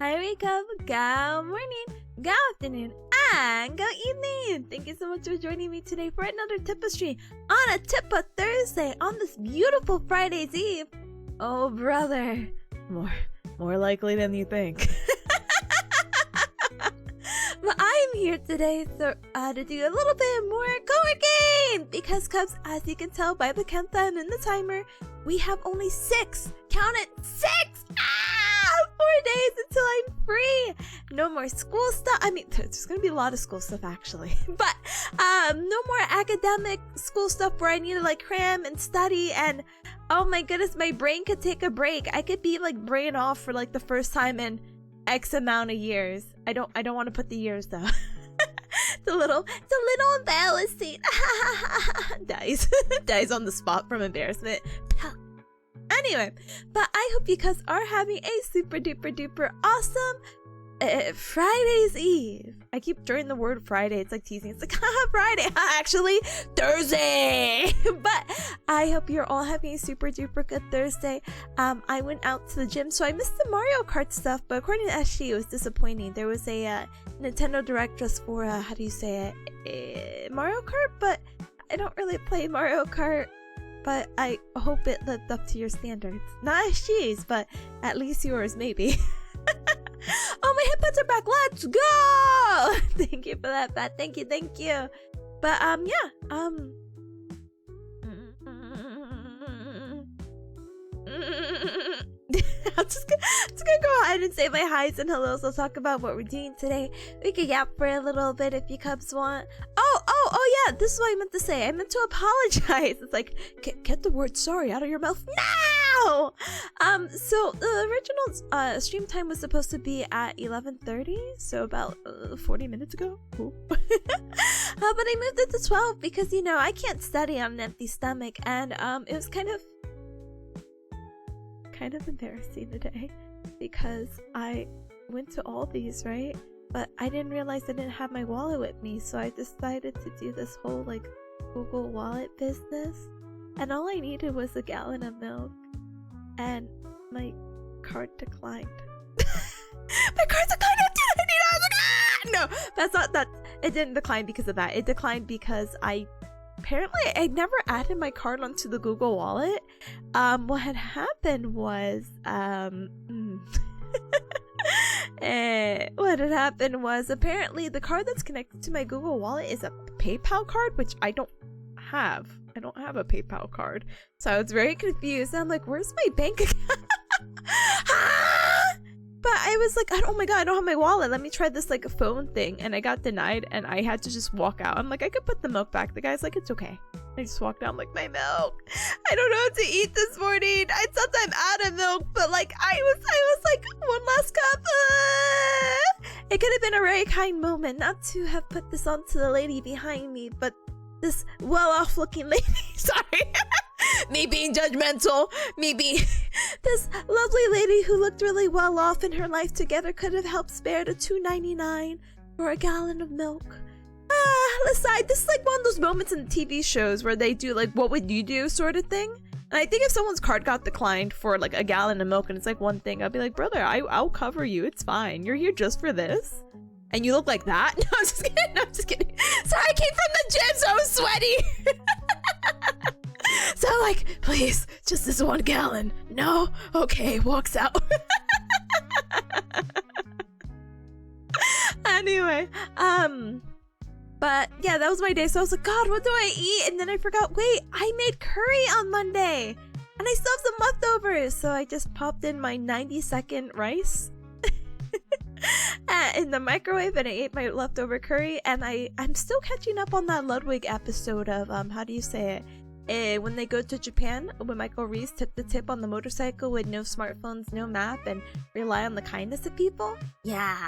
Hi, wake up, go morning, go afternoon, and go evening. Thank you so much for joining me today for another Tipastry on a Tippa Thursday on this beautiful Friday's Eve. Oh, brother, more likely than you think. But I am here today to do a little bit more card game because, Cubs, as you can tell by the countdown and the timer, we have only 6. Count it, 6! 4 days until I'm free. No more school stuff. I mean, there's gonna be a lot of school stuff actually, but no more academic school stuff where I need to like cram and study. And oh my goodness, my brain could take a break. I could be like brain off for like the first time in X amount of years. I don't want to put the years though. It's a little embarrassing. Dies on the spot from embarrassment. Anyway, but I hope you guys are having a super duper duper awesome Friday's Eve. I keep throwing the word Friday. It's like teasing. It's like, Friday. Actually, Thursday. But I hope you're all having a super duper good Thursday. I went out to the gym, so I missed the Mario Kart stuff. But according to SG, it was disappointing. There was a Nintendo Direct just for, how do you say it? Mario Kart? But I don't really play Mario Kart. But I hope it lived up to your standards. Not SG's, but at least yours, maybe. Oh, my hip pads are back. Let's go! Thank you for that, Pat. Thank you. But, yeah. I'm just gonna go ahead and say my highs and hellos. I'll talk about what we're doing today. We could yap for a little bit if you cubs want. Oh yeah, this is what I meant to say. I meant to apologize. It's like, get the word sorry out of your mouth now! So the original stream time was supposed to be at 11:30, so about 40 minutes ago. Cool. But I moved it to 12 because, you know, I can't study on an empty stomach, and it was kind of embarrassing today because I went to all these, right? But I didn't realize I didn't have my wallet with me, so I decided to do this whole like Google Wallet business, and all I needed was a gallon of milk, and my card declined. My card declined at $2.99. I was like, ah! No, that's not that. It didn't decline because of that. It declined because apparently I never added my card onto the Google Wallet. What had happened was, what had happened was apparently the card that's connected to my Google Wallet is a PayPal card, which I don't have. I don't have a PayPal card. So I was very confused. I'm like, where's my bank account? But I was like, oh my god, I don't have my wallet. Let me try this like a phone thing. And I got denied and I had to just walk out. I'm like, I could put the milk back. The guy's like, it's okay. I just walked out. I'm like, my milk. I don't know what to eat this morning. I thought I'm out of milk, but like I was like, one last cup. It could have been a very kind moment not to have put this onto the lady behind me, but this well-off looking lady, sorry. Me being judgmental, this lovely lady who looked really well off in her life together could have helped spare the $2.99 for a gallon of milk. Aside, this is like one of those moments in TV shows where they do like, what would you do sort of thing. And I think if someone's card got declined for like a gallon of milk and it's like one thing, I'll be like, brother, I'll cover you. It's fine. You're here just for this. And you look like that? No, I'm just kidding. Sorry, I came from the gym, so I was sweaty. So I'm like, please, just this 1 gallon. No? Okay, walks out. Anyway, but yeah, that was my day. So I was like, God, what do I eat? And then I forgot, wait, I made curry on Monday. And I still have some leftovers. So I just popped in my 90-second rice in the microwave and I ate my leftover curry. And I'm still catching up on that Ludwig episode of, how do you say it? When they go to Japan, when Michael Reese took the tip on the motorcycle with no smartphones, no map, and rely on the kindness of people. Yeah.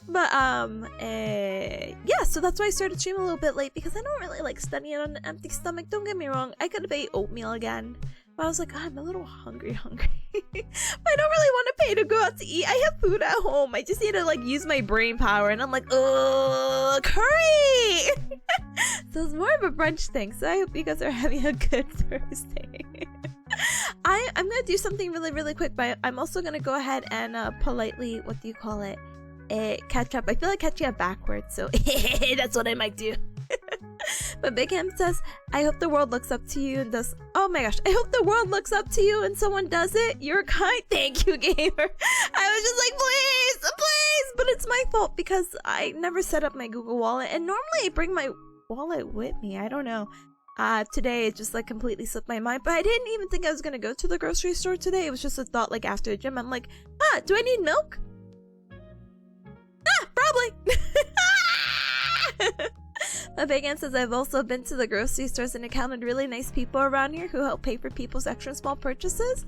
But yeah, so that's why I started streaming a little bit late because I don't really like studying on an empty stomach. Don't get me wrong, I could have ate oatmeal again, but I was like, oh, I'm a little hungry. But I don't really want to pay to go out to eat. I have food at home. I just need to like use my brain power, and I'm like, oh, curry. So it's more of a brunch thing. So I hope you guys are having a good Thursday. I'm gonna do something really, really quick, but I'm also gonna go ahead and politely, what do you call it? Catch up. I feel like catching up backwards, so that's what I might do. But Big Ham says, I hope the world looks up to you and does. Oh my gosh, I hope the world looks up to you and someone does it. You're kind. Thank you, gamer. I was just like, please, please. But it's my fault because I never set up my Google Wallet, and normally I bring my wallet with me. I don't know. Today it just like completely slipped my mind, but I didn't even think I was gonna go to the grocery store today. It was just a thought, like after the gym. I'm like, do I need milk? Probably. My Bacon says, I've also been to the grocery stores and encountered really nice people around here who help pay for people's extra small purchases.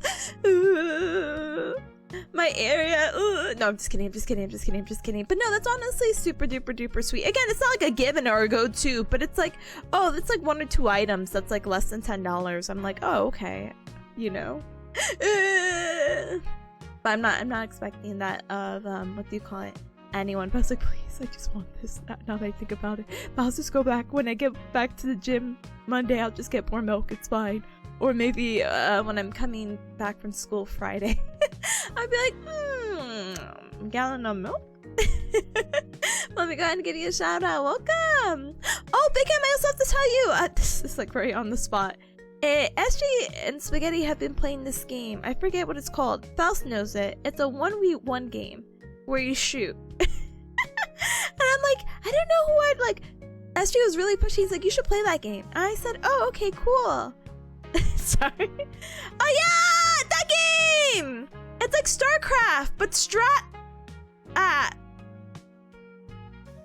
My area. No, I'm just kidding. But no, that's honestly super duper duper sweet. Again, it's not like a given or a go-to, but it's like, oh, that's like 1 or 2 items that's like less than $10. I'm like, oh, okay, you know. But I'm not expecting that of what do you call it? Anyone. But I was like, please, I just want this. Now that I think about it, but I'll just go back when I get back to the gym Monday. I'll just get more milk. It's fine. Or maybe when I'm coming back from school Friday, I'd be like, a gallon of milk. Let me go ahead and give you a shout out. Welcome. Oh, Big M, I also have to tell you, this is like very on the spot. SG and Spaghetti have been playing this game. I forget what it's called. Faust knows it. It's a 1v1 game where you shoot. And I'm like, I don't know what, like, SG was really pushing. He's like, you should play that game. And I said, oh, okay, cool. Sorry. Oh yeah, that game! It's like StarCraft, but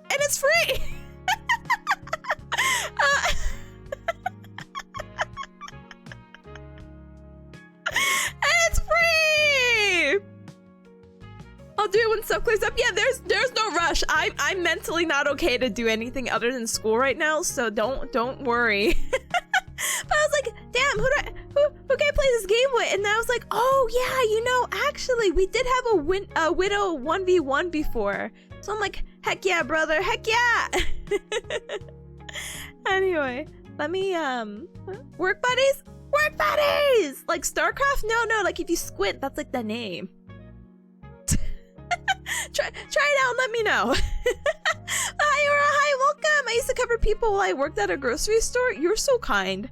and it's free! And it's free! I'll do it when stuff clears up. Yeah, there's no rush. I'm mentally not okay to do anything other than school right now, so don't worry. But I was like, damn, who can I play this game with? And I was like, oh yeah, you know, actually we did have a Widow 1v1 before. So I'm like, heck yeah, brother, heck yeah. Anyway, let me work buddies? Work buddies! Like StarCraft? No, like if you squint, that's like the name. Try it out and let me know. Hi, Aura, hi, welcome. I used to cover people while I worked at a grocery store. You're so kind.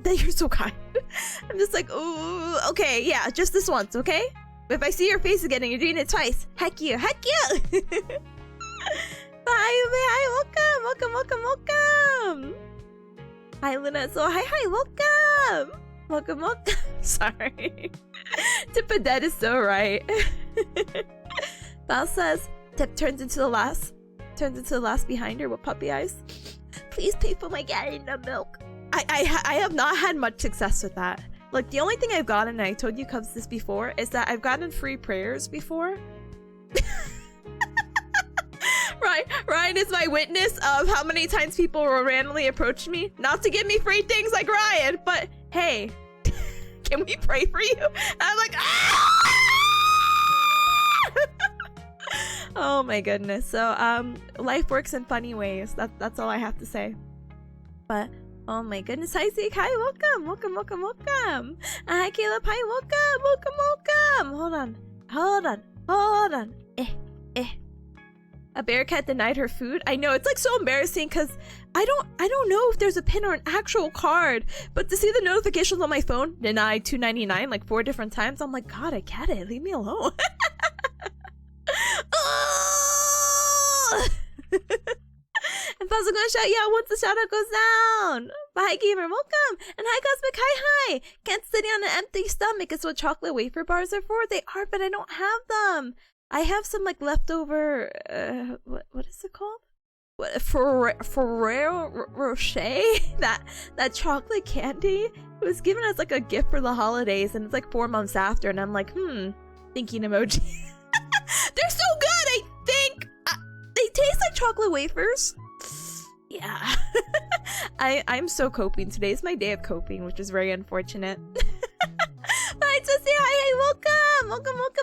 You're so kind. I'm just like, ooh, okay, yeah, just this once, okay? If I see your face again and you're doing it twice, heck you. Hi, welcome. Hi, Luna. So, hi, welcome. Sorry. Tippa Dead is so right. Val says, Tip turns into the last behind her with puppy eyes. Please pay for my gallon of milk. I have not had much success with that. Like, the only thing I've gotten, and I told you Cubs this before, is that I've gotten free prayers before. Right, Ryan is my witness of how many times people will randomly approach me, not to give me free things like Ryan, but hey, can we pray for you? And I'm like, ah! Oh my goodness. So life works in funny ways. That's all I have to say. But oh my goodness. Hi Zeke. Hi, welcome. Hi Caleb. Hi, welcome. Hold on. A bearcat denied her food. I know, it's like so embarrassing because I don't know if there's a pin or an actual card, but to see the notifications on my phone, denied $2.99 like 4 different times, I'm like, God, I get it. Leave me alone. And Puzzle gonna shout yeah once the shout out goes down. Bye gamer, welcome. And hi Cosmic, hi. Can't study on an empty stomach is what chocolate wafer bars are for. They are, but I don't have them. I have some like leftover what is it called? What Ferrero Rocher? that chocolate candy. It was given as like a gift for the holidays, and it's like 4 months after, and I'm like, thinking emoji. They're so good, I think. They taste like chocolate wafers. Yeah. I'm so coping. Today's my day of coping, which is very unfortunate. Hi, Tussie. Hi, welcome.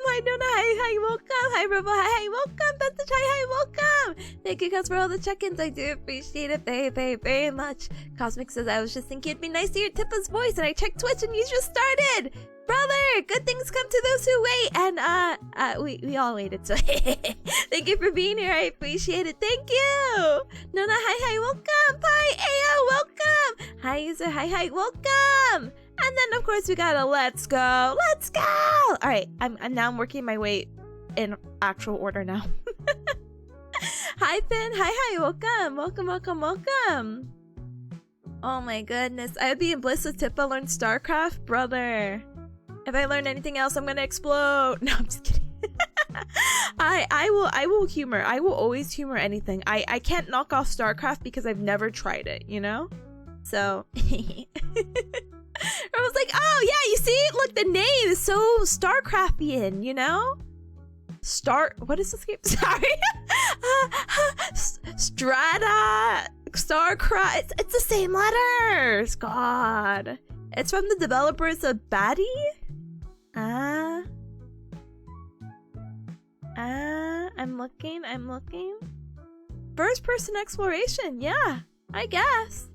Hi, Nona, hi, welcome. Hi, Robo, hi, welcome. Bethany, hi, welcome. Thank you guys for all the check-ins. I do appreciate it very much. Cosmic says, I was just thinking it'd be nice to hear Tippa's voice, and I checked Twitch, and you just started. Brother, good things come to those who wait, and we all waited, so thank you for being here. I appreciate it. Thank you. Nona, hi, welcome. Hi, Ayo, welcome. Hi, user, hi, welcome. And then of course we got a let's go. All right, I'm now working my way in actual order now. Hi, Finn. Hi, welcome. Oh my goodness, I'd be in bliss with Tippa learn StarCraft, brother. If I learn anything else, I'm gonna explode. No, I'm just kidding. I will humor. I will always humor anything. I can't knock off StarCraft because I've never tried it, you know? So I was like, oh yeah, you see? Look, the name is so StarCraftian, you know? What is this game? Sorry. Strata, StarCraft. It's the same letters. God. It's from the developers of Batty? I'm looking. First person exploration, yeah, I guess.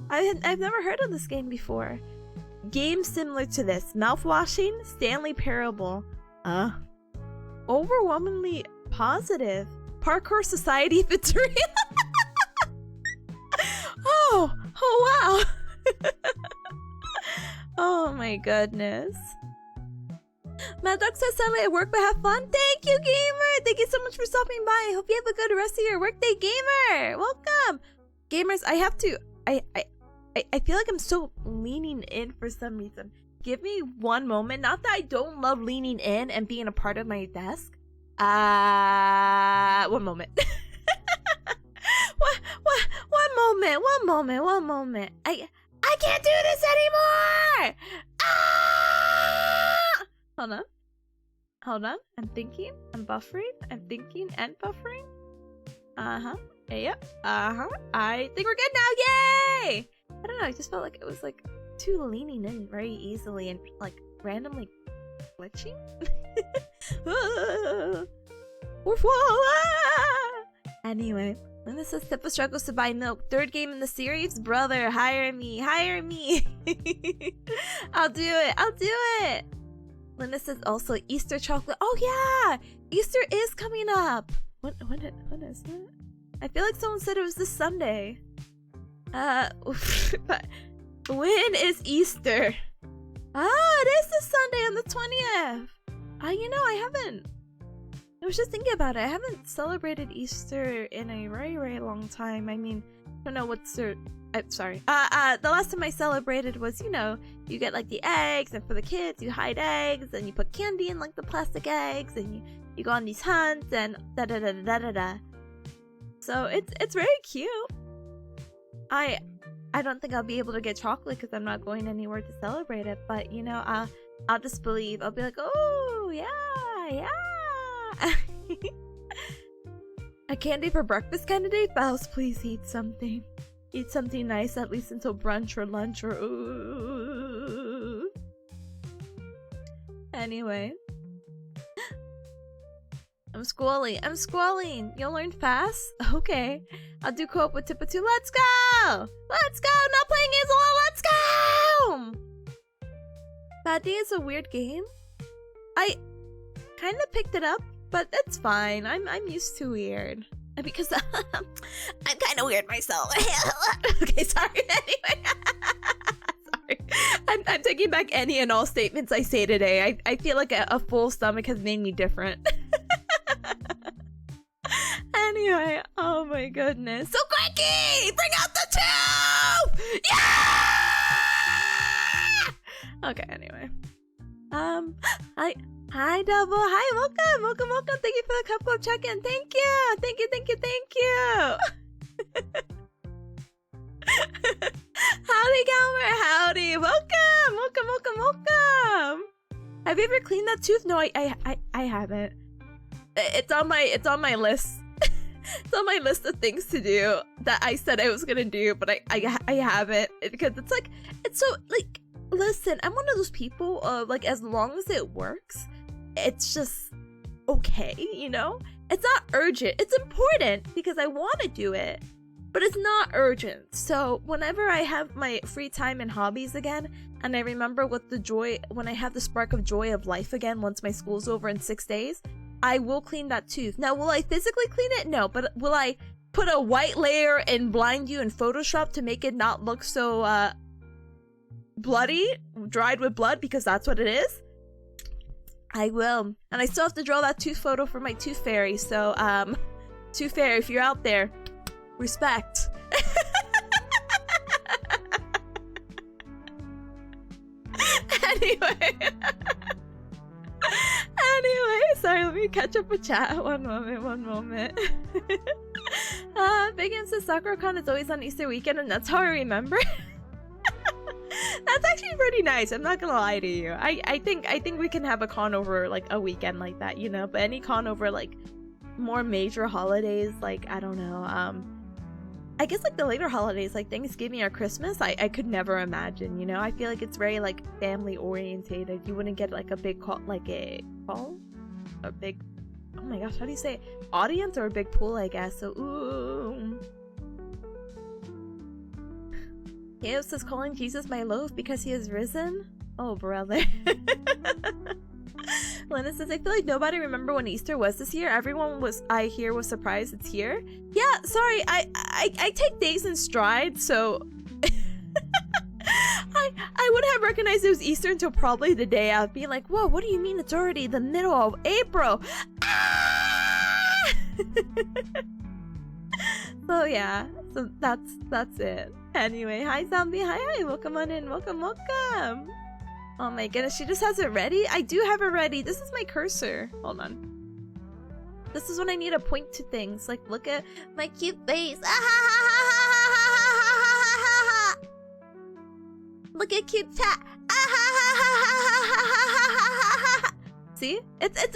I've never heard of this game before. Games similar to this. Mouthwashing, Stanley Parable. Overwhelmingly positive. Parkour Society if it's real. Oh wow. Oh my goodness. Mad Dog says Sunday at work but have fun. Thank you, gamer. Thank you so much for stopping by. I hope you have a good rest of your workday, gamer. Welcome. Gamers, I have to I feel like I'm so leaning in for some reason. Give me one moment. Not that I don't love leaning in and being a part of my desk. One moment. One moment. I can't do this anymore! Hold on. I'm thinking. I'm buffering. I'm thinking and buffering. Yep. I think we're good now. Yay! I don't know. I just felt like it was like too leaning in very easily and like randomly glitching. Anyway. When this says Tippa struggles to buy milk, third game in the series, brother, hire me. I'll do it. Linda says also Easter chocolate. Oh yeah, Easter is coming up. When is that? I feel like someone said it was this Sunday. But when is Easter? It is this Sunday on the 20th. You know, I was just thinking about it. I haven't celebrated Easter in a very long time. I mean, I don't know what's sorry. The last time I celebrated was, you know, you get like the eggs, and for the kids you hide eggs, and you put candy in like the plastic eggs, and you go on these hunts, and da. So it's very cute. I don't think I'll be able to get chocolate because I'm not going anywhere to celebrate it, but you know, I'll just believe. I'll be like, oh yeah. A candy for breakfast candidate? Bows, please eat something. Eat something nice at least until brunch or lunch or ooh. Anyway. I'm squalling. You'll learn fast? Okay. I'll do co-op with Tippa 2. Let's go! Not playing games alone, let's go! Bad Day is a weird game. I kind of picked it up, but that's fine. I'm used to weird. Because I'm kind of weird myself. Okay, sorry. Anyway. Sorry. I'm taking back any and all statements I say today. I feel like a full stomach has made me different. Anyway, oh my goodness. So Cranky! Bring out the tube! Yeah! Okay, anyway. Hi Double. Hi, welcome. Thank you for the cup club check-in. Thank you. Howdy, Galmer. Howdy. Welcome. Have you ever cleaned that tooth? No, I haven't. It's on my list. It's on my list of things to do that I said I was gonna do, but I haven't, because it's so like, listen, I'm one of those people like, as long as it works, it's just okay, you know? It's not urgent. It's important because I want to do it, but it's not urgent. So whenever I have my free time and hobbies again, and I remember what the joy, when I have the spark of joy of life again once my school's over in 6 days, I will clean that tooth. Now, will I physically clean it? No, but will I put a white layer and blind you in Photoshop to make it not look so bloody, dried with blood, because that's what it is? I will. And I still have to draw that tooth photo for my tooth fairy. So, tooth fairy, if you're out there, respect. Anyway. Sorry, let me catch up with chat. One moment. Big says Sakura-con is always on Easter weekend, and that's how I remember. That's actually pretty nice. I'm not gonna lie to you. I think we can have a con over like a weekend like that, you know. But any con over like more major holidays, like I don't know. I guess like the later holidays, like Thanksgiving or Christmas, I could never imagine. You know, I feel like it's very like family orientated. You wouldn't get like a big call, like a big. Oh my gosh, how do you say it? Audience or a big pool? I guess. So ooh. Chaos is calling Jesus my loaf because he has risen? Oh, brother. Lena says, I feel like nobody remember when Easter was this year. Everyone was surprised it's here. Yeah, sorry, I take days in stride, so I wouldn't have recognized it was Easter until probably the day of, being like, whoa, what do you mean it's already the middle of April? Ah! So yeah, so that's it. Anyway, hi zombie, hi, welcome on in, welcome. Oh my goodness, she just has it ready? I do have it ready. This is my cursor. Hold on. This is when I need to point to things. Like, look at my cute face. Look at cute tat. See? It's a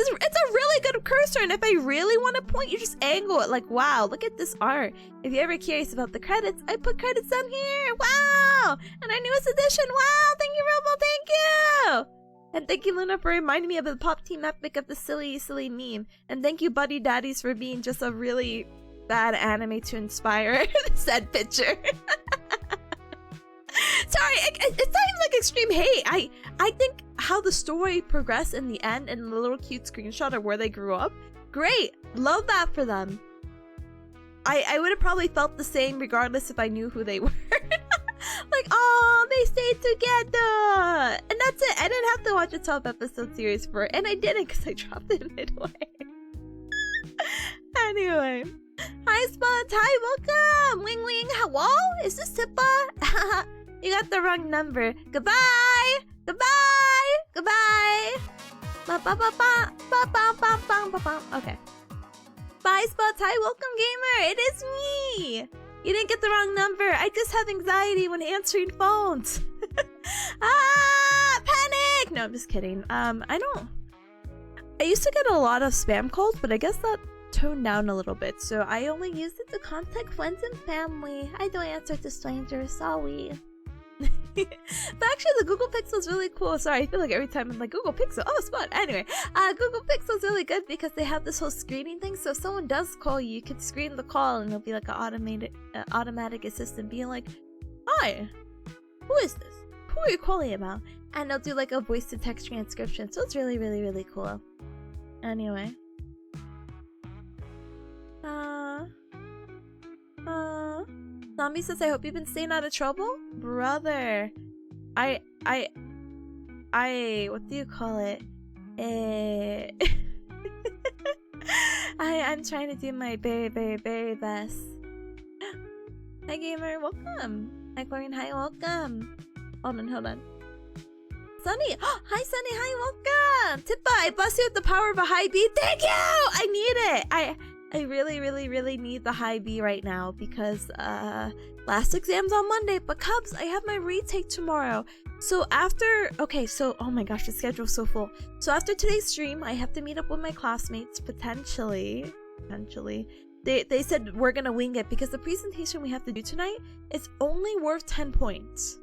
really good cursor, and if I really want to point, you just angle it. Like, wow, look at this art. If you're ever curious about the credits, I put credits down here. Wow! And our newest edition. Wow! Thank you, Robo. Thank you! And thank you, Luna, for reminding me of the Pop Team epic of the silly meme. And thank you, Buddy Daddies, for being just a really bad anime to inspire said picture. Sorry, it's not even like extreme hate. I think how the story progressed in the end and the little cute screenshot of where they grew up, great. Love that for them. I would have probably felt the same regardless if I knew who they were. Like, oh, they stayed together. And that's it. I didn't have to watch a 12-episode series for it. And I didn't because I dropped it midway. Anyway. Hi, Spot. Hi, welcome. Wing Wing. Hello? Is this Tippa? You got the wrong number. Goodbye. Goodbye. Goodbye. Okay. Bye, Spots. Hi, welcome, gamer. It is me. You didn't get the wrong number. I just have anxiety when answering phones. Panic. No, I'm just kidding. I used to get a lot of spam calls, but I guess that toned down a little bit. So I only use it to contact friends and family. I don't answer to strangers. Sorry. But actually the Google Pixel is really cool. Sorry, I feel like every time I'm like Google Pixel, oh Spot. Anyway, Google Pixel is really good because they have this whole screening thing. So if someone does call you, you can screen the call and it'll be like an automatic assistant being like, hi, who is this? Who are you calling about? And they'll do like a voice to text transcription. So it's really, really, really cool. Anyway. Zombie says, I hope you've been staying out of trouble? Brother. What do you call it? I'm trying to do my very, very, very best. Hi, gamer. Welcome. Hi, Chlorine. Hi, welcome. Hold on. Sunny. Hi, Sunny. Hi, welcome. Tippa, I bless you with the power of a high B. Thank you! I need it. I really, really, really need the high B right now because last exam's on Monday, but Cubs, I have my retake tomorrow. So after, oh my gosh, the schedule's so full. So after today's stream, I have to meet up with my classmates, potentially. They said we're gonna wing it because the presentation we have to do tonight is only worth 10 points.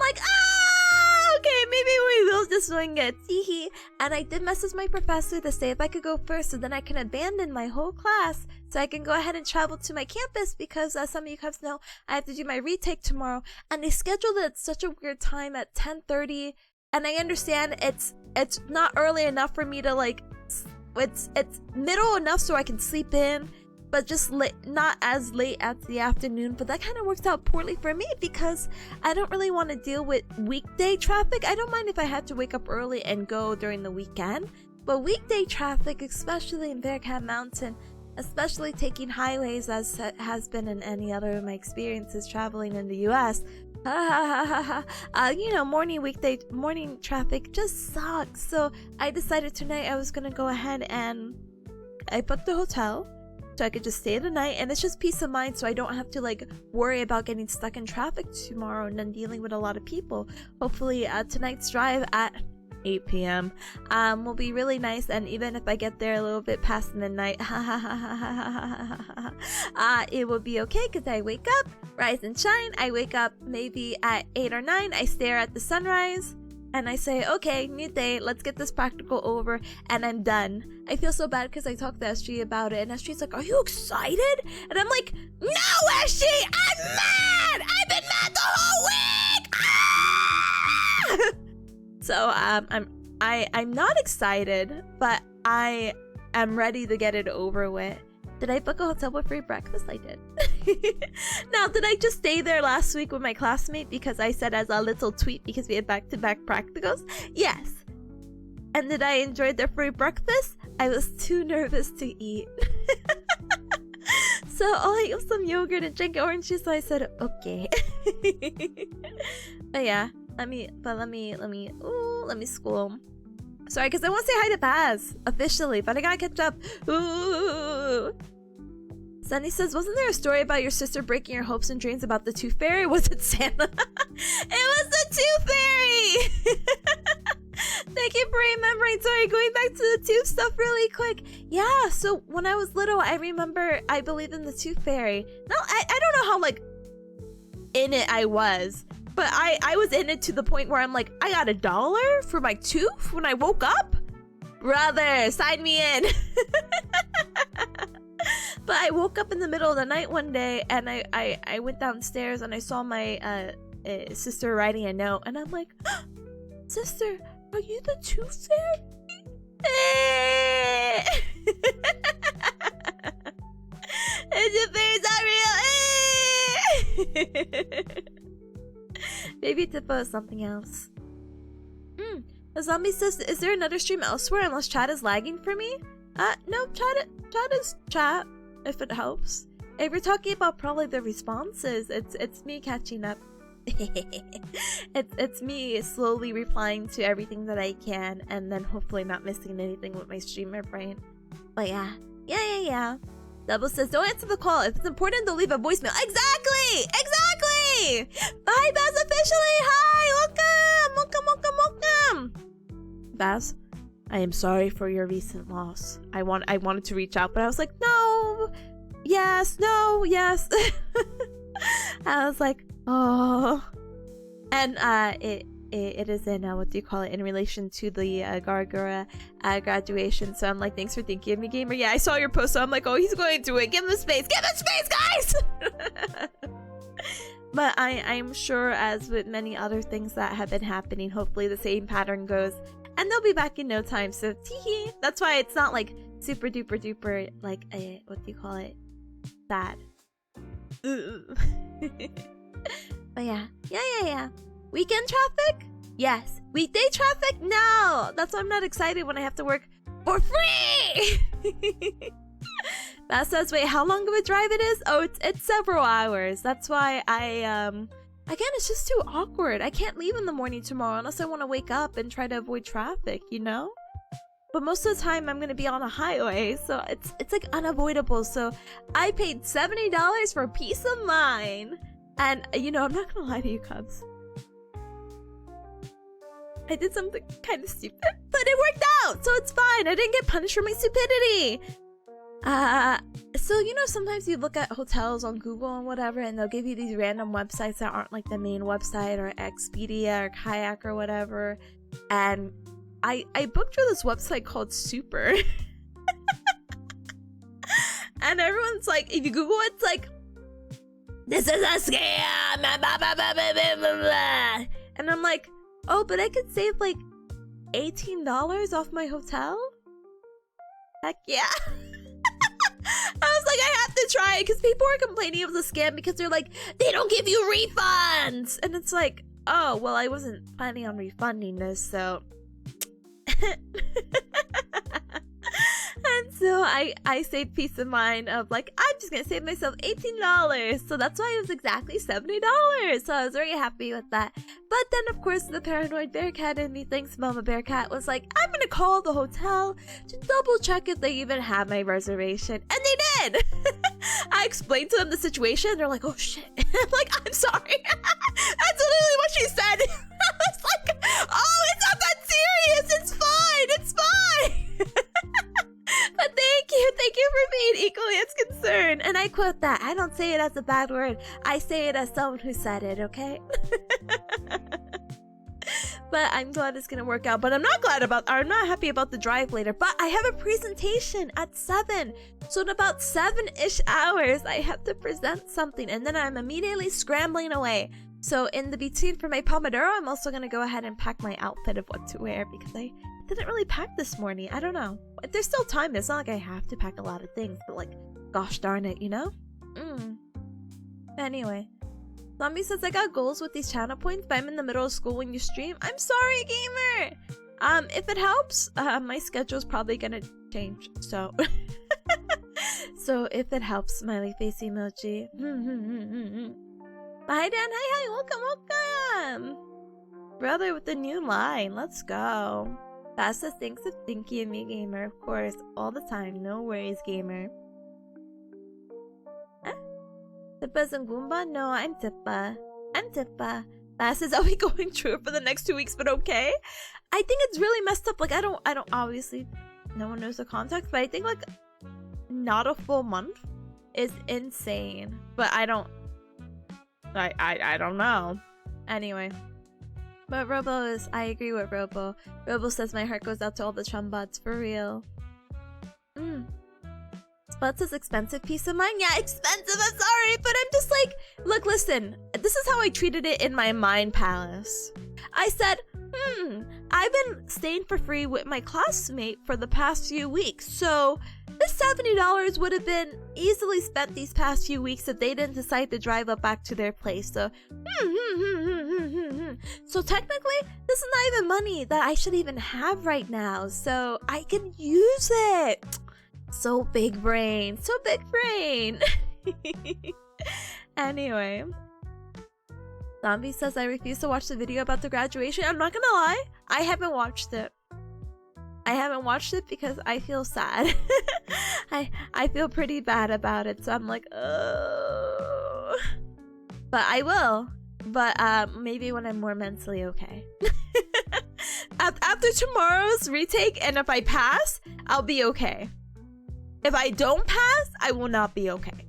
like, ah, okay, maybe we will just swing it. Teehee. And I did message my professor to say if I could go first, so then I can abandon my whole class, so I can go ahead and travel to my campus, because as some of you guys know, I have to do my retake tomorrow, and they scheduled it at such a weird time at 10:30, and I understand it's not early enough for me to like, it's middle enough so I can sleep in, but just not as late as the afternoon. But that kind of works out poorly for me because I don't really want to deal with weekday traffic. I don't mind if I had to wake up early and go during the weekend, but weekday traffic, especially in Bearcat Mountain, especially taking highways as has been in any other of my experiences traveling in the US, you know, morning traffic just sucks. So I decided tonight I was gonna go ahead and I booked the hotel so I could just stay the night, and it's just peace of mind, so I don't have to like worry about getting stuck in traffic tomorrow and then dealing with a lot of people. Hopefully tonight's drive at 8 p.m. Will be really nice, and even if I get there a little bit past midnight, it will be okay because I wake up, rise and shine. I wake up maybe at 8 or 9. I stare at the sunrise and I say, okay, new day, let's get this practical over, and I'm done. I feel so bad because I talked to SG about it, and SG's like, are you excited? And I'm like, no, SG, I'm mad! I've been mad the whole week! Ah! So I'm not excited, but I am ready to get it over with. Did I book a hotel with free breakfast? I did. Now, did I just stay there last week with my classmate because I said as a little tweet because we had back-to-back practicals? Yes. And did I enjoy their free breakfast? I was too nervous to eat. So I'll eat some yogurt and drink orange juice, so I said, okay. But yeah. Let me school. Sorry, because I want to say hi to Baz officially, but I gotta catch up. Ooh. Sunny says, wasn't there a story about your sister breaking your hopes and dreams about the Tooth Fairy? Was it Santa? It was the Tooth Fairy! Thank you for remembering. Sorry, going back to the tooth stuff really quick. Yeah, so when I was little, I remember I believed in the Tooth Fairy. No, I don't know how, like, in it I was. But I was in it to the point where I'm like, I got $1 for my tooth when I woke up? Brother, sign me in. But I woke up in the middle of the night one day, and I went downstairs and I saw my sister writing a note, and I'm like, sister, are you the Tooth Fairy? The fairy's not real. Maybe Tippa is something else. The zombie says, is there another stream elsewhere unless chat is lagging for me? No, chat is chat, if it helps. If you're talking about probably the responses, it's me catching up. it's me slowly replying to everything that I can, and then hopefully not missing anything with my streamer brain. But yeah. Double says, don't answer the call. If it's important, to leave a voicemail. Exactly! Bye, Baz officially! Hi! Welcome! Baz, I am sorry for your recent loss. I wanted to reach out, but I was like, no! Yes! I was like, oh. And it is in what do you call it, in relation to the Gargura graduation. So I'm like, thanks for thinking of me, gamer. Yeah, I saw your post, so I'm like, oh, he's going through it. Give him space, guys. But I'm sure, as with many other things that have been happening, hopefully the same pattern goes, and they'll be back in no time. So teehee. That's why it's not like super duper duper like a, what do you call it, sad. But yeah. Weekend traffic? Yes. Weekday traffic? No! That's why I'm not excited when I have to work for free! That says, wait, how long of a drive it is? Oh, it's several hours. That's why again, it's just too awkward. I can't leave in the morning tomorrow unless I want to wake up and try to avoid traffic, you know? But most of the time, I'm going to be on a highway, so it's like unavoidable. So I paid $70 for peace of mind. And, you know, I'm not going to lie to you, Cubs. I did something kind of stupid, but it worked out, so it's fine. I didn't get punished for my stupidity. So you know, sometimes you look at hotels on Google and whatever, and they'll give you these random websites that aren't like the main website, or Expedia or Kayak or whatever. And I booked through this website called Super. And everyone's like, if you Google it, it's like, this is a scam, blah, blah, blah, blah, blah, blah, blah. And I'm like, oh, but I could save like $18 off my hotel? Heck yeah. I was like, I have to try it, because people are complaining it was a scam because they're like, they don't give you refunds. And it's like, oh, well, I wasn't planning on refunding this, so. And so I saved peace of mind of like, I'm just gonna save myself $18. So that's why it was exactly $70. So I was very happy with that. But then of course the paranoid bearcat in me thinks Mama Bearcat was like, I'm gonna call the hotel to double check if they even have my reservation. And they did! I explained to them the situation. They're like, oh shit. I'm like, I'm sorry. That's literally what she said. I was like, oh, it's not that serious. It's fine. It's fine. But thank you for being equally as concerned. And I quote that. I don't say it as a bad word. I say it as someone who said it, okay? But I'm glad it's gonna work out. But I'm not happy about the drive later. But I have a presentation at 7. So in about 7-ish hours, I have to present something. And then I'm immediately scrambling away. So in the between for my Pomodoro, I'm also gonna go ahead and pack my outfit of what to wear, because I didn't really pack this morning. I don't know. There's still time. It's not like I have to pack a lot of things, but like, gosh darn it, you know? Anyway. Zombie says, I got goals with these channel points, but I'm in the middle of school when you stream. I'm sorry, gamer! If it helps, my schedule's probably gonna change, so... So if it helps, smiley face emoji. Hi Dan, hi, welcome! Brother with the new line, let's go. Fastest thanks of Dinky and me, gamer, of course, all the time, no worries, gamer. Huh? Tippa's and Goomba? No, I'm Tippa. Fastest, are we going through it for the next 2 weeks, but okay? I think it's really messed up, like, I don't, obviously, no one knows the context, but I think, like, not a full month is insane, but I don't know. Anyway. But Robo is, I agree with Robo. Robo says my heart goes out to all the Trumbots, for real. Spuds is expensive peace of mind. Yeah, expensive, I'm sorry, but I'm just like, look, listen, this is how I treated it in my mind palace. I said, I've been staying for free with my classmate for the past few weeks, so this $70 would have been easily spent these past few weeks if they didn't decide to drive up back to their place. So, so technically, this is not even money that I should even have right now, so I can use it. So big brain. Anyway. Zombie says, I refuse to watch the video about the graduation. I'm not gonna lie, I haven't watched it. Because I feel sad. I feel pretty bad about it, so I'm like, oh. But I will. But maybe when I'm more mentally okay. After tomorrow's retake, and if I pass, I'll be okay. If I don't pass, I will not be okay.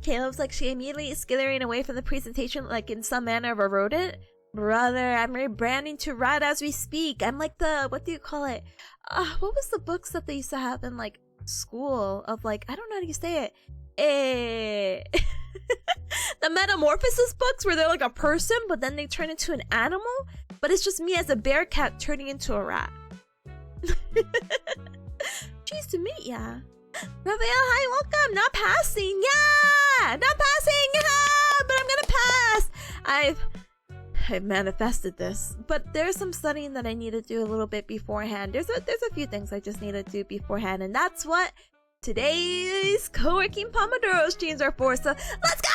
Caleb's like, she immediately is skittering away from the presentation like in some manner of a rodent. Brother, I'm rebranding to Rat as we speak. I'm like the, what do you call it? What was the books that they used to have in like school of like, I don't know how you say it. The Metamorphosis books where they're like a person, but then they turn into an animal. But it's just me as a bearcat turning into a rat. Cheese to meet ya. Raphael, hi, welcome. Not passing, yeah. Not passing, yeah. But I'm gonna pass. I've manifested this, but there's some studying that I need to do a little bit beforehand. There's a few things I just need to do beforehand, and that's what today's co-working Pomodoro streams are for. So let's go!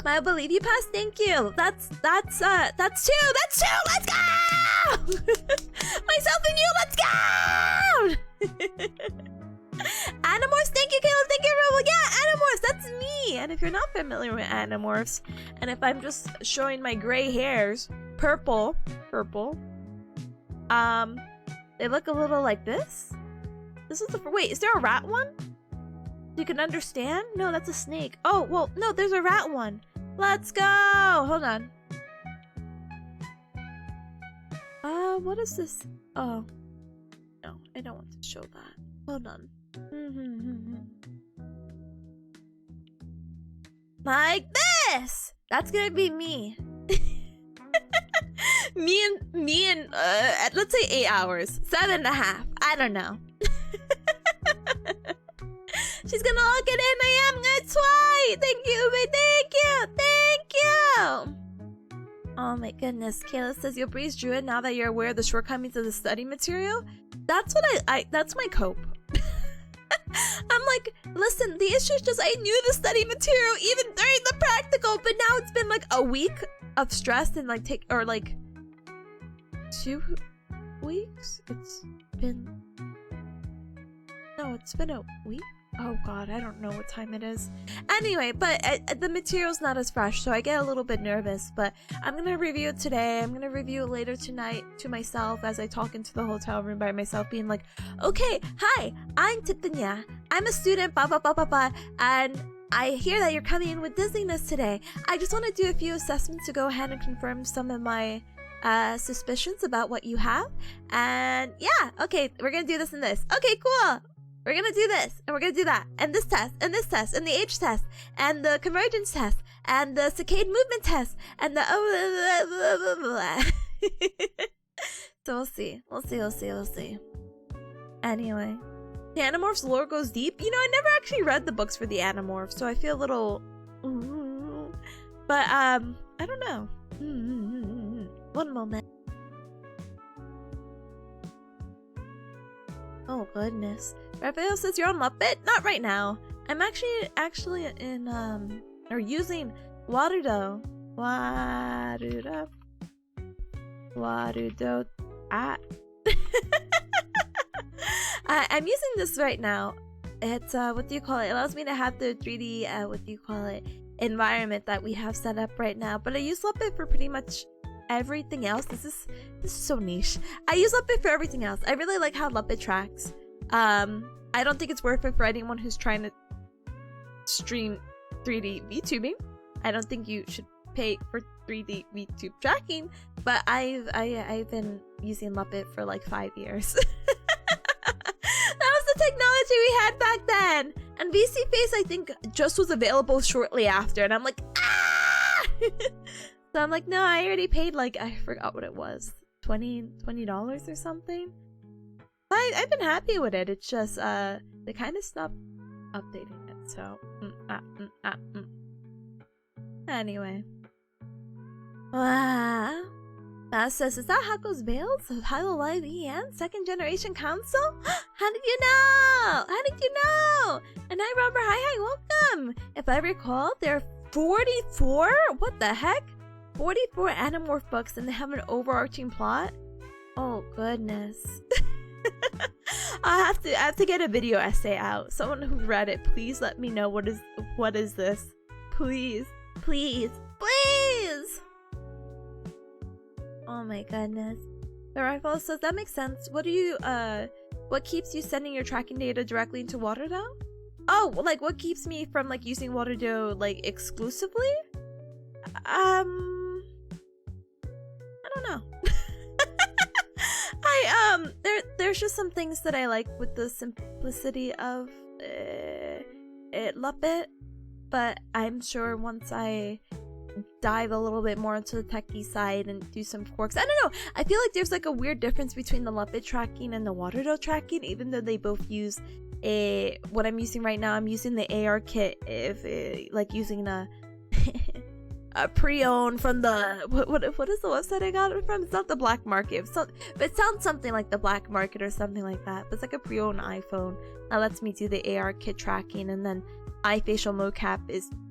I believe you passed. Thank you. That's two. Let's go! Myself and you. Let's go! Animorphs, thank you, Caleb. Thank you, Robo. Yeah, Animorphs, that's me. And if you're not familiar with Animorphs, and if I'm just showing my gray hairs, purple, They look a little like this. This is the wait. Is there a rat one? You can understand? No, that's a snake. Oh well, no. There's a rat one. Let's go. Hold on. What is this? Oh, no, I don't want to show that. Hold on. Like this. That's gonna be me. me and let's say 8 hours, 7.5. I don't know. She's gonna look at it. I am. That's why. Thank you, thank you, thank you. Oh my goodness. Kayla says you'll breeze Druid now that you're aware of the shortcomings of the study material. That's what that's my cope. I'm like, listen, the issue is just I knew the study material even during the practical, but now it's been like a week of stress and like 2 weeks? It's been a week? Oh god, I don't know what time it is. Anyway, but the material's not as fresh, so I get a little bit nervous, but I'm gonna review it today. I'm gonna review it later tonight to myself as I talk into the hotel room by myself, being like, okay, hi, I'm Tipanya. I'm a student, blah, blah, blah, blah, blah, and I hear that you're coming in with dizziness today. I just want to do a few assessments to go ahead and confirm some of my suspicions about what you have. And yeah, okay, we're gonna do this and this. Okay, cool. We're gonna do this, and we're gonna do that, and this test, and this test, and the age test, and the convergence test, and the saccade movement test, and the So we'll see. We'll see. Anyway. The Animorphs lore goes deep. You know, I never actually read the books for the Animorphs, so I feel a little... But, I don't know. One moment. Oh, goodness. Raphael says you're on Muppet? Not right now. I'm actually in, or using Warudo. Warudo at. I'm using this right now. It's, what do you call it? It allows me to have the 3D, environment that we have set up right now. But I use Muppet for pretty much everything else. This is so niche. I use Muppet for everything else. I really like how Muppet tracks. I don't think it's worth it for anyone who's trying to stream 3D VTubing. I don't think you should pay for 3D VTube tracking, but I've been using Muppet for like 5 years. That was the technology we had back then. And VC Face, I think, just was available shortly after, and I'm like, ah! So I'm like, no, I already paid like, I forgot what it was, $20 or something. I've been happy with it. It's just they kind of stopped updating it. So anyway, Matt says, is that Hako's Veils of Halo Live EN 2nd generation console? How did you know? And hi Robert, hi, welcome. If I recall, there are 44. What the heck? 44 Animorph books, and they have an overarching plot. Oh goodness. I have to get a video essay out. Someone who read it, please let me know what is this. Please. Oh my goodness. The rifle says that makes sense. What keeps you sending your tracking data directly into Waterdo? Oh, like what keeps me from like using Waterdo like exclusively? I don't know. There's just some things that I like with the simplicity of Muppet, but I'm sure once I dive a little bit more into the techie side and do some quirks, I don't know, I feel like there's like a weird difference between the Muppet tracking and the Waterdo tracking, even though they both use what I'm using right now. I'm using the AR kit, like using a pre-owned from the what is the website I got it from? It's not the black market, but it sounds something like the black market or something like that. But it's like a pre-owned iPhone that lets me do the AR kit tracking, and then iFacial mocap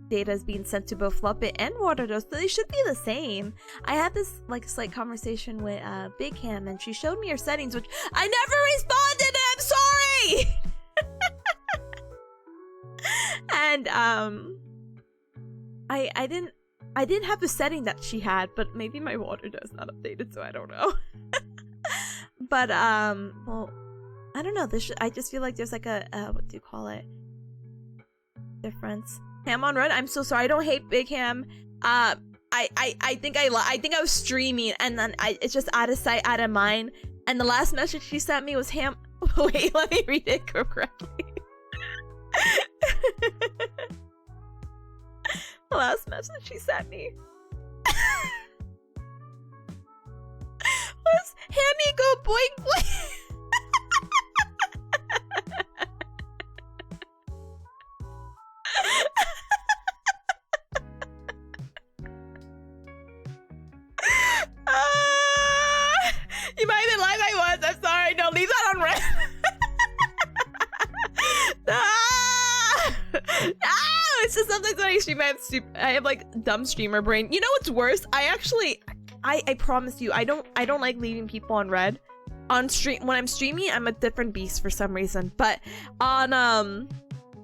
data is being sent to both Muppet and Waterdo, so they should be the same. I had this like slight conversation with Big Ham, and she showed me her settings, which I never responded. I'm sorry. And I didn't have the setting that she had, but maybe my Waterdo is not updated, so I don't know. But well, I don't know. I just feel like there's like a what do you call it? Difference. Ham on red. I'm so sorry. I don't hate Big Ham. I think I was streaming and then it's just out of sight, out of mind. And the last message she sent me was Ham. Wait, let me read it correctly. The last message she sent me was Hammy go boing boing. You might have been live. I was. I'm sorry. No, leave that on red. It's just sometimes when I stream, I have like dumb streamer brain. You know what's worse? I promise you, I don't like leaving people on red on stream. When I'm streaming, I'm a different beast for some reason. But on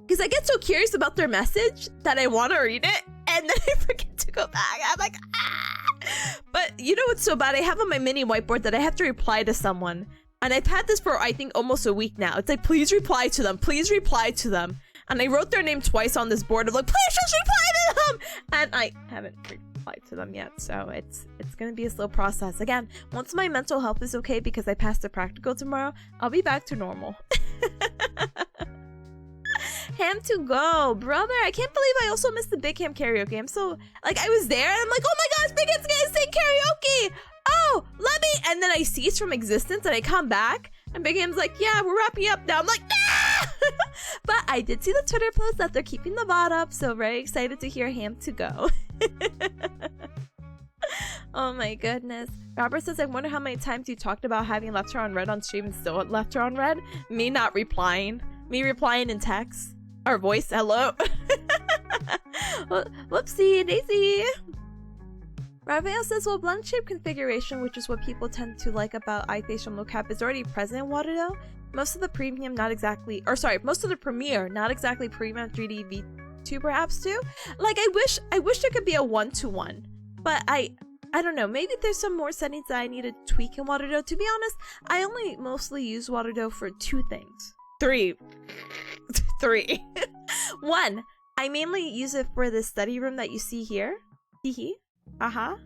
because I get so curious about their message that I want to read it, and then I forget to go back. I'm like, ah! But you know what's so bad? I have on my mini whiteboard that I have to reply to someone, and I've had this for I think almost a week now. It's like, please reply to them. Please reply to them. And I wrote their name twice on this board of like, please just reply to them! And I haven't replied to them yet, so it's gonna be a slow process. Again, once my mental health is okay because I passed the practical tomorrow, I'll be back to normal. Ham to go, brother. I can't believe I also missed the Big Ham karaoke. I'm so, like, I was there and I'm like, oh my gosh, Big Ham's gonna sing karaoke! Oh, let me! And then I cease from existence and I come back and Big Ham's like, yeah, we're wrapping up now. I'm like, nah! But I did see the Twitter post that they're keeping the VOD up, so very excited to hear Ham to go. Oh my goodness. Robert says, I wonder how many times you talked about having left her on red on stream and still left her on red. Me not replying. Me replying in text. Or voice, hello. Whoopsie daisy. Raphael says, well, blend shape configuration, which is what people tend to like about iFace from locap, is already present in Waterdo. Most of the premium, not exactly, or sorry, most of the premiere, not exactly premium 3D VTuber apps too. Like, I wish there could be a one-to-one, but I don't know, maybe there's some more settings that I need to tweak in Waterdo. To be honest, I only mostly use Waterdo for two things. Three. One, I mainly use it for the study room that you see here. Hee. Uh-huh.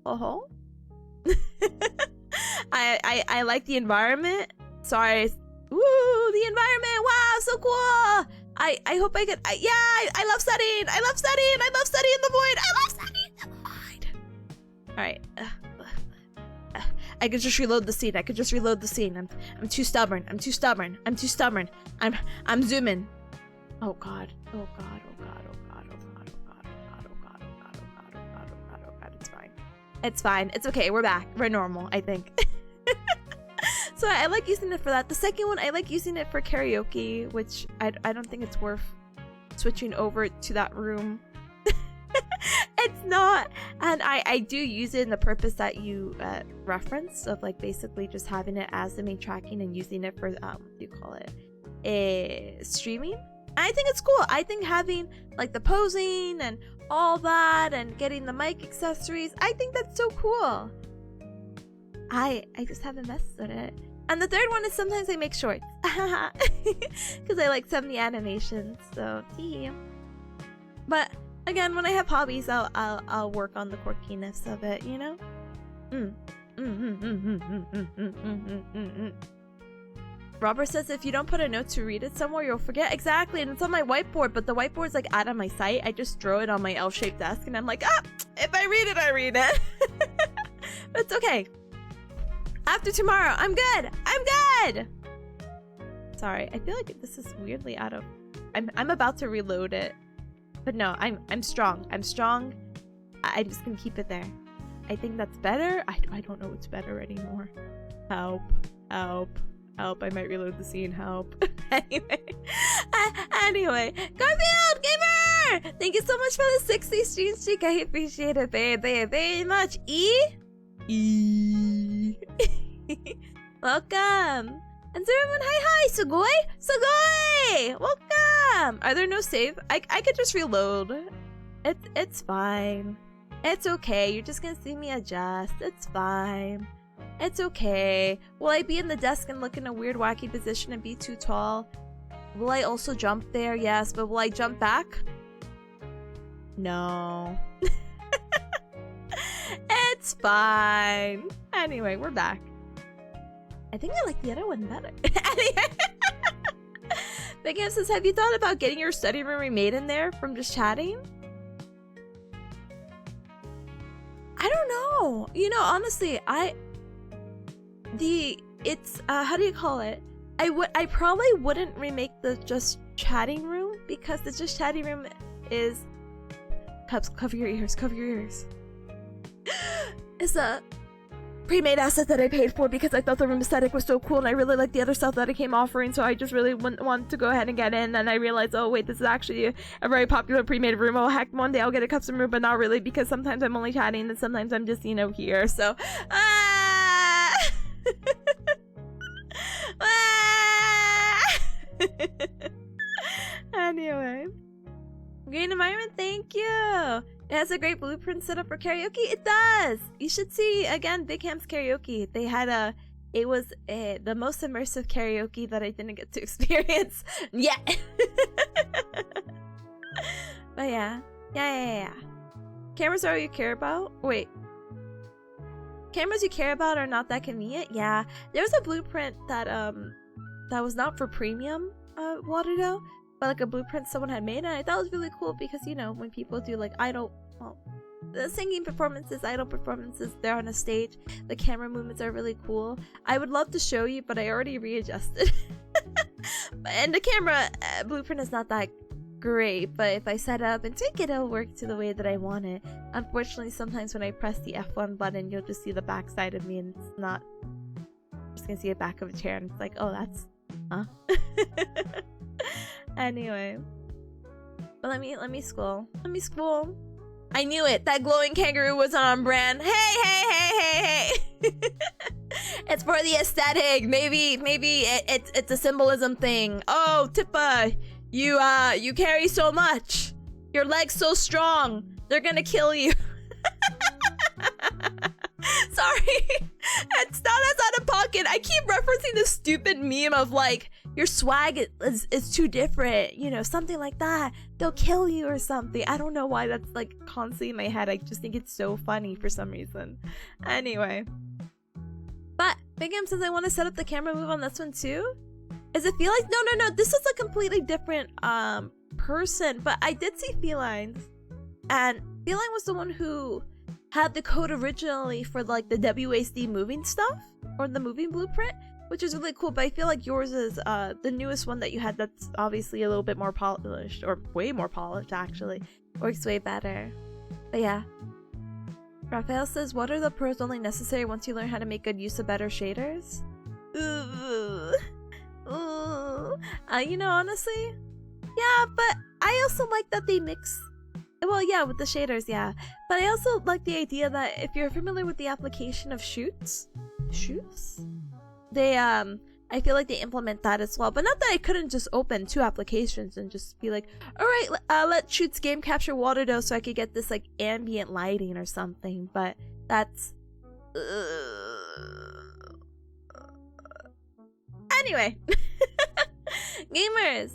Oh-ho. I like the environment. Sorry. Woo, the environment. Wow, so cool. I hope I could. Yeah, I love studying. I love studying. I love studying the void. I love studying the void. All right. I could just reload the scene. I could just reload the scene. I'm too stubborn. I'm too stubborn. I'm too stubborn. I'm zooming. Oh god. Oh god. Oh god. Oh god. Oh god. Oh god. Oh god. Oh god. Oh god. Oh god. Oh god. Oh god. Oh god. It's fine. It's fine. It's okay. We're back. We're normal, I think. So I like using it for that. The second one, I like using it for karaoke, which I don't think it's worth switching over to that room. It's not. And I do use it in the purpose that you reference of like basically just having it as the main tracking and using it for what do you call it, streaming. I think it's cool. I think having like the posing and all that and getting the mic accessories, I think that's so cool. I just haven't messed with it. And the third one is sometimes I make shorts because I like some of the animations. So yeah. But again, when I have hobbies, I'll work on the quirkiness of it, you know. Robert says if you don't put a note to read it somewhere, you'll forget. Exactly, and it's on my whiteboard, but the whiteboard's like out of my sight. I just throw it on my L-shaped desk, and I'm like, if I read it, I read it. But it's okay. After tomorrow, I'm good. I'm good. Sorry, I feel like this is weirdly out of. I'm about to reload it, but no, I'm strong. I'm strong. I'm just gonna keep it there. I think that's better. I don't know what's better anymore. Help! Help! Help! I might reload the scene. Help! Anyway, Garfield Gamer, thank you so much for the 60 stream streak. I appreciate it very much. Welcome. And everyone, hi, Sugoi! Welcome! Are there no save? I could just reload. It's fine. It's okay. You're just gonna see me adjust. It's fine. It's okay. Will I be in the desk and look in a weird wacky position and be too tall? Will I also jump there? Yes, but will I jump back? No. It's fine. Anyway, we're back. I think I like the other one better. Anyway. Big M says, have you thought about getting your study room remade in there from just chatting? I don't know. You know, honestly, it's how do you call it? I probably wouldn't remake the just chatting room because the just chatting room is cover your ears, it's a pre-made asset that I paid for because I thought the room aesthetic was so cool and I really liked the other stuff that it came offering, so I just really want to go ahead and get in. And I realized, oh wait, this is actually a very popular pre-made room. Oh heck, one day I'll get a custom room, but not really, because sometimes I'm only chatting and sometimes I'm just, you know, here. So anyway, green environment, thank you. It has a great blueprint set up for karaoke. It does. You should see again Big Ham's karaoke. They had it was the most immersive karaoke that I didn't get to experience yet. But yeah. Cameras are all you care about? Wait. Cameras you care about are not that convenient? Yeah. There's a blueprint that that was not for premium water though, but like a blueprint someone had made, and I thought it was really cool because, you know, when people do like the singing performances, idol performances, they're on a stage, the camera movements are really cool. I would love to show you, but I already readjusted. And the camera blueprint is not that great, but if I set up and take it, it'll work to the way that I want it. Unfortunately, sometimes when I press the F1 button, you'll just see the back side of me, and it's not... I'm just gonna see the back of a chair, and it's like, oh, that's... huh? Anyway. But let me scroll. I knew it! That glowing kangaroo was on brand. Hey! It's for the aesthetic. Maybe it's a symbolism thing. Oh, Tippa! You carry so much. Your legs so strong. They're gonna kill you. Sorry. It's not as out of pocket. I keep referencing this stupid meme of like, your swag is too different. You know, something like that. They'll kill you or something. I don't know why that's like constantly in my head. I just think it's so funny for some reason. Anyway. But Big M says I want to set up the camera move on this one too. Is it Felines? No. This is a completely different person. But I did see Felines. And Feline was the one who had the code originally for like the WASD moving stuff. Or the moving blueprint. Which is really cool. But I feel like yours is the newest one that you had that's obviously a little bit more polished. Or way more polished actually. Works way better. But yeah. Raphael says, what are the pros only necessary once you learn how to make good use of better shaders? Ooh. You know, honestly, yeah, but I also like that they mix, well, yeah, with the shaders, yeah, but I also like the idea that if you're familiar with the application of shoots, they, I feel like they implement that as well, but not that I couldn't just open two applications and just be like, alright, let Shoots game capture water though so I could get this, like, ambient lighting or something, but that's, anyway. Gamers,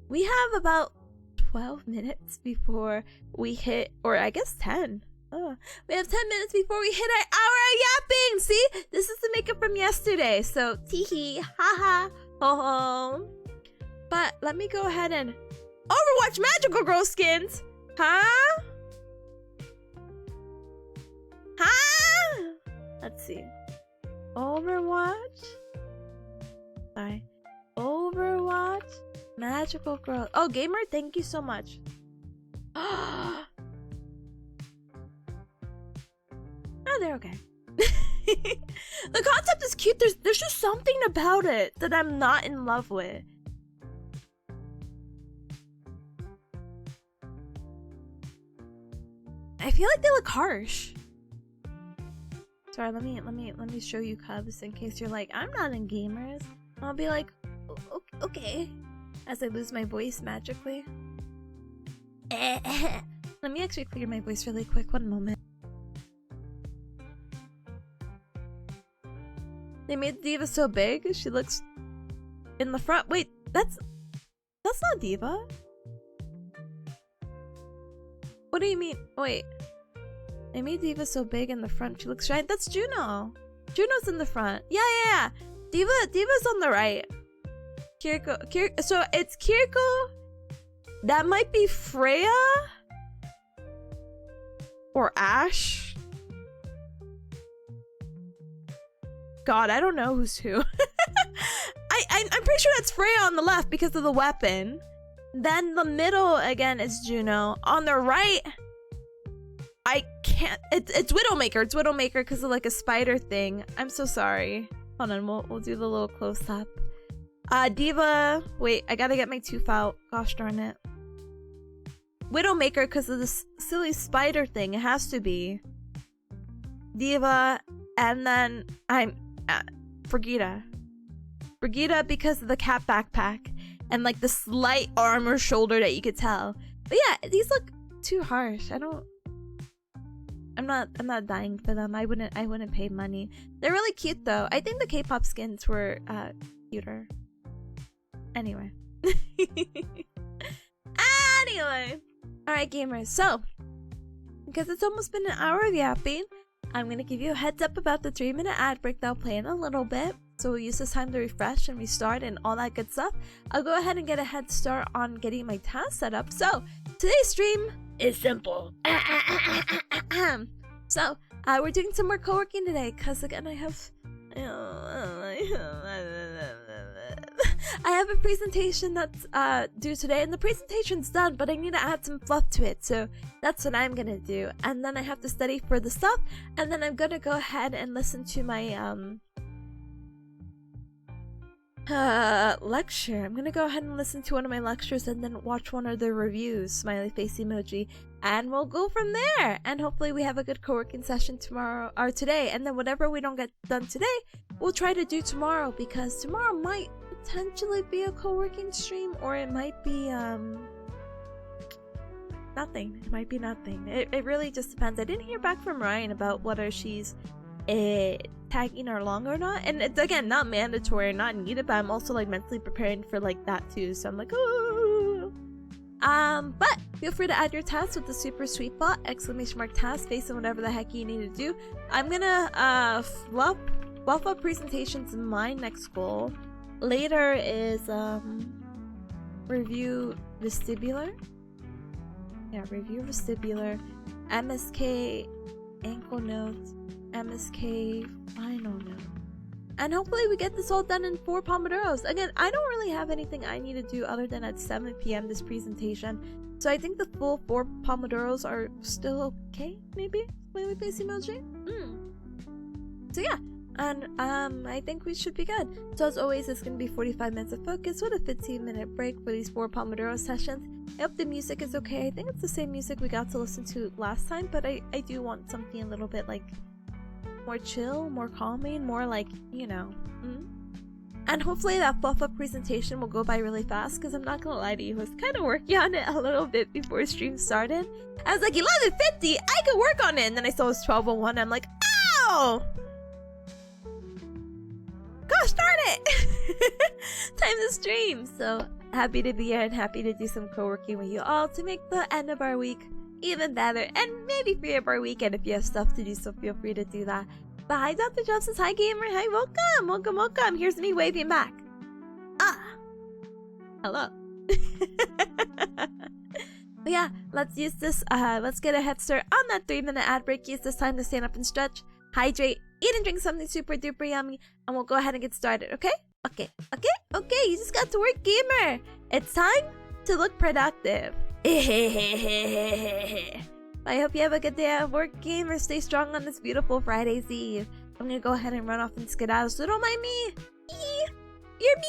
we have about 12 minutes before we hit, or I guess 10. Oh, we have 10 minutes before we hit our hour of yapping. See, this is the makeup from yesterday. So, teehee, haha, ho ho. But let me go ahead and Overwatch Magical Girl skins. Huh? Let's see. Overwatch. Sorry. Overwatch Magical Girl. Oh, Gamer, thank you so much. Oh, they're okay. The concept is cute. There's just something about it that I'm not in love with. I feel like they look harsh. Sorry, let me show you Cubs in case you're like, I'm not in gamers. I'll be like, okay, as I lose my voice magically. Let me actually clear my voice really quick. One moment. They made Diva so big, she looks in the front. Wait, that's not Diva. What do you mean? Wait. They made Diva so big in the front, she looks right. That's Juno. Juno's in the front. Yeah. Diva's on the right. Kiriko. So it's Kiriko. That might be Freya or Ash. God, I don't know who's who. I'm pretty sure that's Freya on the left because of the weapon. Then the middle again is Juno. On the right, I can't. It's Widowmaker. It's Widowmaker because of like a spider thing. I'm so sorry. Hold on, we'll do the little close up. Diva. Wait, I gotta get my tooth out. Gosh darn it. Widowmaker because of this silly spider thing. It has to be Diva, and then I'm Brigida. Brigida because of the cat backpack and like the slight armor shoulder that you could tell. But yeah, these look too harsh. I'm not dying for them. I wouldn't pay money. They're really cute though. I think the K-pop skins were cuter. Anyway. Anyway. Alright gamers, so because it's almost been an hour of yapping, I'm gonna give you a heads up about the 3-minute ad break that I'll play in a little bit. So we'll use this time to refresh and restart and all that good stuff. I'll go ahead and get a head start on getting my task set up. So today's stream is simple. So we're doing some more co-working today because again I have a presentation that's due today, and the presentation's done, but I need to add some fluff to it, so that's what I'm gonna do. And then I have to study for the stuff, and then I'm gonna go ahead and listen to my lecture. I'm gonna go ahead and listen to one of my lectures and then watch one of the reviews, smiley face emoji, and we'll go from there. And hopefully we have a good co-working session tomorrow or today, and then whatever we don't get done today, we'll try to do tomorrow, because tomorrow might potentially be a co-working stream, or it might be nothing. It might be nothing. It really just depends. I didn't hear back from Ryan about whether she's tagging along or not, and it's again not mandatory or not needed, but I'm also like mentally preparing for like that too, so I'm like, oh. But feel free to add your tasks with the super sweet bot !task based on whatever the heck you need to do. I'm gonna fluff up presentations in my next goal. Later is review vestibular. Yeah, review vestibular, MSK ankle notes, MSK final note. And hopefully we get this all done in 4 Pomodoros. Again, I don't really have anything I need to do other than at 7 p.m. this presentation. So I think the full 4 Pomodoros are still okay, maybe? Smiley face emoji? So yeah. And I think we should be good. So as always, it's going to be 45 minutes of focus with a 15-minute break for these 4 Pomodoro sessions. I hope the music is okay. I think it's the same music we got to listen to last time, but I do want something a little bit like more chill, more calming, more like, you know. And hopefully that fluff up presentation will go by really fast, because I'm not gonna lie to you, I was kind of working on it a little bit before stream started. I was like, 11:50, I could work on it, and then I saw it was 12:01. I'm like, ow! Gosh darn it! Time to stream! So happy to be here and happy to do some co-working with you all to make the end of our week even better, and maybe free up our weekend if you have stuff to do, so feel free to do that. But hi Dr. Justice, hi gamer, hi, welcome! Here's me waving back. Hello. But yeah, let's use this, let's get a head start on that 3-minute ad break. Use this time to stand up and stretch, hydrate, eat and drink something super duper yummy, and we'll go ahead and get started, okay? Okay, you just got to work, gamer! It's time to look productive. I hope you have a good day at work, gamer. Stay strong on this beautiful Friday's Eve. I'm gonna go ahead and run off and skedaddle, so don't mind me. You're me.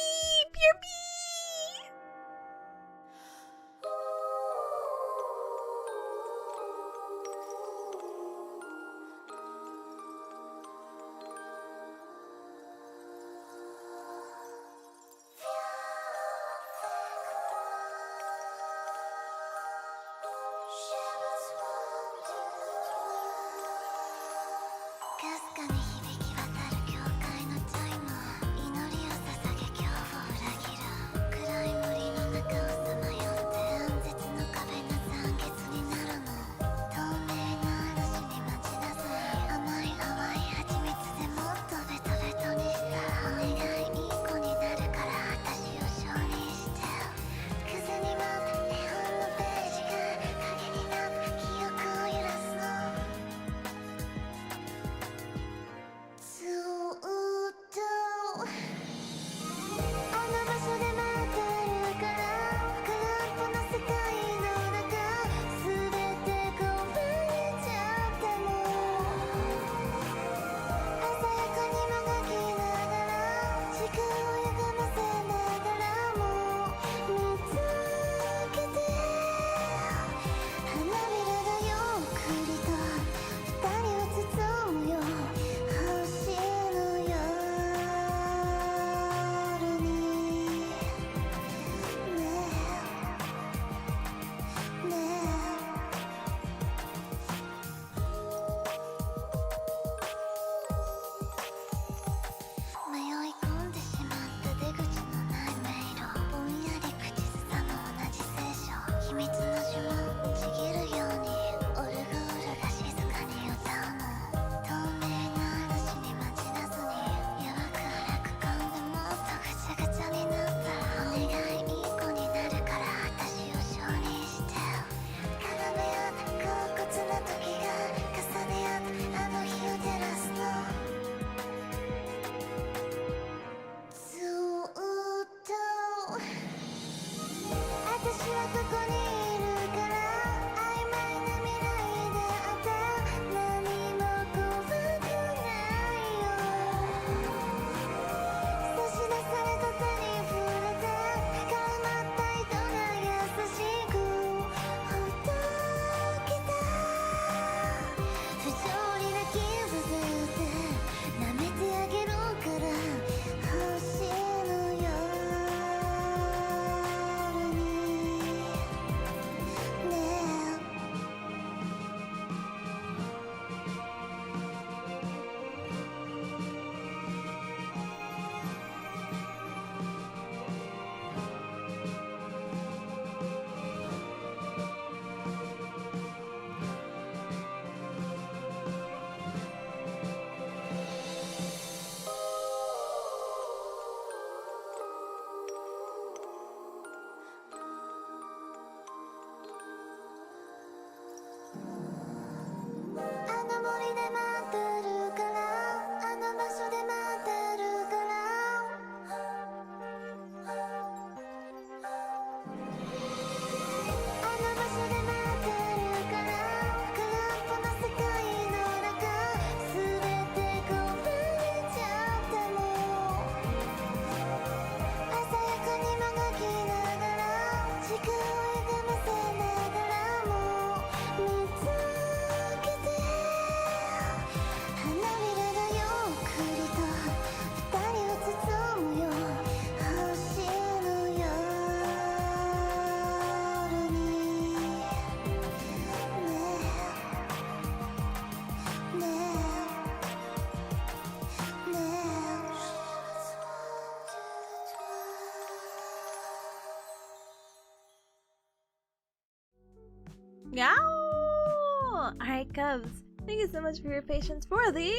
Meow! Alright, Cubs. Thank you so much for your patience for the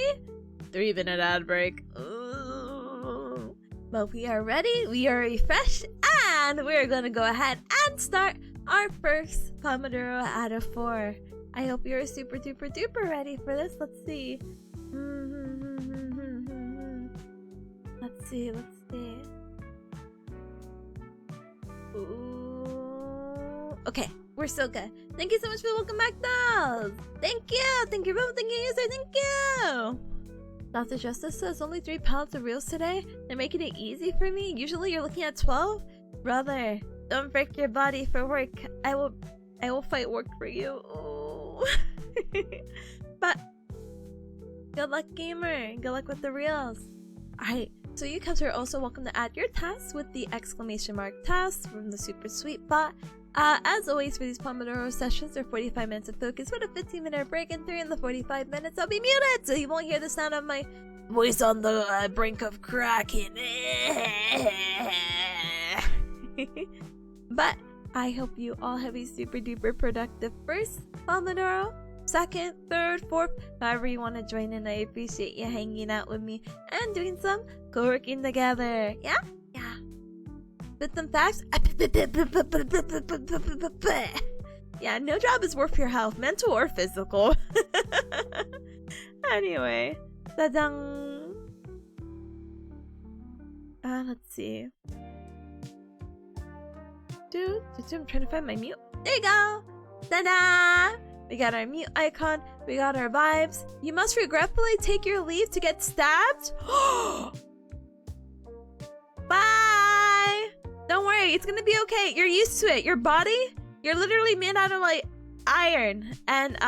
3-minute ad break. Ooh. But we are ready, we are refreshed, and we're gonna go ahead and start our first Pomodoro out of 4. I hope you're super duper duper ready for this. Let's see. Let's see. Ooh. Okay, we're so good. Thank you so much for the welcome back, dolls. Thank you, Robo, thank you, user, thank you. Dr. Justice says only 3 pounds of reels today. They're making it easy for me. Usually you're looking at 12. Brother, don't break your body for work. I will fight work for you. Ooh. But good luck, gamer. Good luck with the reels. Alright, so you guys are also welcome to add your tasks with the exclamation mark tasks from the super sweet bot. As always, for these Pomodoro sessions, they're 45 minutes of focus with a 15-minute break, and during the 45 minutes, I'll be muted, so you won't hear the sound of my voice on the brink of cracking. But I hope you all have a super duper productive first Pomodoro, second, third, fourth, however you want to join in. I appreciate you hanging out with me and doing some co-working together. Yeah? Yeah. With some facts. Yeah, no job is worth your health, mental or physical. Anyway, ta-dang. Let's see. I'm trying to find my mute. There you go. Ta-da! We got our mute icon. We got our vibes. You must regretfully take your leave to get stabbed. Bye. Don't worry, it's gonna be okay. You're used to it. Your body, you're literally made out of like iron and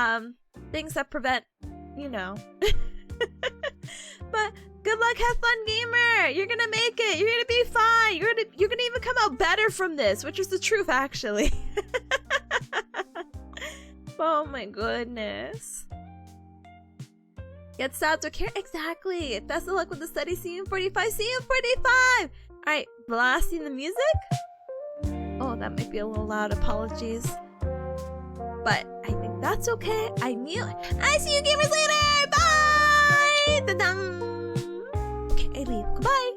things that prevent, you know. But good luck, have fun, gamer. You're gonna make it. You're gonna be fine. You're gonna even come out better from this, which is the truth, actually. Oh my goodness. Get stabbed or care. Exactly. Best of luck with the study. See you in 45. See you in 45. Alright, blasting the music. Oh, that might be a little loud. Apologies. But I think that's okay. I mute. I see you gamers later. Bye. Ta-dang. Okay, I leave. Goodbye.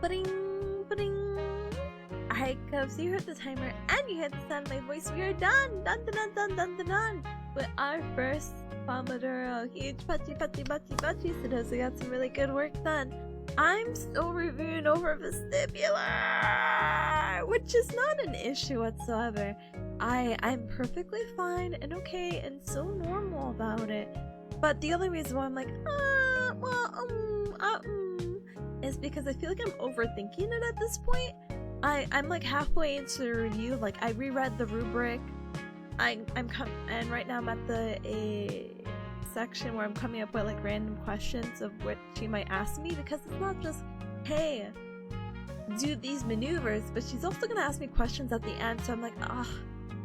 Ba-ding, ba-ding. Alright, Cubs, you heard the timer and you heard the sound of my voice. We are done! Done, done, done, done, done, done! With our first Pomodoro. Huge patchy, patchy, patchy, patchy. So those we got some really good work done. I'm still reviewing over vestibular, which is not an issue whatsoever. I'm perfectly fine and okay and so normal about it. But the only reason why I'm like, is because I feel like I'm overthinking it at this point. I'm like halfway into the review. Like I reread the rubric. And right now I'm at the section where I'm coming up with like random questions of what she might ask me, because it's not just, hey, do these maneuvers, but she's also gonna ask me questions at the end. So I'm like, I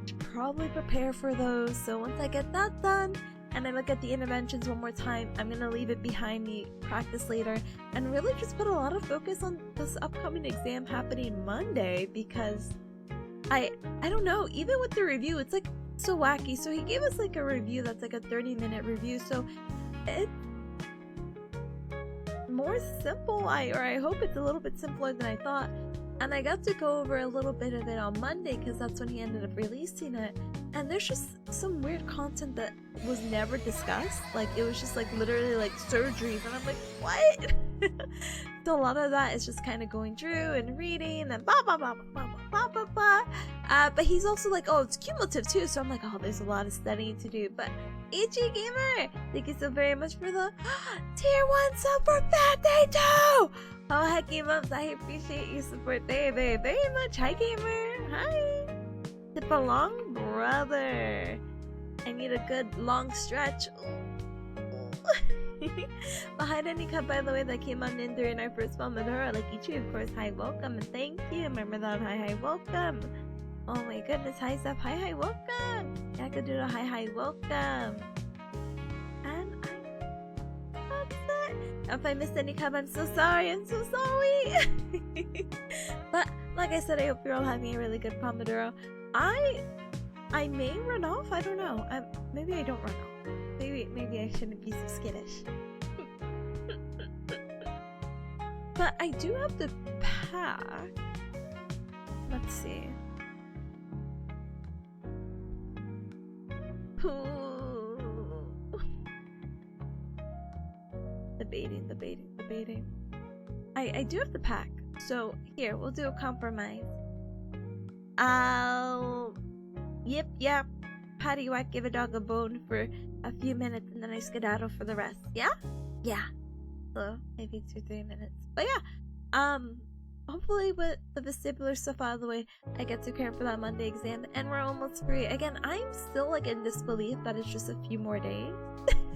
should probably prepare for those. So once I get that done and I look at the interventions one more time, I'm gonna leave it behind me, practice later, and really just put a lot of focus on this upcoming exam happening Monday, because I don't know, even with the review, it's like so wacky. So he gave us like a review that's like a 30-minute review, so it's more simple. I hope it's a little bit simpler than I thought, and I got to go over a little bit of it on Monday because that's when he ended up releasing it. And there's just some weird content that was never discussed. Like it was just like literally like surgeries, and I'm like, what? So a lot of that is just kind of going through and reading and blah blah blah blah blah blah blah. But he's also like, oh, it's cumulative too. So I'm like, oh, there's a lot of studying to do. But HG Gamer, thank you so very much for the tier 1 sub for birthday too. Oh, hecky mums, I appreciate your support very, very, very much. Hi Gamer, hi. Tip along, brother. I need a good long stretch. Behind any cup, by the way, that came on in during our first Pomodoro, like Ichi, of course, hi, welcome, and thank you. Remember that, hi, welcome. Oh my goodness, hi, Zep, hi, welcome. Yakadoodle, hi, welcome. And that's it. If I missed any cup, I'm so sorry, But, like I said, I hope you're all having a really good Pomodoro. I may run off, I don't know. Maybe I don't run off. Maybe I shouldn't be so skittish. But I do have to pack. Let's see. Debating. I do have to pack. So here, we'll do a compromise. Yep. Patty whack, give a dog a bone for a few minutes, and then I skedaddle for the rest. Yeah. So maybe 2-3 minutes. But yeah, hopefully with the vestibular stuff out of the way, I get to prepare for that Monday exam, and we're almost free. Again, I'm still like in disbelief that it's just a few more days.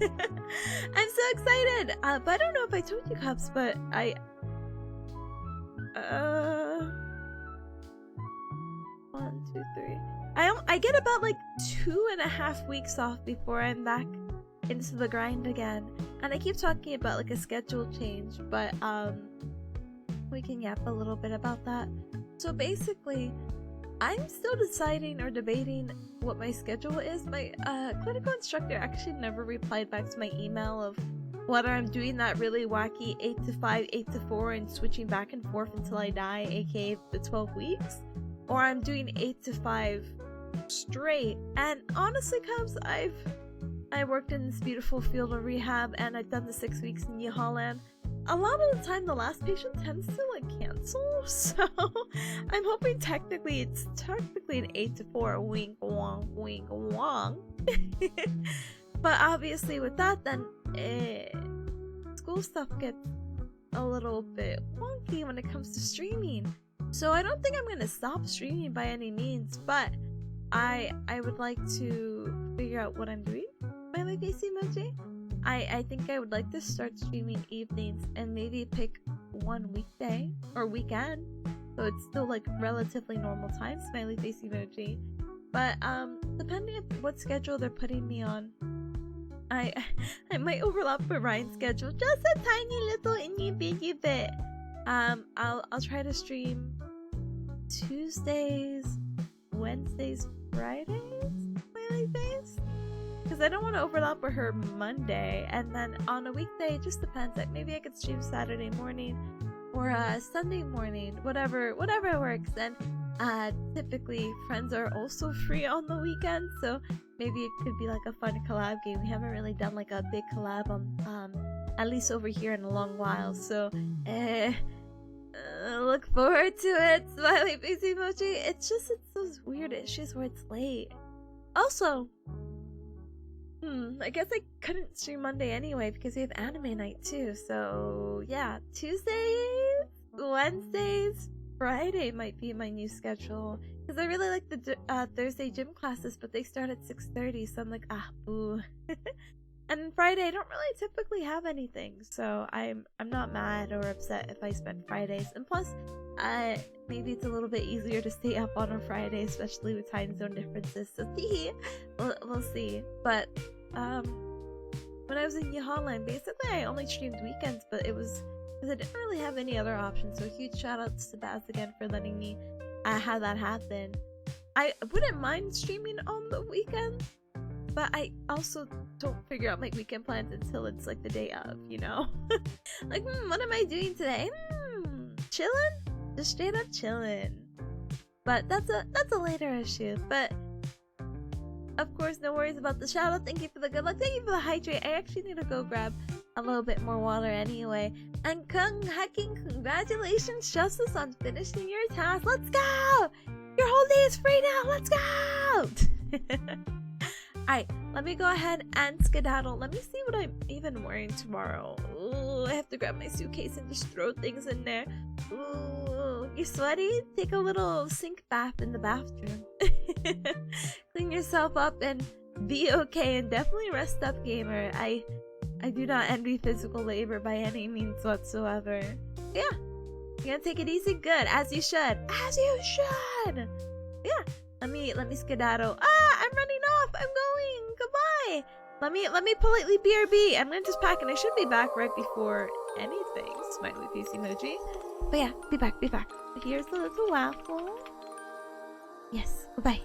I'm so excited. But I don't know if I told you, Cups, but I 1, 2, 3. I get about like 2.5 weeks off before I'm back into the grind again. And I keep talking about like a schedule change, but we can yap a little bit about that. So basically, I'm still deciding or debating what my schedule is. My clinical instructor actually never replied back to my email of whether I'm doing that really wacky 8 to 5, 8 to 4 and switching back and forth until I die, aka the 12 weeks, or I'm doing 8 to 5 straight. And honestly, Cubs, I worked in this beautiful field of rehab, and I've done the 6 weeks in New Holland. A lot of the time, the last patient tends to like cancel, so I'm hoping technically it's an 8 to 4, wink wong. But obviously with that, then school stuff gets a little bit wonky when it comes to streaming. So I don't think I'm gonna stop streaming by any means, but I would like to figure out what I'm doing. My face emoji. I think I would like to start streaming evenings and maybe pick one weekday or weekend, so it's still like relatively normal time. Smiley face emoji. But depending on what schedule they're putting me on, I might overlap with Ryan's schedule just a tiny little itty bitty bit. I'll try to stream Tuesdays, Wednesdays, Fridays. Smiley face. Because I don't want to overlap with her Monday, and then on a weekday, it just depends. Like maybe I could stream Saturday morning, or Sunday morning, whatever works. And typically friends are also free on the weekend, so maybe it could be like a fun collab game. We haven't really done like a big collab on at least over here in a long while, so look forward to it. Smiley face emoji. It's those weird issues where it's late. Also, I guess I couldn't stream Monday anyway because we have anime night too. So yeah, Tuesdays, Wednesdays, Friday might be my new schedule because I really like the Thursday gym classes, but they start at 6:30, so I'm like, boo. And Friday I don't really typically have anything, so I'm not mad or upset if I spend Fridays. And plus, maybe it's a little bit easier to stay up on a Friday, especially with time zone differences. So we'll see. But when I was in Holland, basically I only streamed weekends, but it was because I didn't really have any other options. So huge shout outs to Baz again for letting me have that happen. I wouldn't mind streaming on the weekend, but I also don't figure out my weekend plans until it's like the day of, you know? Like, what am I doing today? Chilling? Just straight up chilling. But that's a later issue. But of course, no worries about the shout out. Thank you for the good luck. Thank you for the hydrate. I actually need to go grab a little bit more water anyway. And congratulations, Justice, on finishing your task. Let's go! Your whole day is free now. Let's go! Alright, let me go ahead and skedaddle. Let me see what I'm even wearing tomorrow. Ooh, I have to grab my suitcase and just throw things in there. Ooh, you're sweaty? Take a little sink bath in the bathroom. Clean yourself up and be okay, and definitely rest up, gamer. I do not envy physical labor by any means whatsoever. Yeah, you're gonna take it easy? Good, as you should. As you should! Yeah. Let me skedaddle. I'm running off. I'm going. Goodbye. Let me politely BRB. I'm gonna just pack, and I should be back right before anything. Smiley face emoji. But yeah, be back. Here's the little waffle. Yes. Goodbye.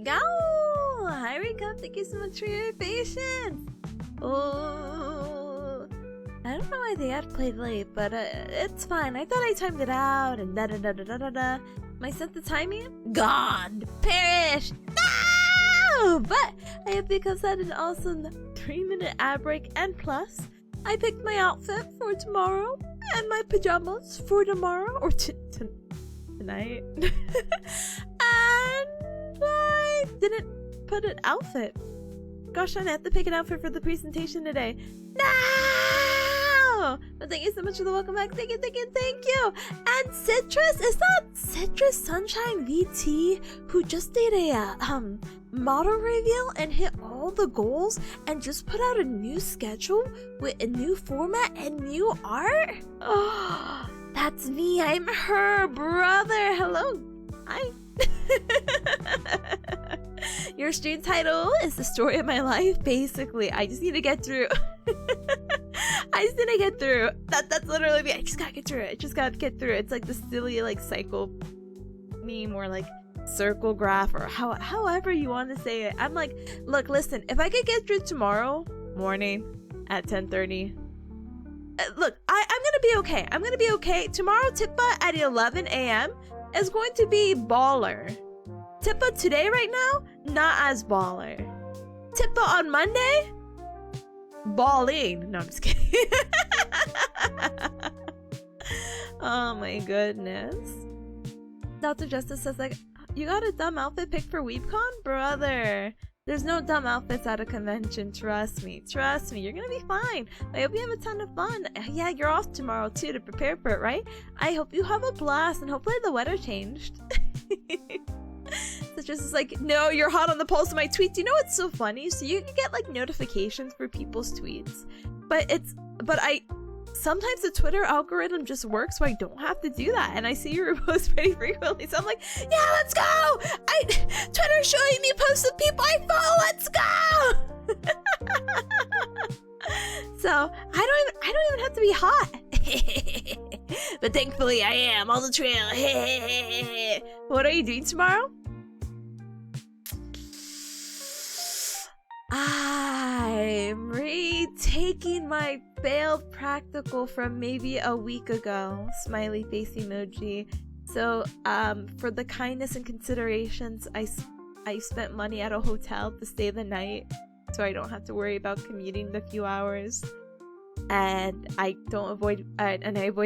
Go! Hi, Recap. Thank you so much for your patience. Oh, I don't know why the ad played late, but it's fine. I thought I timed it out and da da da da da da da. I set the timing. Gone, perished. No! But I have because had an awesome 3-minute ad break, and plus, I picked my outfit for tomorrow and my pajamas for tomorrow or tonight. And I didn't put an outfit. Gosh, I have to pick an outfit for the presentation today. No! But thank you so much for the welcome back. Thank you, thank you, thank you. And Citrus, is that Citrus Sunshine VT who just did a model reveal and hit all the goals and just put out a new schedule with a new format and new art? Oh, that's me. I'm her brother. Hello. Hi. Your stream title is the story of my life. Basically, I just need to get through. I just need to get through. That's literally me. I just gotta get through it. I just gotta get through it. It's like the silly like cycle meme or like circle graph or however you want to say it. I'm like, look, listen. If I could get through tomorrow morning at 10:30. Look, I'm gonna be okay. I'm gonna be okay. Tomorrow, Tippa at 11 a.m. is going to be baller. Tippa today right now, not as baller. Tippa on Monday, balling. No, I'm just kidding. Oh my goodness. Dr. Justice says like, you got a dumb outfit picked for WeebCon? Brother, there's no dumb outfits at a convention. Trust me, you're gonna be fine. I hope you have a ton of fun. Yeah, you're off tomorrow too to prepare for it, right? I hope you have a blast and hopefully the weather changed. So just is like, no, you're hot on the pulse of my tweets. You know what's so funny? So you can get like notifications for people's tweets, but sometimes the Twitter algorithm just works so I don't have to do that, and I see your posts pretty frequently, so I'm like, yeah, let's go! Twitter's showing me posts of people I follow, let's go! So I don't even have to be hot. But thankfully I am on the trail. What are you doing tomorrow? I'm retaking my failed practical from maybe a week ago. Smiley face emoji. So for the kindness and considerations, I spent money at a hotel to stay the night, so I don't have to worry about commuting the few hours, and I avoid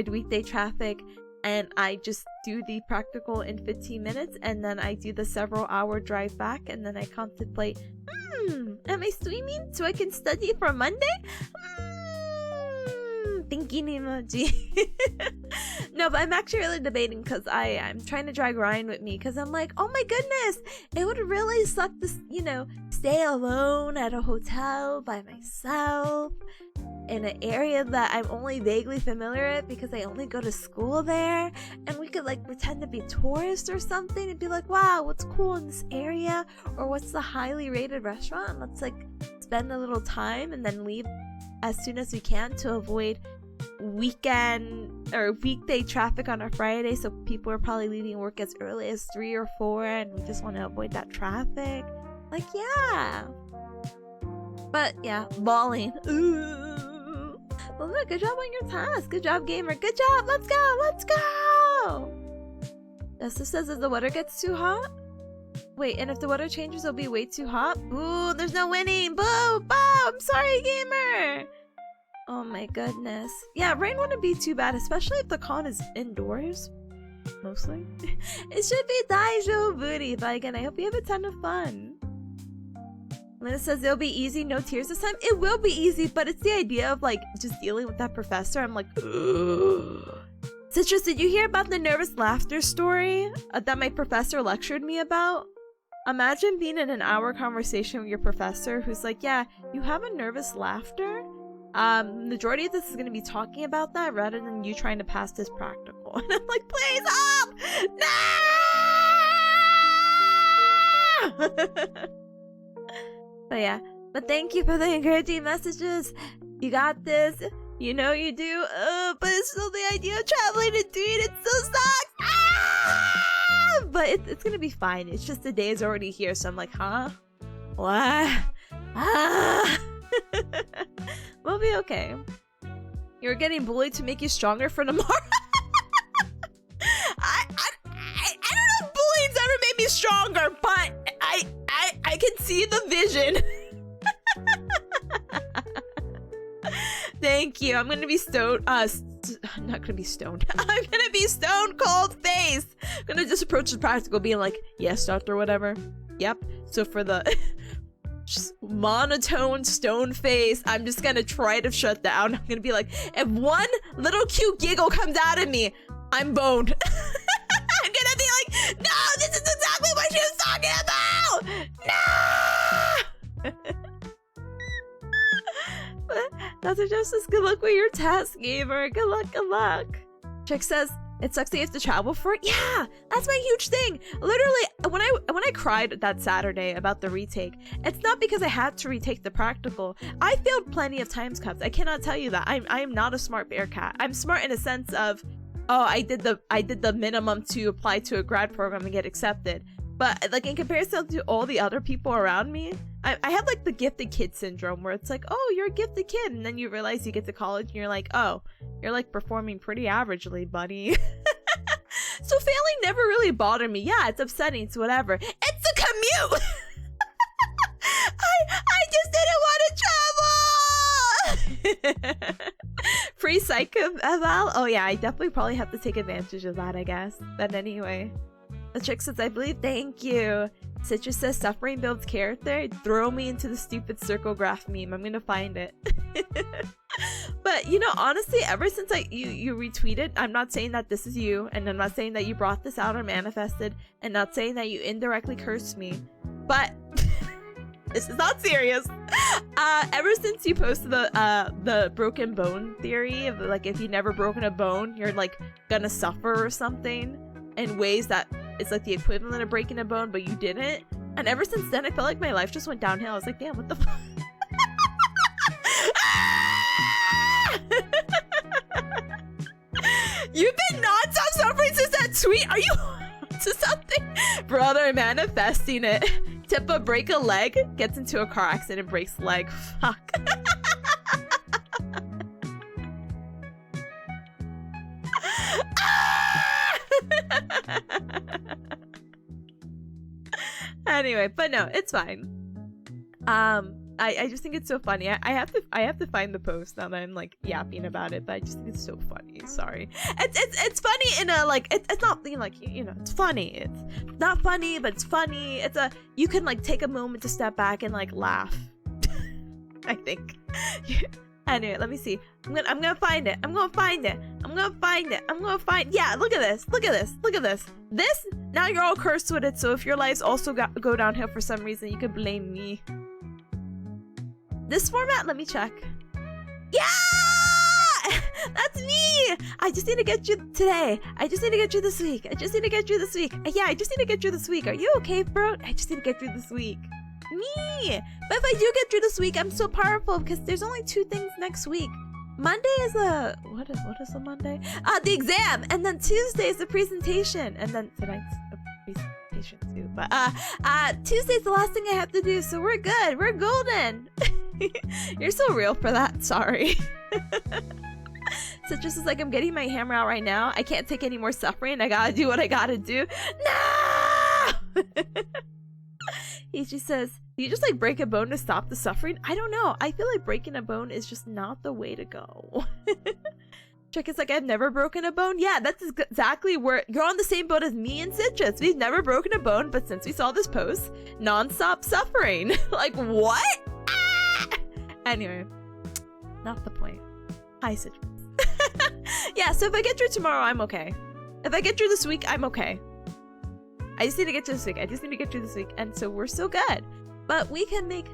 weekday traffic. and I just do the practical in 15 minutes, and then I do the several hour drive back, and then I contemplate, am I swimming so I can study for Monday? Thinking emoji. No, but I'm actually really debating, because I'm trying to drag Ryan with me, because I'm like, oh my goodness, it would really suck to, stay alone at a hotel by myself in an area that I'm only vaguely familiar with because I only go to school there, and we could like pretend to be tourists or something and be like, wow, what's cool in this area, or what's the highly rated restaurant, and let's like spend a little time and then leave as soon as we can to avoid weekend or weekday traffic on a Friday, so people are probably leaving work as early as 3 or 4 and we just want to avoid that traffic. Like, yeah. But yeah, balling. Ooh. Well, look, good job on your task. Good job, gamer. Good job. Let's go. Let's go. Desta says if the weather gets too hot. Wait, and if the weather changes, it'll be way too hot. Boo, there's no winning. Boo, boo. I'm sorry, gamer. Oh my goodness. Yeah, rain wouldn't be too bad, especially if the con is indoors. Mostly. It should be daijoubu, but again, I hope you have a ton of fun. Lena says it'll be easy, no tears this time. It will be easy, but it's the idea of like just dealing with that professor. I'm like, ugh. Citrus, did you hear about the nervous laughter story that my professor lectured me about? Imagine being in an hour conversation with your professor who's like, yeah, you have a nervous laughter. Majority of this is going to be talking about that rather than you trying to pass this practical. And I'm like, please help! No! But yeah, but thank you for the encouraging messages. You got this. You know you do. But it's still the idea of traveling and doing it still sucks. Ah! But it's gonna be fine. It's just the day is already here, so I'm like, huh? What? Ah! We'll be okay. You're getting bullied to make you stronger for tomorrow. I don't know if bullying's ever made me stronger, but I can see the vision. Thank you. I'm gonna be stoned. I'm not gonna be stoned. I'm gonna be stone cold face. I'm gonna just approach the practical being like, yes, doctor, whatever. Yep. So for the just monotone stone face, I'm just gonna try to shut down. I'm gonna be like, if one little cute giggle comes out of me, I'm boned. I'm gonna be like, no, this is exactly what she was talking about. No. Dr. Justice, good luck with your task, gamer. Good luck, good luck. Chick says, it sucks that you have to travel for it. Yeah, that's my huge thing. Literally, when I cried that Saturday about the retake, it's not because I had to retake the practical. I failed plenty of times cuts. I cannot tell you that. I am not a smart bearcat. I'm smart in a sense of, oh, I did the minimum to apply to a grad program and get accepted. But like in comparison to all the other people around me, I have like the gifted kid syndrome where it's like, oh, you're a gifted kid, and then you realize you get to college and you're like, oh, you're like performing pretty averagely, buddy. So failing never really bothered me. Yeah, it's upsetting, it's whatever. It's the commute. I just didn't want to travel. Free psych eval. Oh yeah, I definitely probably have to take advantage of that, I guess. But anyway. The chick says, I believe, thank you. Citrus says, suffering builds character. Throw me into the stupid circle graph meme. I'm gonna find it. But, you know, honestly, ever since you retweeted, I'm not saying that this is you, and I'm not saying that you brought this out or manifested, and not saying that you indirectly cursed me, but this is not serious. Ever since you posted the broken bone theory of, like, if you've never broken a bone, you're, like, gonna suffer or something in ways that it's like the equivalent of breaking a bone, but you didn't. And ever since then, I felt like my life just went downhill. I was like, damn, what the fuck? You've been non-stop suffering since that tweet. Are you to something? Brother, manifesting it. Tippa break a leg, gets into a car accident, breaks leg. Fuck. Anyway, but no, it's fine. I just think it's so funny. I have to find the post now that I'm like yapping about it, but I just think it's so funny. Sorry. It's funny in a like it's not like it's funny. It's not funny, but it's funny. It's a you can like take a moment to step back and like laugh. I think. Anyway, let me see. I'm gonna find it. I'm gonna find it. Yeah, look at this. Look at this. This, now you're all cursed with it, so if your lives also go downhill for some reason, you could blame me. This format, let me check. Yeah! That's me! I just need to get you today. I just need to get you this week. Yeah, I just need to get you this week. Are you okay, bro? I just need to get through this week. Me! But if I do get through this week, I'm so powerful because there's only 2 things next week. Monday is a what is the Monday? The exam, and then Tuesday is the presentation, and then tonight's a presentation too. But Tuesday's the last thing I have to do, so we're good. We're golden. You're so real for that. Sorry. So just as like I'm getting my hammer out right now, I can't take any more suffering. I gotta do what I gotta do. No. He just says, do you just like break a bone to stop the suffering? I don't know. I feel like breaking a bone is just not the way to go. Check, it's like I've never broken a bone. Yeah, that's exactly where you're on the same boat as me and Citrus. We've never broken a bone, but since we saw this post, non-stop suffering. Like what? Ah! Anyway, not the point. Hi, Citrus. Yeah, so if I get through tomorrow, I'm okay. If I get through this week, I'm okay. I just need to get through this week. And so we're so good. But we can make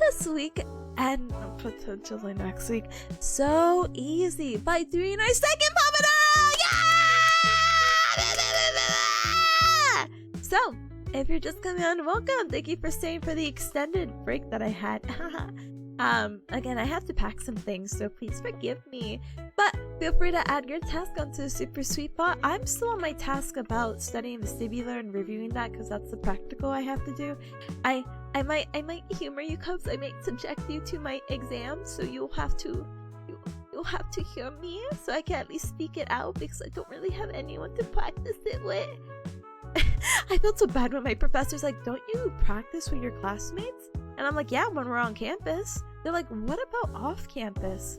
this week and potentially next week so easy by doing our second Pomodoro! Yeah! So, if you're just coming on, welcome. Thank you for staying for the extended break that I had. Again, I have to pack some things, so please forgive me. But feel free to add your task onto the super sweet bot. I'm still on my task about studying vestibular and reviewing that because that's the practical I have to do. I might humor you, Cubs. I might subject you to my exam, so you'll have to hear me so I can at least speak it out because I don't really have anyone to practice it with. I felt so bad when my professor's like, don't you practice with your classmates? And I'm like, yeah, when we're on campus. They're like, what about off campus?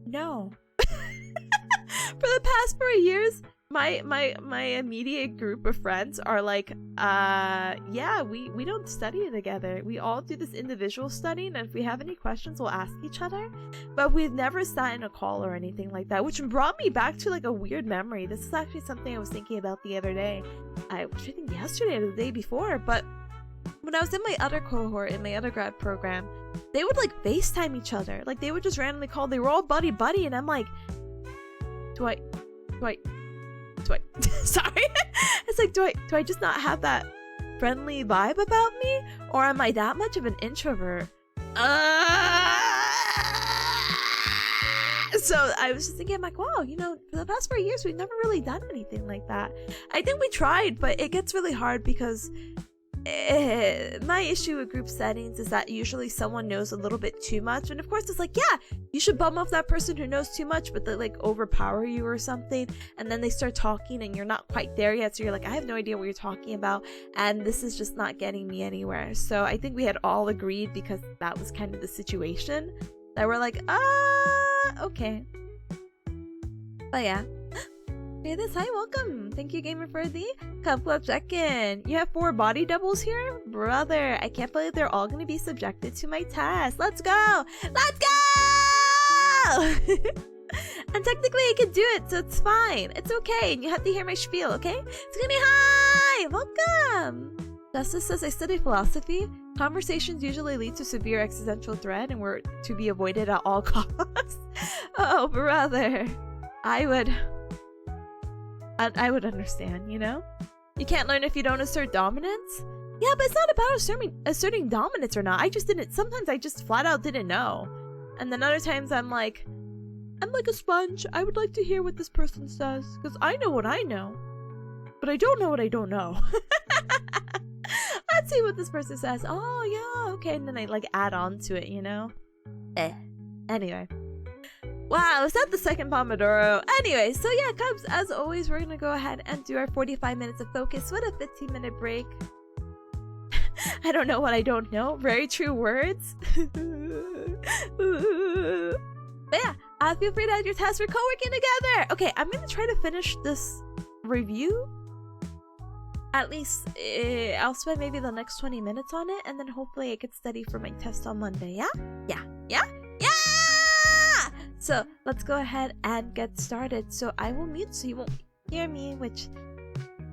No. For the past 4 years, my immediate group of friends are like, yeah, we don't study together. We all do this individual studying, and if we have any questions, we'll ask each other. But we've never sat in a call or anything like that, which brought me back to like a weird memory. This is actually something I was thinking about the other day. I think yesterday or the day before, but when I was in my other cohort, in my other grad program, they would like FaceTime each other. Like they would just randomly call. They were all buddy, and I'm like, do I sorry. It's like, do I just not have that friendly vibe about me? Or am I that much of an introvert? So I was just thinking, I'm like, wow, for the past 4 years, we've never really done anything like that. I think we tried, but it gets really hard because my issue with group settings is that usually someone knows a little bit too much, and of course it's like, yeah, you should bum off that person who knows too much, but they like overpower you or something, and then they start talking and you're not quite there yet, so you're like, I have no idea what you're talking about, and this is just not getting me anywhere. So I think we had all agreed, because that was kind of the situation, that we're like, okay. But yeah. Hey, this, hi, welcome. Thank you, gamer, for the Cup Club check-in. You have 4 body doubles here? Brother, I can't believe they're all going to be subjected to my test. Let's go! Let's go! And technically I can do it, so it's fine. It's okay, and you have to hear my spiel, okay? Skinny, hi! Welcome! Justice says, I study philosophy. Conversations usually lead to severe existential dread and were to be avoided at all costs. Oh, brother. I would understand, You can't learn if you don't assert dominance? Yeah, but it's not about asserting dominance or not. Sometimes I just flat out didn't know. And then other times I'm like a sponge. I would like to hear what this person says, because I know what I know. But I don't know what I don't know. Let's see what this person says. Oh, yeah, okay. And then I like add on to it, Anyway. Wow, is that the second Pomodoro? Anyway, so yeah, Cubs, as always, we're gonna go ahead and do our 45 minutes of focus with a 15-minute break. I don't know what I don't know. Very true words. But yeah, feel free to add your tasks for co-working together. Okay, I'm gonna try to finish this review. At least I'll spend maybe the next 20 minutes on it, and then hopefully I get study for my test on Monday. Yeah. So let's go ahead and get started. So I will mute so you won't hear me, which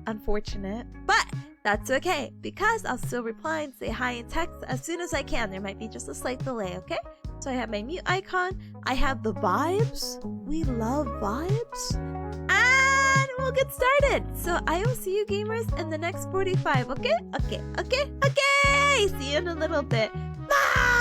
unfortunate, but that's okay because I'll still reply and say hi in text as soon as I can. There might be just a slight delay, okay? So I have my mute icon. I have the vibes. We love vibes. And we'll get started. So I will see you gamers in the next 45, okay? Okay. See you in a little bit. Bye!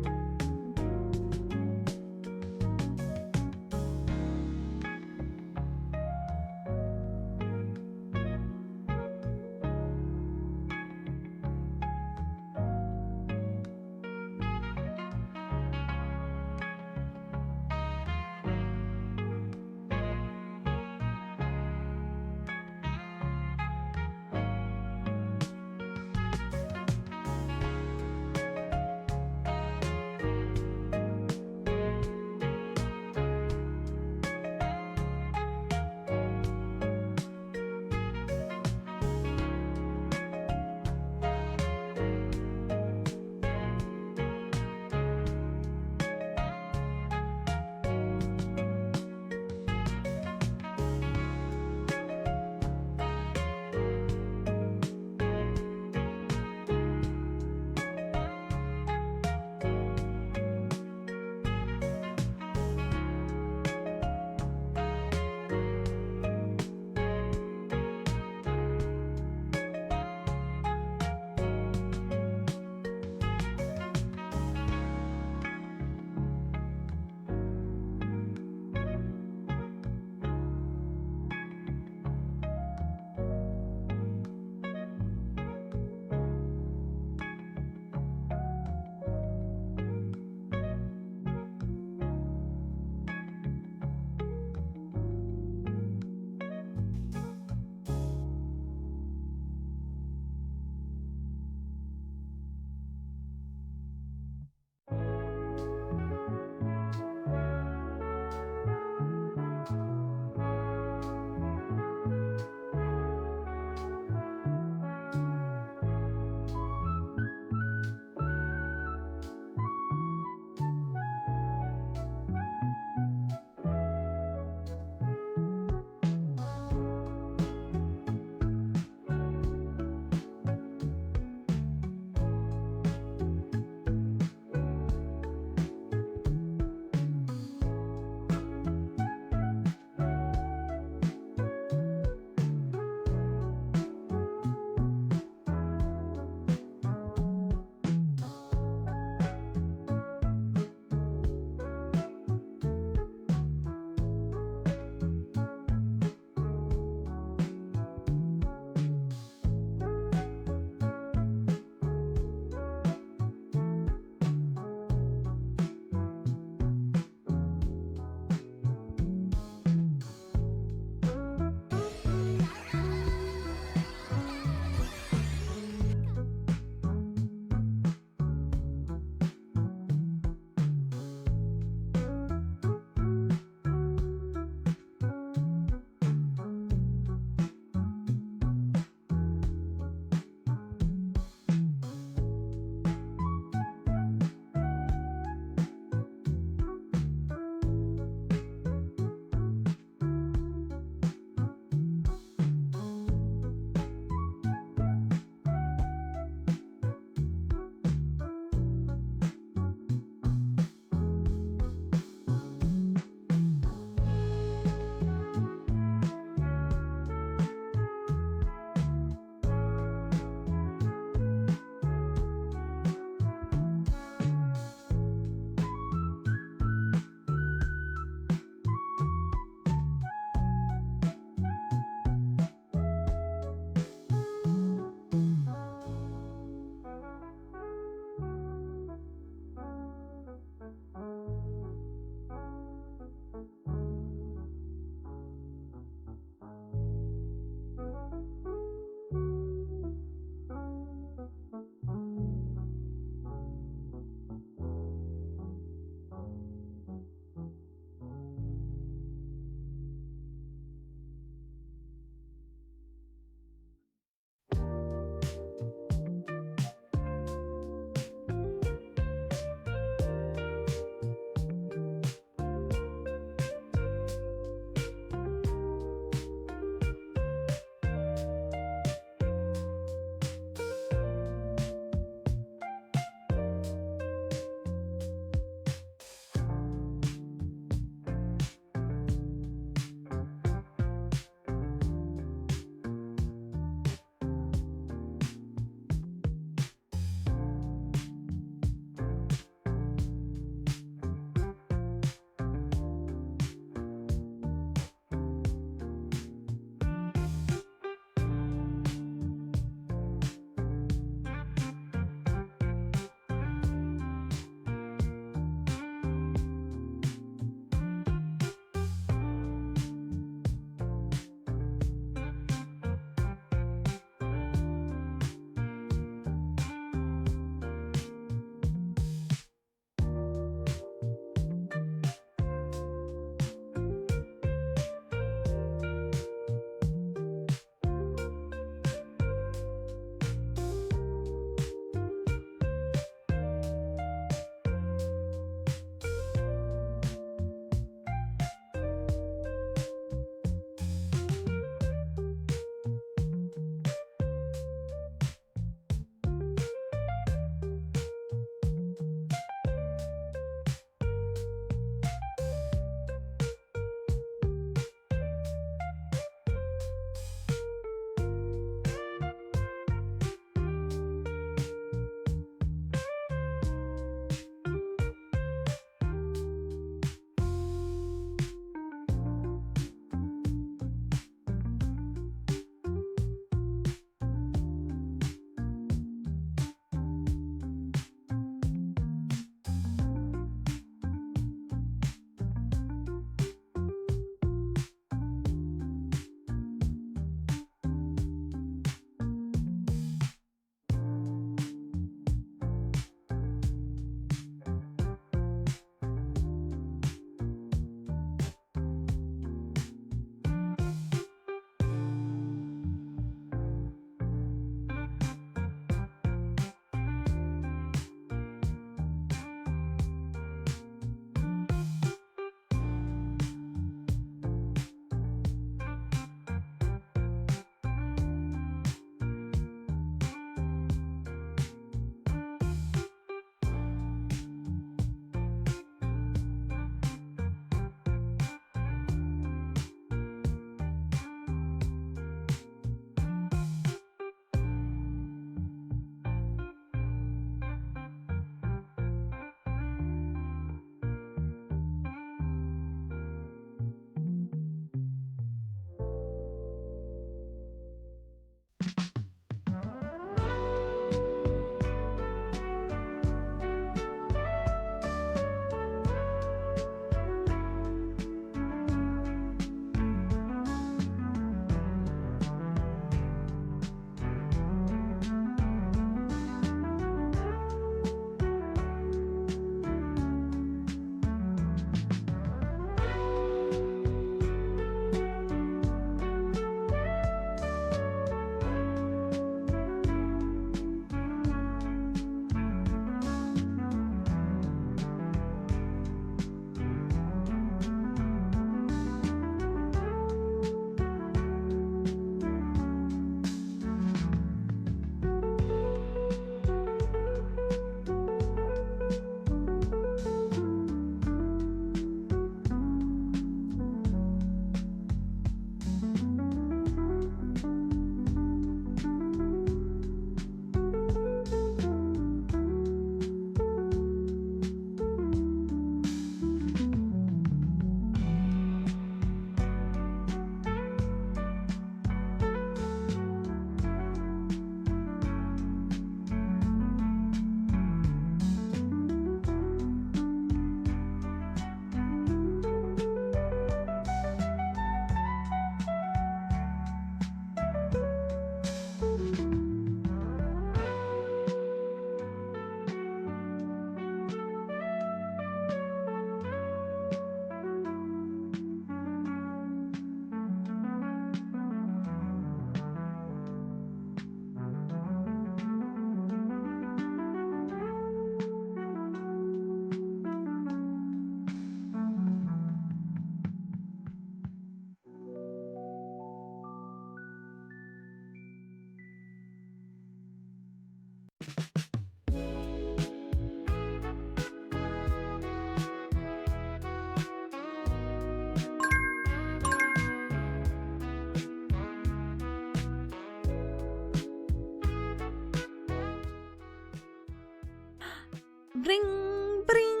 Ring, bring.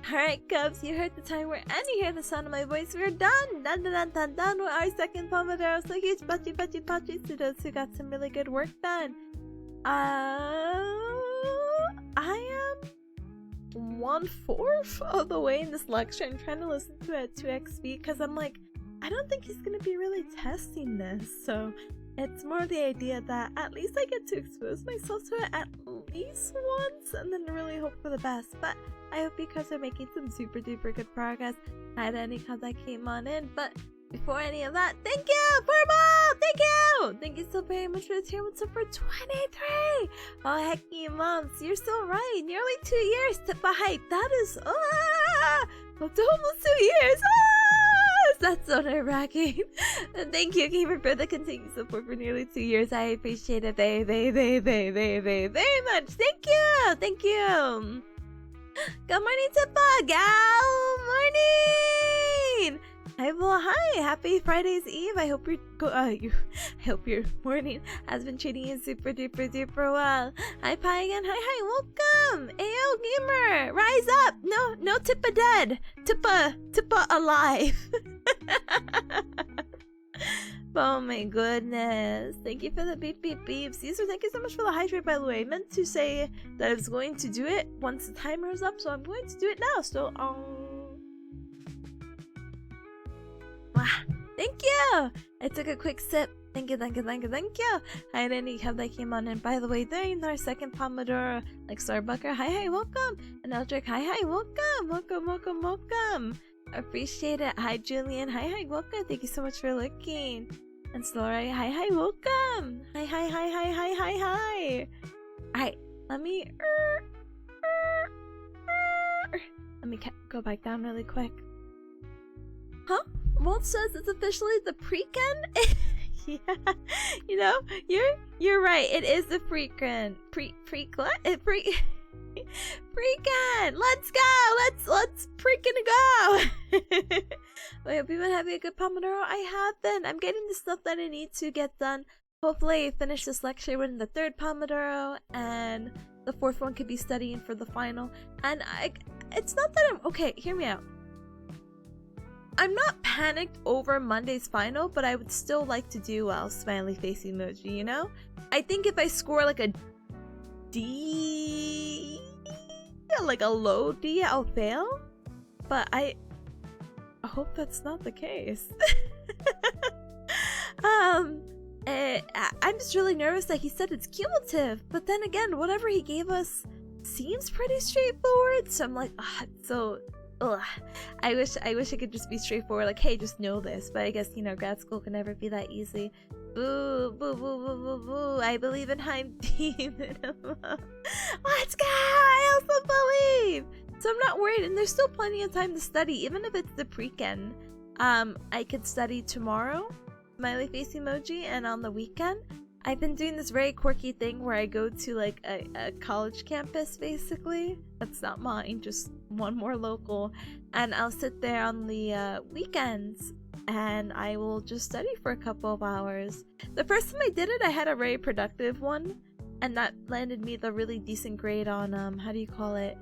Alright, Cubs, you heard the timer and you hear the sound of my voice. We're done! Done with our second Pomodoro. So huge pachi to those who got some really good work done. I am 1/4 of the way in this lecture. I'm trying to listen to it at 2x speed because I'm like, I don't think he's going to be really testing this. So it's more the idea that at least I get to expose myself to it at least once and then really hope for the best. But I hope you guys are making some super duper good progress. I had any cause that came on in, but before any of that, thank you, Purple! Thank you! Thank you so very much for the tier. What's up for 23? Oh, heck you moms, you're so right. Nearly 2 years to hype. That is, up to almost 2 years. That's so nerve-wracking. Thank you, Gamer, for the continued support for nearly 2 years. I appreciate it very much. Thank you! Thank you! Good morning, Tipa! Gal morning! Hi, well, hi! Happy Friday's Eve. I hope I hope your morning has been treating you super duper well. Hi, Pi again. Hi, welcome! Ayo, Gamer! Rise up! No Tippa dead! Tippa alive! Oh my goodness. Thank you for the beeps. Caesar, thank you so much for the hydrate, by the way. I meant to say that I was going to do it once the timer is up, so I'm going to do it now. So, thank you! I took a quick sip. Thank you. I had any cub that came on, and by the way, during our second Pomodoro, like Starbucker, hi, welcome! And Eldrick, hi, welcome! Appreciate it. Hi, Julian, hi, welcome! Thank you so much for looking. And Slory, hi, welcome! Hi! Alright, let me go back down really quick. Huh? Walt says it's officially the Preken? Yeah, you're right. It is the Preken. Preken. Let's go. Let's freaking go. I hope you've been having a good Pomodoro. I have been. I'm getting the stuff that I need to get done. Hopefully, I finish this lecture within the third Pomodoro, and the fourth one could be studying for the final. And it's not that I'm okay. Hear me out. I'm not panicked over Monday's final, but I would still like to do well. Smiley face emoji, you know? I think if I score like a D, like a low D, I'll fail. But I hope that's not the case. I'm just really nervous that he said it's cumulative. But then again, whatever he gave us seems pretty straightforward. So I'm like, I wish it could just be straightforward, like, hey, just know this. But I guess, you know, grad school can never be that easy. Boo. I believe in Heim Team. Let's go! I also believe! So I'm not worried, and there's still plenty of time to study, even if it's the pre-ken. I could study tomorrow, smiley face emoji, and on the weekend. I've been doing this very quirky thing where I go to like a college campus, basically. That's not mine, just one more local. And I'll sit there on the weekends and I will just study for a couple of hours. The first time I did it, I had a very productive one. And that landed me the really decent grade on, how do you call it?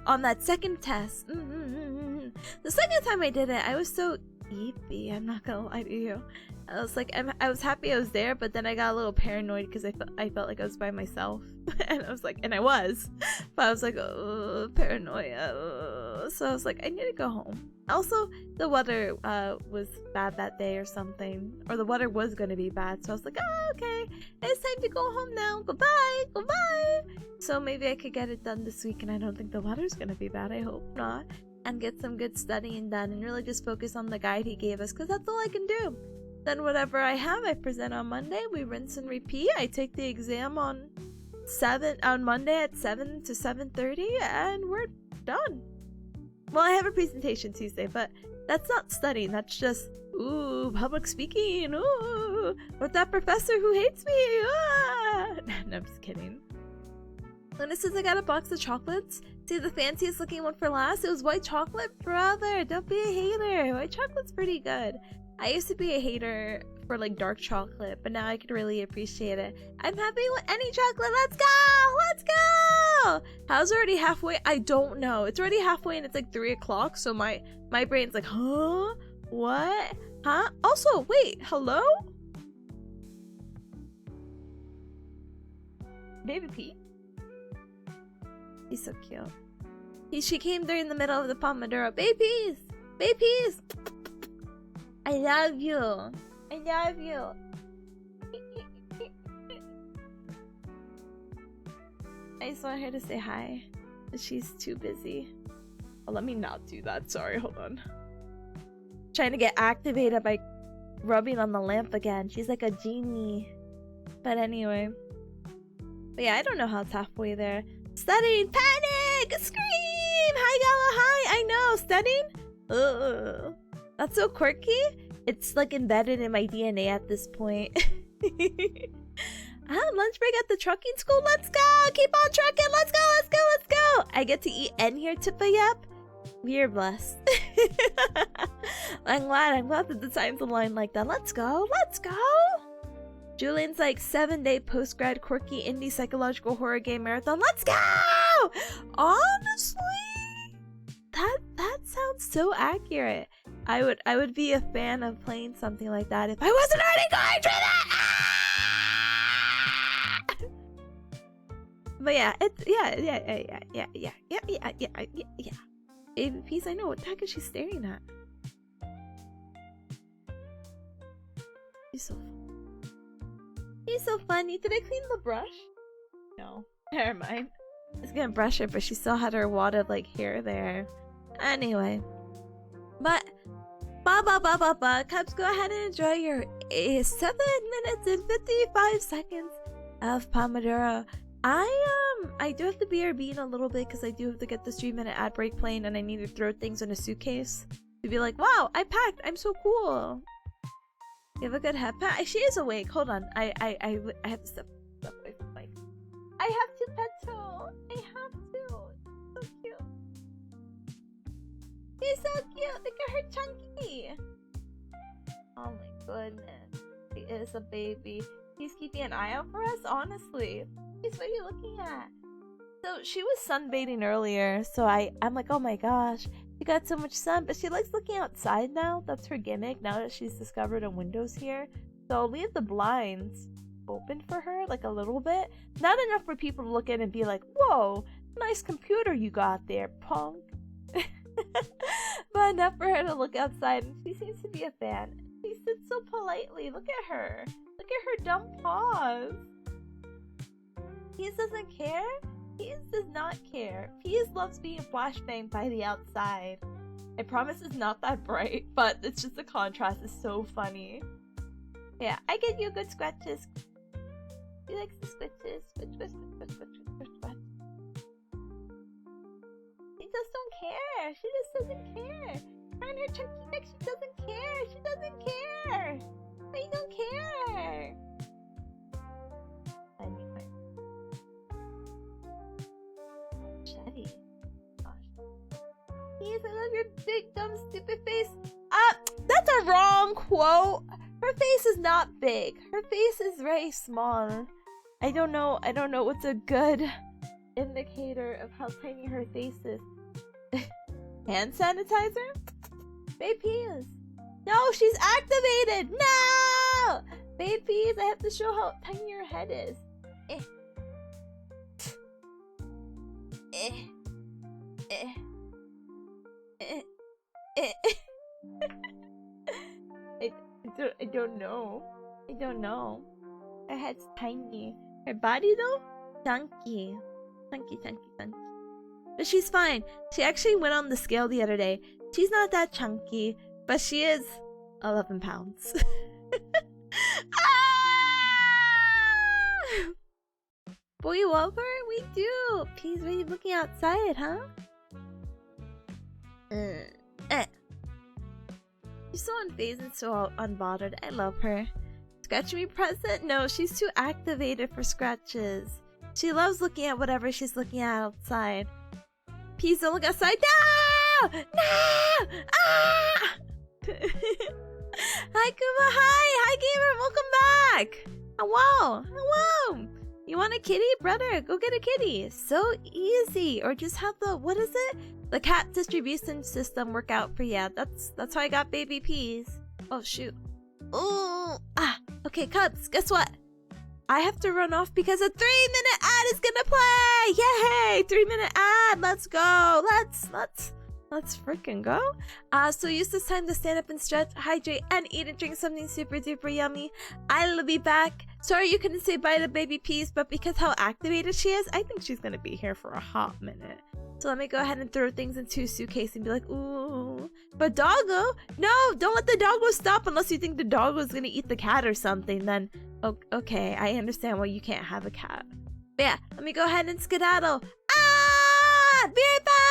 On that second test. The second time I did it, I was so eepy, I'm not gonna lie to you. I was like, I was happy I was there, but then I got a little paranoid because I felt like I was by myself. And I was like, and I was, but I was like, oh, paranoia. So I was like, I need to go home. Also, the weather was bad that day or something, or the weather was gonna be bad. So I was like, oh, okay, it's time to go home now. Goodbye. So maybe I could get it done this week, and I don't think the weather's gonna be bad. I hope not. And get some good studying done, and really just focus on the guide he gave us, because that's all I can do. Then whatever I have, I present on Monday. We rinse and repeat. I take the exam on Monday at 7 to 7:30, and we're done. Well, I have a presentation Tuesday, but that's not studying. That's just, ooh, public speaking. Ooh, with that professor who hates me. Ah! No, I'm just kidding. Luna says I got a box of chocolates. See the fanciest looking one for last? It was white chocolate? Brother, don't be a hater. White chocolate's pretty good. I used to be a hater for like dark chocolate, but now I could really appreciate it. I'm happy with any chocolate. Let's go! Let's go! How's already halfway? I don't know. It's already halfway and it's like 3 o'clock, so my brain's like, huh? What? Huh? Also, wait, hello? Baby Pete? He's so cute. She came during the middle of the Pomodoro. Babies! Babies! I love you. I love you. I just want her to say hi, but she's too busy. Oh, let me not do that. Sorry, hold on. Trying to get activated by rubbing on the lamp again. She's like a genie. But anyway. But yeah, I don't know how it's halfway there. Studying! Panic! Scream! Hi, Gala! Hi! I know! Studying? Ugh. That's so quirky. It's like embedded in my DNA at this point. Lunch break at the trucking school. Let's go! Keep on trucking! Let's go! Let's go! Let's go! I get to eat N here, Tipanya. We're blessed. I'm glad that the times align like that. Let's go! Let's go! Julian's like 7-day post-grad quirky indie psychological horror game marathon. Let's go! Honestly, that sounds so accurate. I would be a fan of playing something like that if I wasn't already going through that. But yeah, it's yeah. Baby Peace, I know. What the heck is she staring at? She's so funny. She's so funny. Did I clean the brush? No. Never mind. I was gonna brush her, but she still had her wad of like hair there. Anyway. But Cubs, go ahead and enjoy your 7 minutes and 55 seconds of Pomodoro. I do have to BRB in a little bit because I do have to get this 3-minute ad break playing, and I need to throw things in a suitcase to be like, wow, I packed. I'm so cool. You have a good head pat. She is awake. Hold on. I have to step away from the mic. I have to pet her. I have to. So cute. She's so cute. Look at her chunky. Oh my goodness. She is a baby. He's keeping an eye out for us, honestly. What are you looking at? So she was sunbathing earlier, so I'm like, oh my gosh, she got so much sun, but she likes looking outside now. That's her gimmick now that she's discovered a window's here. So I'll leave the blinds open for her, like a little bit. Not enough for people to look in and be like, whoa, nice computer you got there, punk. But enough for her to look outside, and she seems to be a fan. She sits so politely. Look at her. Look at her dumb paws. Peas doesn't care? Peas does not care. Peas loves being flashbanged by the outside. I promise it's not that bright, but it's just the contrast is so funny. Yeah, I get you good scratches. She likes the scratches. Scratch. She just don't care. She just doesn't care. Her and her chunky neck, she doesn't care. She doesn't care. I don't care. Anyway. Shetty. Gosh. Yes, I love your big, dumb, stupid face. That's a wrong quote. Her face is not big. Her face is very small. I don't know what's a good indicator of how tiny her face is. Hand sanitizer? Babe Peas. No, she's activated! No! Babe Peas, I have to show how tiny your head is. I don't know. I don't know. Her head's tiny. Her body though? Chunky. Chunky. But she's fine. She actually went on the scale the other day. She's not that chunky, but she is 11 pounds. Boy, you love her? We do. Peas, were you looking outside, huh? She's so unfazed and so unbothered. I love her. Scratch me present? No, she's too activated for scratches. She loves looking at whatever she's looking at outside. Peas, don't look outside. No! No! Ah! Hi, Kuma. Hi, gamer. Welcome back. Hello. Hello. You want a kitty, brother? Go get a kitty. So easy. Or just have the, what is it? The cat distribution system work out for you. That's how I got baby peas. Oh shoot. Oh. Okay, Cubs. Guess what? I have to run off because a 3-minute ad is gonna play. Yay! 3-minute ad. Let's go. Let's freaking go. So use this time to stand up and stretch, hydrate, and eat and drink something super duper yummy. I'll be back. Sorry you couldn't say bye to baby peas, but because how activated she is, I think she's gonna be here for a hot minute. So let me go ahead and throw things into a suitcase and be like, ooh. But doggo, no, don't let the doggo stop unless you think the doggo is gonna eat the cat or something. Then, okay, I understand why you can't have a cat. But yeah, let me go ahead and skedaddle. Be right back!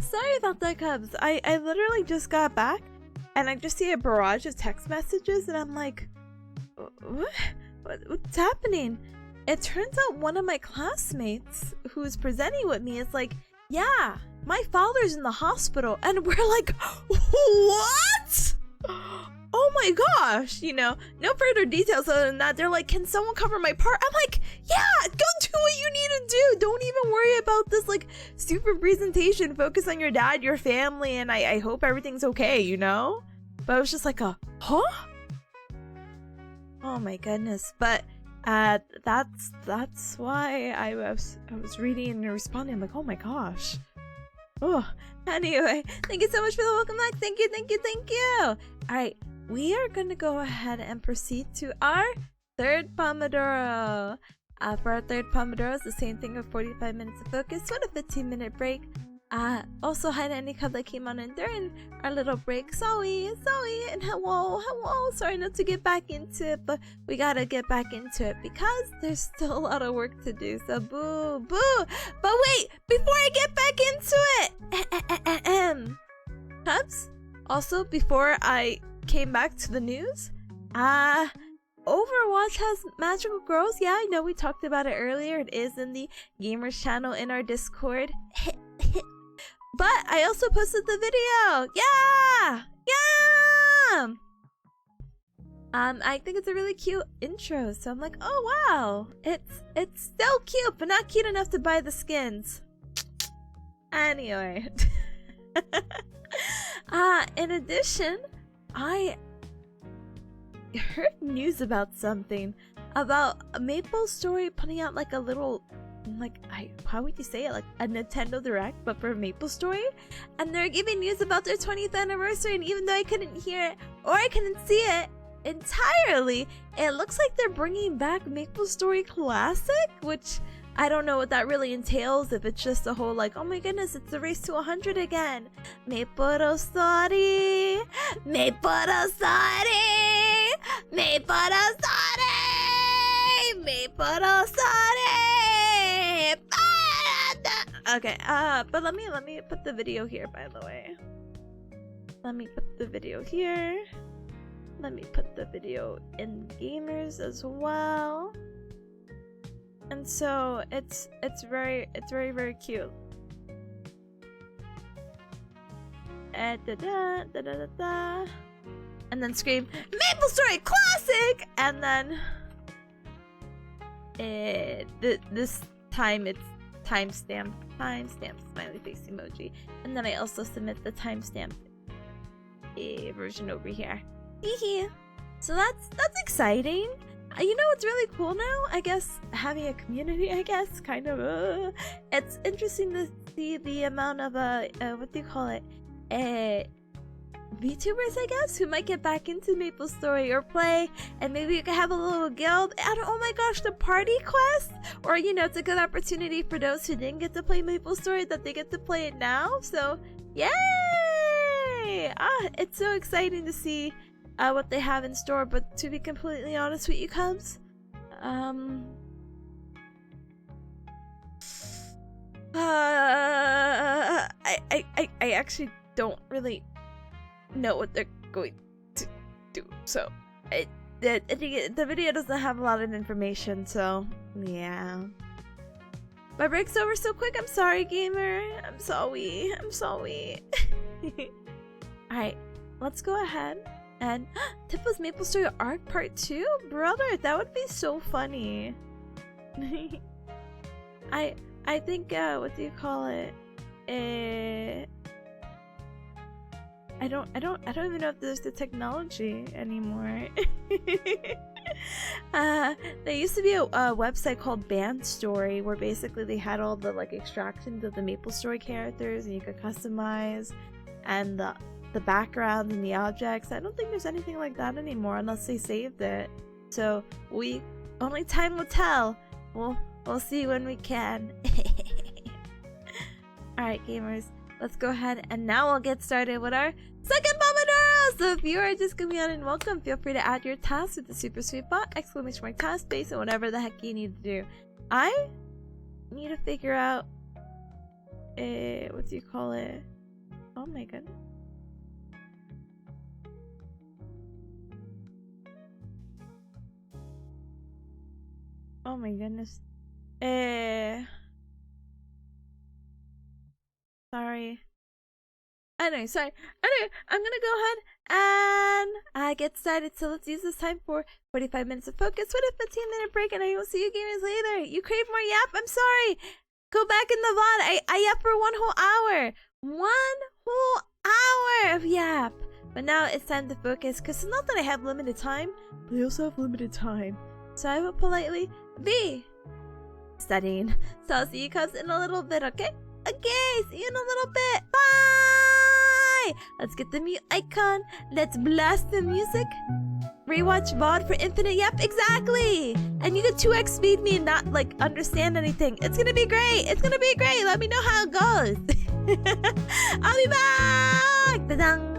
Sorry about that, Cubs. I literally just got back and I just see a barrage of text messages and I'm like, what's happening? It turns out one of my classmates who's presenting with me is like, yeah, my father's in the hospital. And we're like, what? Oh my gosh, you know, no further details other than that. They're like, can someone cover my part? I'm like, yeah, go do what you need to do. Don't even worry about this like super presentation. Focus on your dad, your family, and I hope everything's okay, you know? But I was just like, huh? Oh my goodness. But that's why I was reading and responding. I'm like, oh my gosh. Oh, anyway, thank you so much for the welcome back. Thank you. All right, we are gonna go ahead and proceed to our third Pomodoro. For our third Pomodoro, it's the same thing of 45 minutes of focus, with a 15-minute break. Also, hi to any cub that came on in during our little break. Zoe, and hello. Sorry not to get back into it, but we gotta get back into it because there's still a lot of work to do. So boo. But wait, before I get back into it, Cubs. Also, before I came back to the news, Overwatch has magical girls. Yeah, I know we talked about it earlier. It is in the gamers channel in our Discord. But I also posted the video. Yeah. I think it's a really cute intro. So I'm like, oh wow, it's still cute, but not cute enough to buy the skins. Anyway, in addition, I heard news about something about MapleStory putting out like a little, like, how would you say it, like a Nintendo Direct but for MapleStory, and they're giving news about their 20th anniversary. And even though I couldn't hear it or I couldn't see it entirely, it looks like they're bringing back MapleStory Classic, which I don't know what that really entails. If it's just a whole like, oh my goodness, it's the race to 100 again. MapleStory. Okay, but let me put the video here, by the way. Let me put the video here. Let me put the video in gamers as well. And so it's very cute. And then scream MapleStory Classic, and then this time it's timestamp smiley face emoji, and then I also submit the timestamp version over here. So that's exciting. You know what's really cool now? I guess having a community, kind of. It's interesting to see the amount of what do you call it? VTubers, I guess, who might get back into MapleStory or play, and maybe you can have a little guild. Oh my gosh, the party quest, or you know, it's a good opportunity for those who didn't get to play MapleStory that they get to play it now. So yay! It's so exciting to see what they have in store. But to be completely honest with you, Cubs, I actually don't really know what they're going to do. So the video doesn't have a lot of information. So yeah, my break's over so quick. I'm sorry, gamer. I'm sorry. All right, let's go ahead and Tippa's MapleStory Arc Part 2, brother. That would be so funny. I think what do you call it? I don't even know if there's the technology anymore. There used to be a website called Band Story where basically they had all the like extractions of the MapleStory characters, and you could customize and the background and the objects. I don't think there's anything like that anymore unless they saved it. So only time will tell. We'll see when we can. Alright, gamers, let's go ahead and now we'll get started with our second Pomodoro! So if you are just coming on and welcome, feel free to add your task with the super sweet bot, ! task space, and whatever the heck you need to do. I need to figure out what do you call it? Oh my goodness. Oh my goodness. Sorry. Anyway, sorry. Anyway, I'm gonna go ahead and get started. So let's use this time for 45 minutes of focus with a 15-minute break, and I will see you gamers later. You crave more yap? I'm sorry. Go back in the VOD. I yap for 1 whole hour. 1 whole hour of yap. But now it's time to focus, because it's not that I have limited time, but I also have limited time. So I will politely be studying. So I'll see you guys in a little bit, okay? Okay, see you in a little bit. Bye! Let's get the mute icon. Let's blast the music. Rewatch VOD for infinite yep, exactly! And you can 2x speed me and not, like, understand anything. It's gonna be great! It's gonna be great! Let me know how it goes! I'll be back! Ta-dang!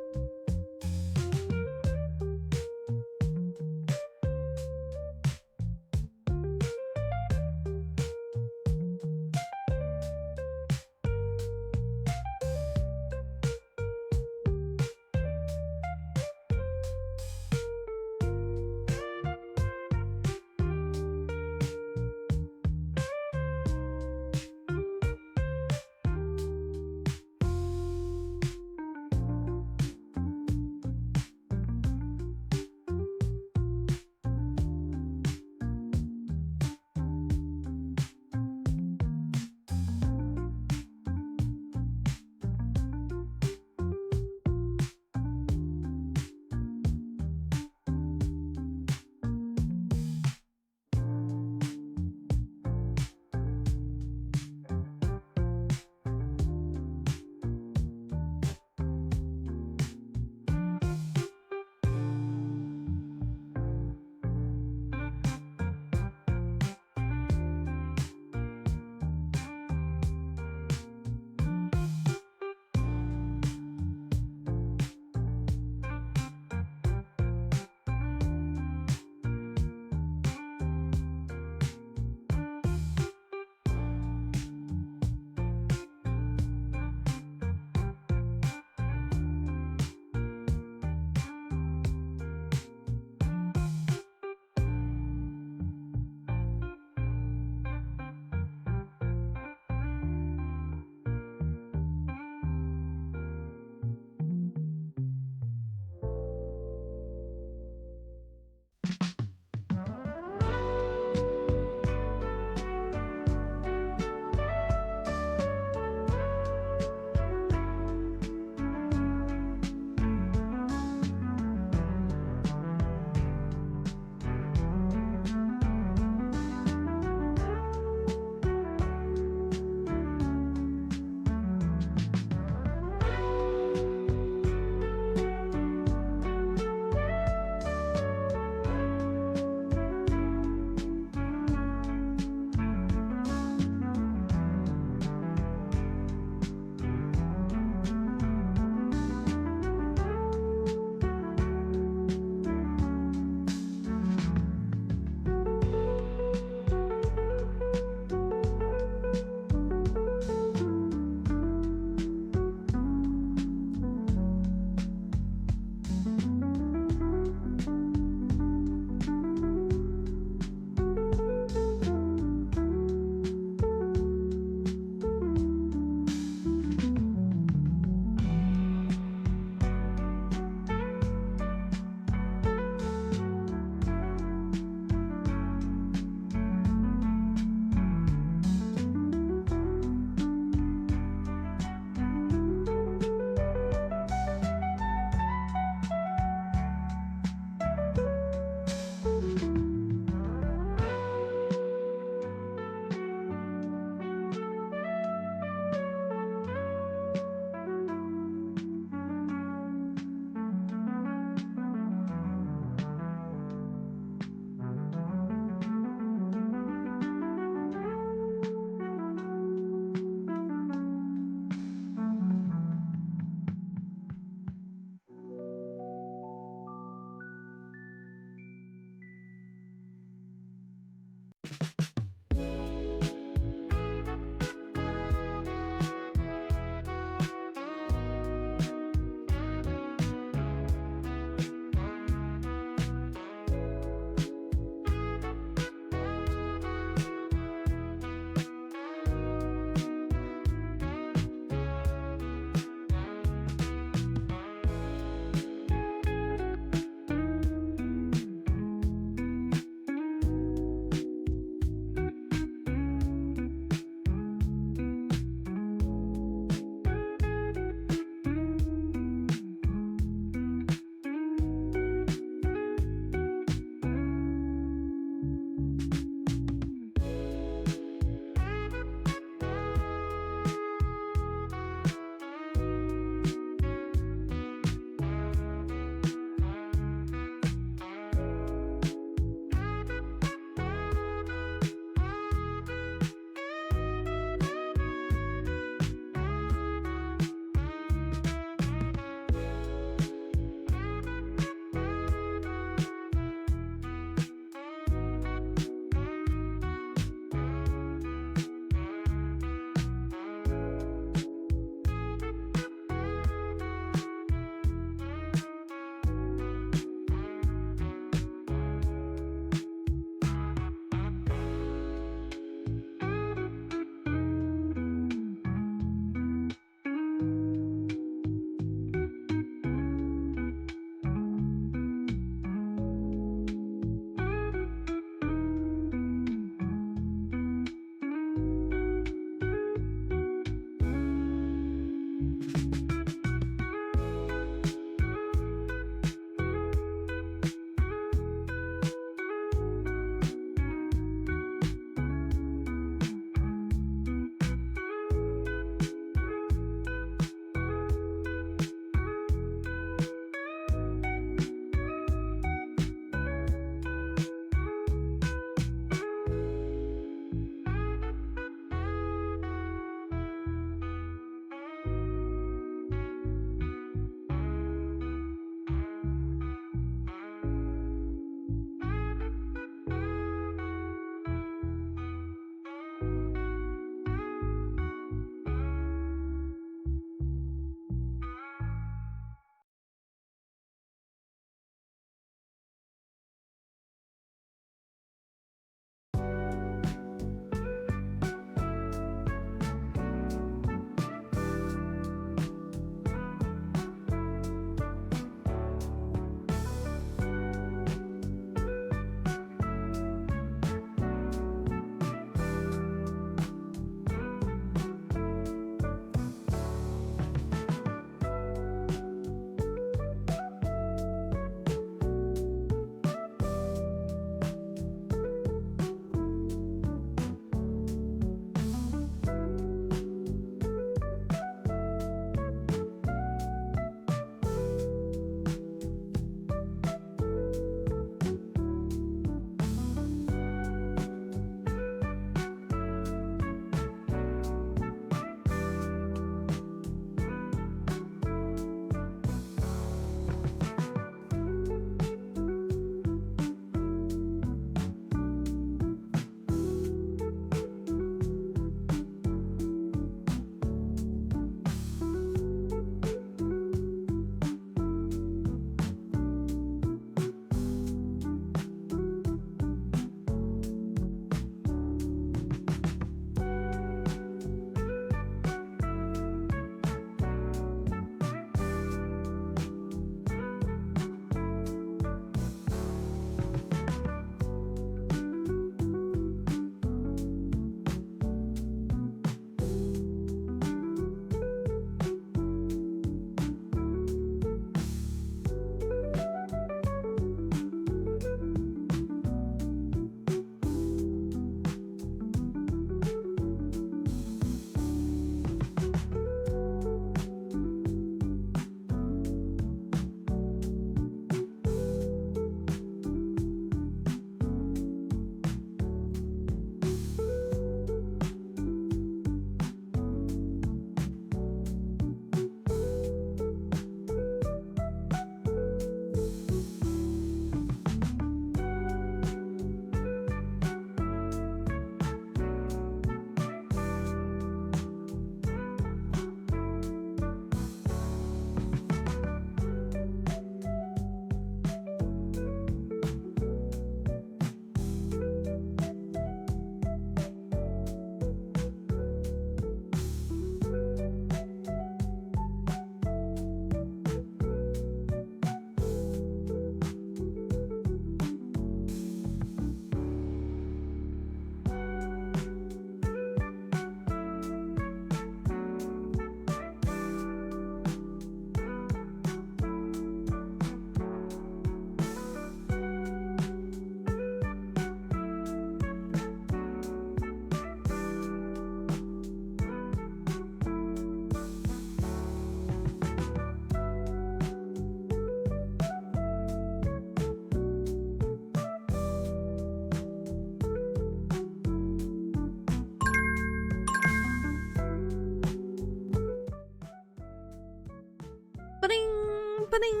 ba-ding.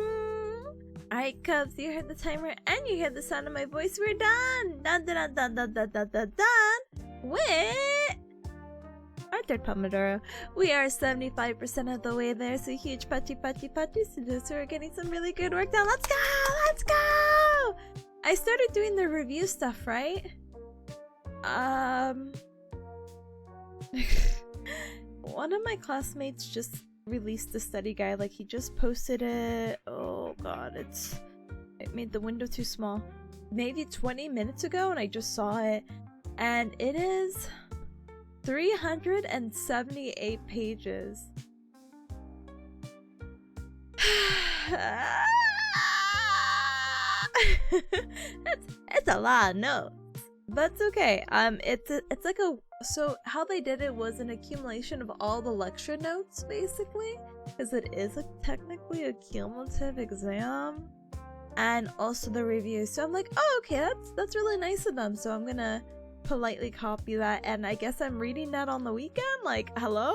Alright, Cubs, you heard the timer and you heard the sound of my voice. We're done! Done! With our third Pomodoro. We are 75% of the way there, so huge pachi to those who are getting some really good work done. Let's go! Let's go! I started doing the review stuff, right? One of my classmates just released the study guide. Like, he just posted it. Oh god, it made the window too small. Maybe 20 minutes ago, and I just saw it. And it is 378 pages. it's a lot of notes, but it's okay. It's like a, so how they did it was an accumulation of all the lecture notes, basically, because it is technically a cumulative exam, and also the review. So I'm like, oh, okay, that's really nice of them. So I'm gonna politely copy that, and I guess I'm reading that on the weekend. Like, hello.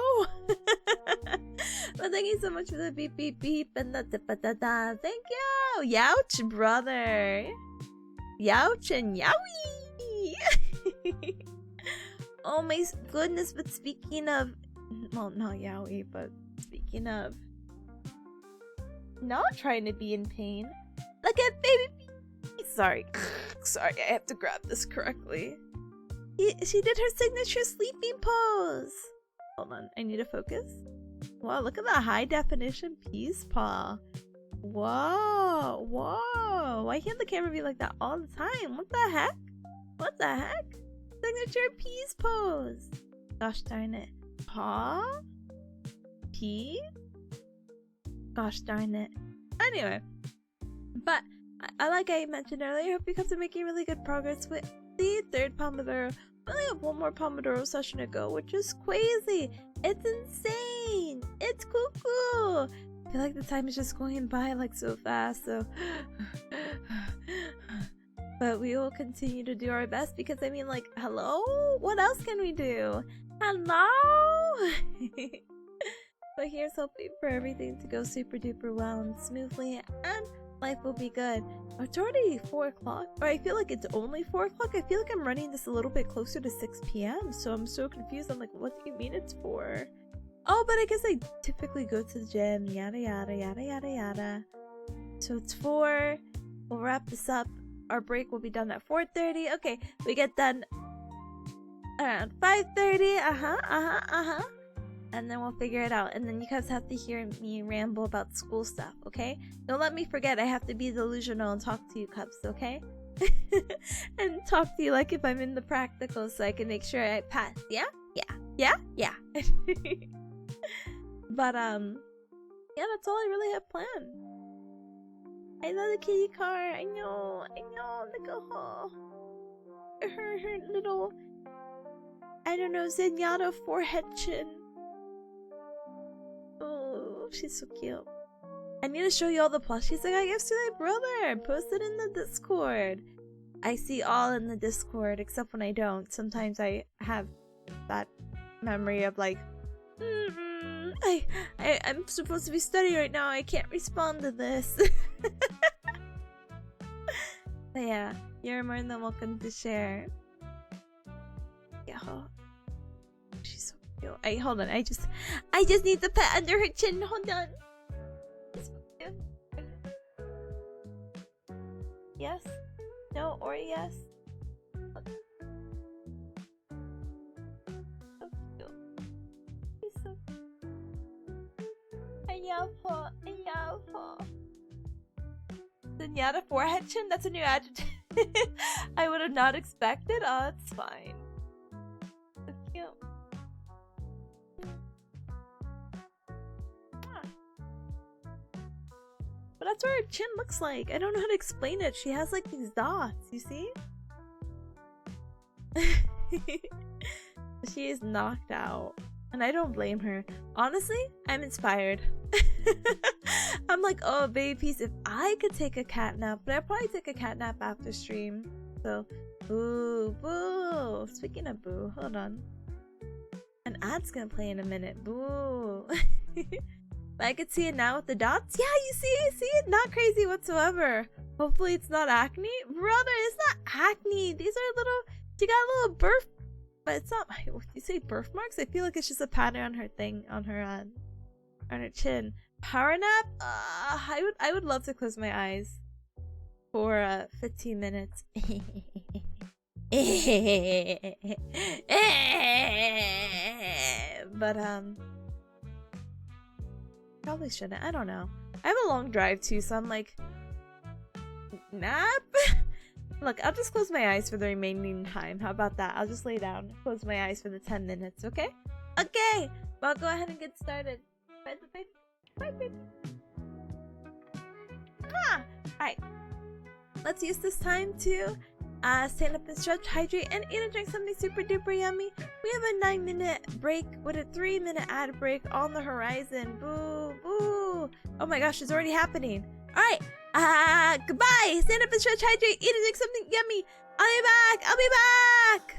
But thank you so much for the beep beep beep and the da-da-da. Thank you, Youch brother. Youch and Yowie. Oh my goodness, but speaking of, well, not Yowie, but speaking of not trying to be in pain, look at baby B. Sorry, I have to grab this correctly. She did her signature sleeping pose. Hold on, I need to focus. Wow, look at that high definition peace paw. Whoa, whoa. Why can't the camera be like that all the time? What the heck? What the heck? Signature peace pose. Gosh darn it. Paw? Peas? Gosh darn it. Anyway. But, like I mentioned earlier, I hope you guys are making really good progress with the third Pomodoro. I only have one more Pomodoro session to go, which is crazy. It's insane. It's cuckoo. I feel like the time is just going by like so fast, so but we will continue to do our best, because I mean, like, hello? What else can we do? Hello? But here's hoping for everything to go super duper well and smoothly, and life will be good. It's already 4 o'clock, or I feel like it's only 4 o'clock. I feel like I'm running this a little bit closer to 6 p.m. So I'm so confused. I'm like, what do you mean it's 4? Oh, but I guess I typically go to the gym, yada yada yada yada yada. So it's 4. We'll wrap this up. Our break will be done at 4:30. Okay, we get done around 5:30. And then we'll figure it out. And then you guys have to hear me ramble about school stuff, okay? Don't let me forget. I have to be delusional and talk to you, Cubs, okay? And talk to you like if I'm in the practical, so I can make sure I pass. Yeah. But yeah, that's all I really have planned. I love the kitty car. I know. Look at her. Her little, I don't know, zenyatta forehead chin. Oh, she's so cute. I need to show you all the plushies I got gifts to my brother. Post it in the Discord. I see all in the Discord, except when I don't. Sometimes I have that memory of like, I'm supposed to be studying right now. I can't respond to this. But yeah, you're more than welcome to share. Yeah, she's so cute. Hold on. I just need the pet under her chin. Hold on. Yes? No? Or yes? Okay. So cute. She's so cute. I love her. Zenyatta forehead chin? That's a new adjective. I would have not expected. Oh, it's fine. So cute. But that's what her chin looks like. I don't know how to explain it. She has like these dots, you see? She is knocked out. And I don't blame her. Honestly, I'm inspired. I'm like, oh, baby peace, if I could take a cat nap, but I'd probably take a cat nap after stream. So, boo, boo. Speaking of boo, hold on. An ad's gonna play in a minute. Boo. But I could see it now with the dots. Yeah, you see it? Not crazy whatsoever. Hopefully it's not acne. Brother, it's not acne. These are little, she got a little birth, but it's not, what, you say birthmarks? I feel like it's just a pattern on her thing, on her chin. Power nap? I would love to close my eyes for 15 minutes. But probably shouldn't. I don't know. I have a long drive too, so I'm like, nap? Look, I'll just close my eyes for the remaining time. How about that? I'll just lay down, close my eyes for the 10 minutes, okay? Okay! Well, I'll go ahead and get started. Bye, baby. Bye, baby. Alright. Let's use this time to stand up and stretch, hydrate, and eat and drink something super duper yummy. We have a 9-minute break with a 3-minute ad break on the horizon. Boo, boo. Oh my gosh, it's already happening. Alright, goodbye. Stand up and stretch, hydrate, eat and drink something yummy. I'll be back. I'll be back.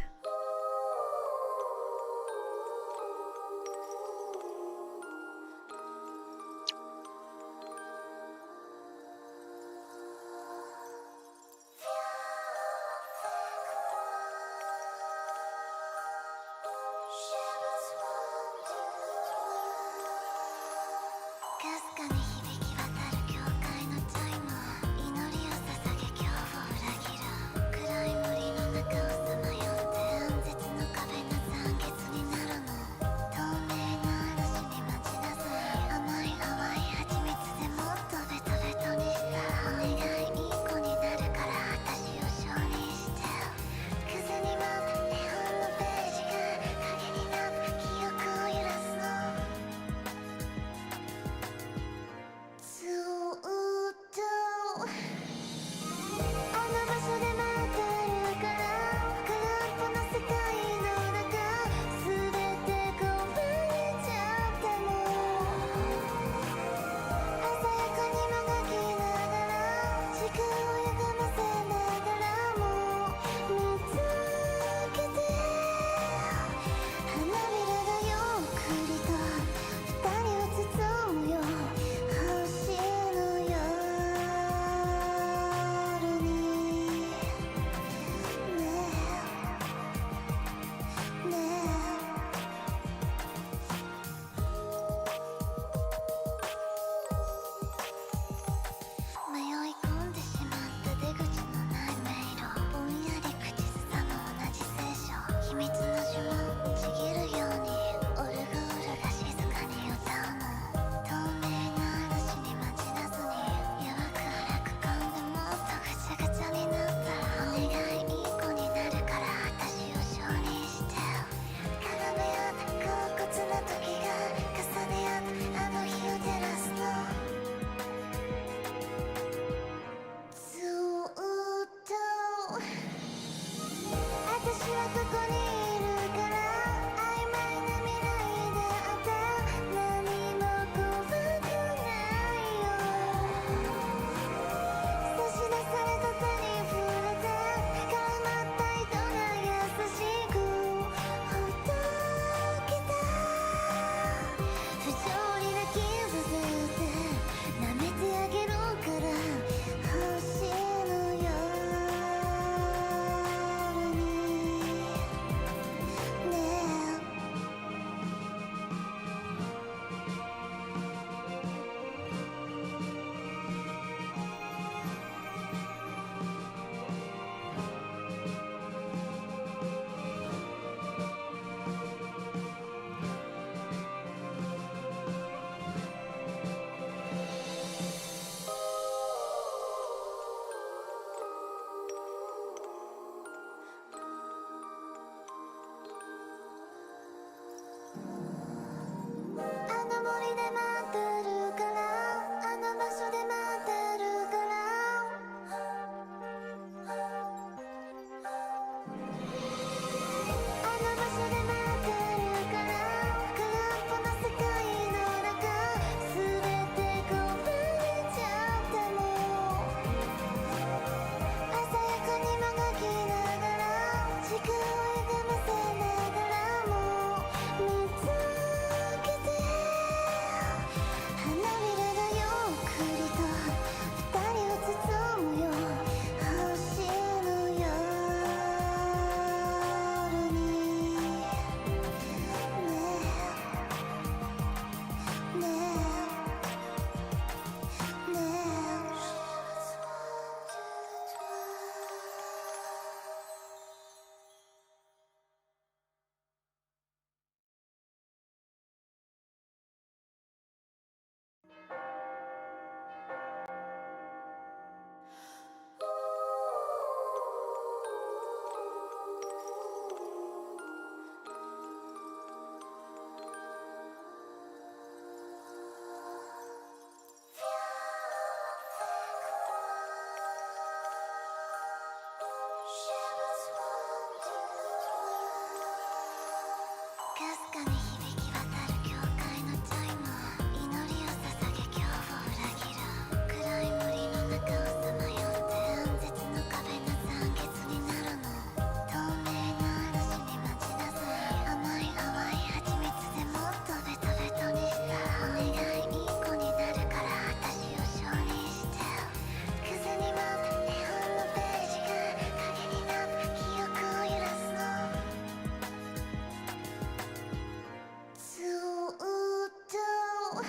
「星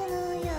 のよ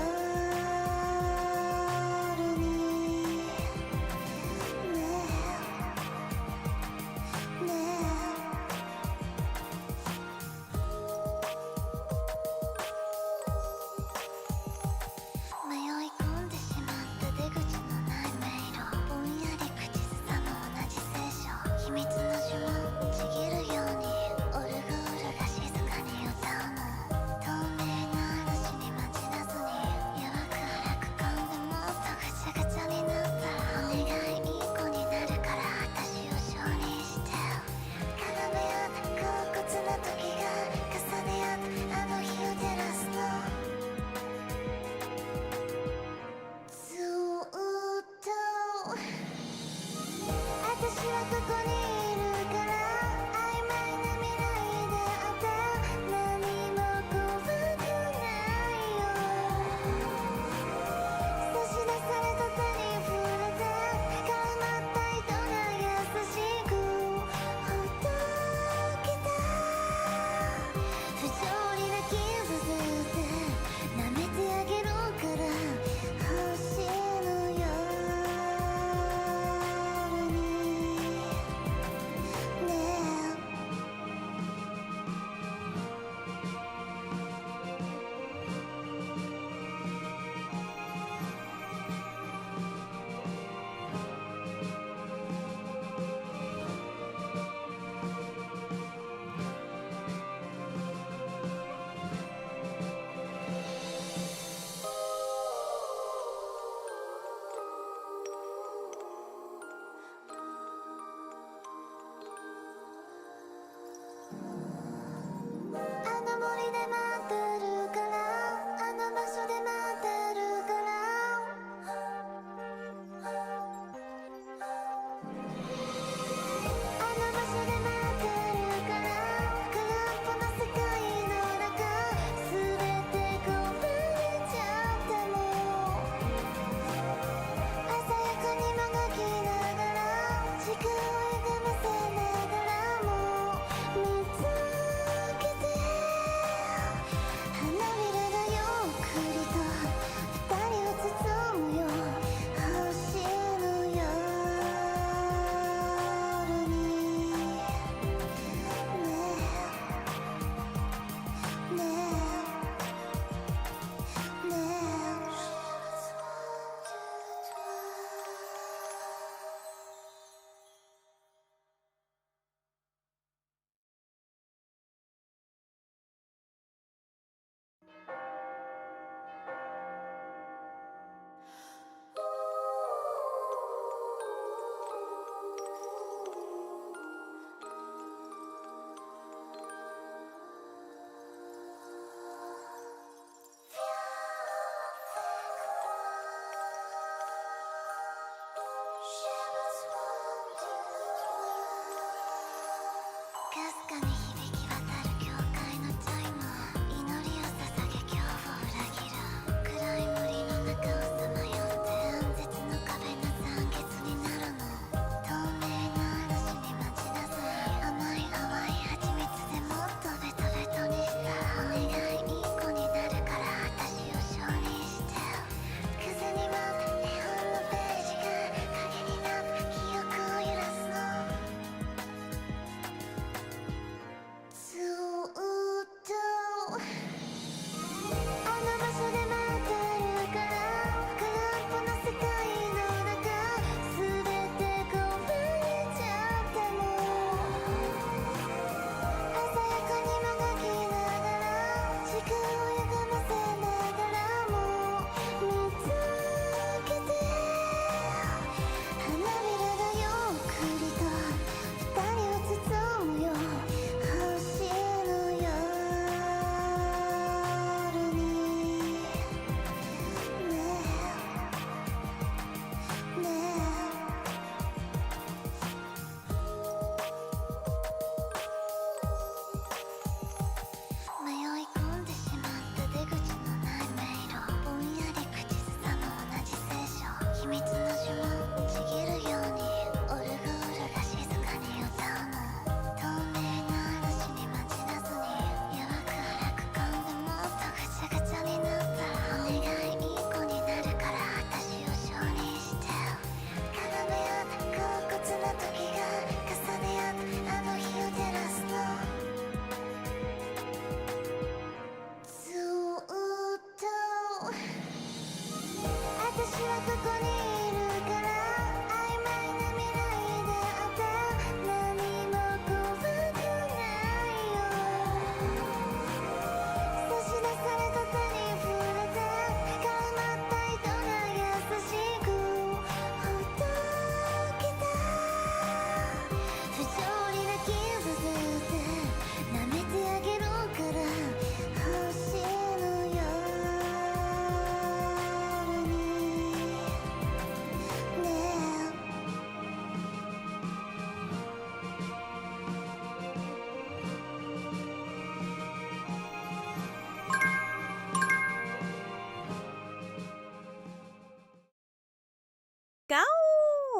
Go!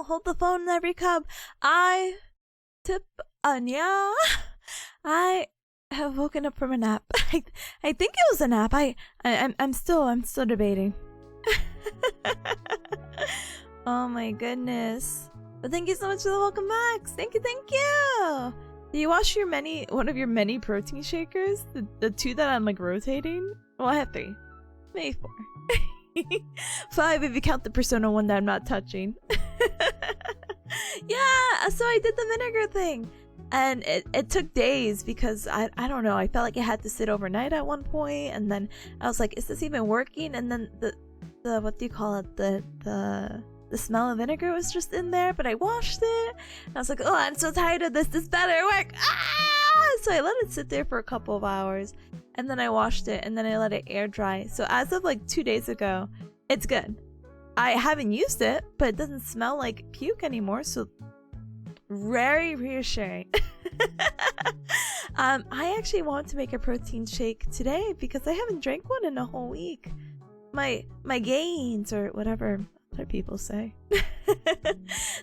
Hold the phone in every cup. Tipanya, I have woken up from a nap. I think it was a nap. I'm still debating. Oh my goodness! But thank you so much for the welcome backs. Thank you. Do you wash one of your many protein shakers? The two that I'm like rotating? Well, I have 3, maybe 4. 5 if you count the Persona one that I'm not touching. Yeah, so I did the vinegar thing. And it took days because I don't know, I felt like it had to sit overnight at one point, and then I was like, is this even working? And then the what do you call it? The smell of vinegar was just in there, but I washed it. And I was like, oh, I'm so tired of this. This better work. So I let it sit there for a couple of hours. And then I washed it, and then I let it air dry. So as of like 2 days ago, it's good. I haven't used it, but it doesn't smell like puke anymore, so very reassuring. I actually want to make a protein shake today because I haven't drank one in a whole week. My gains, or whatever other people say.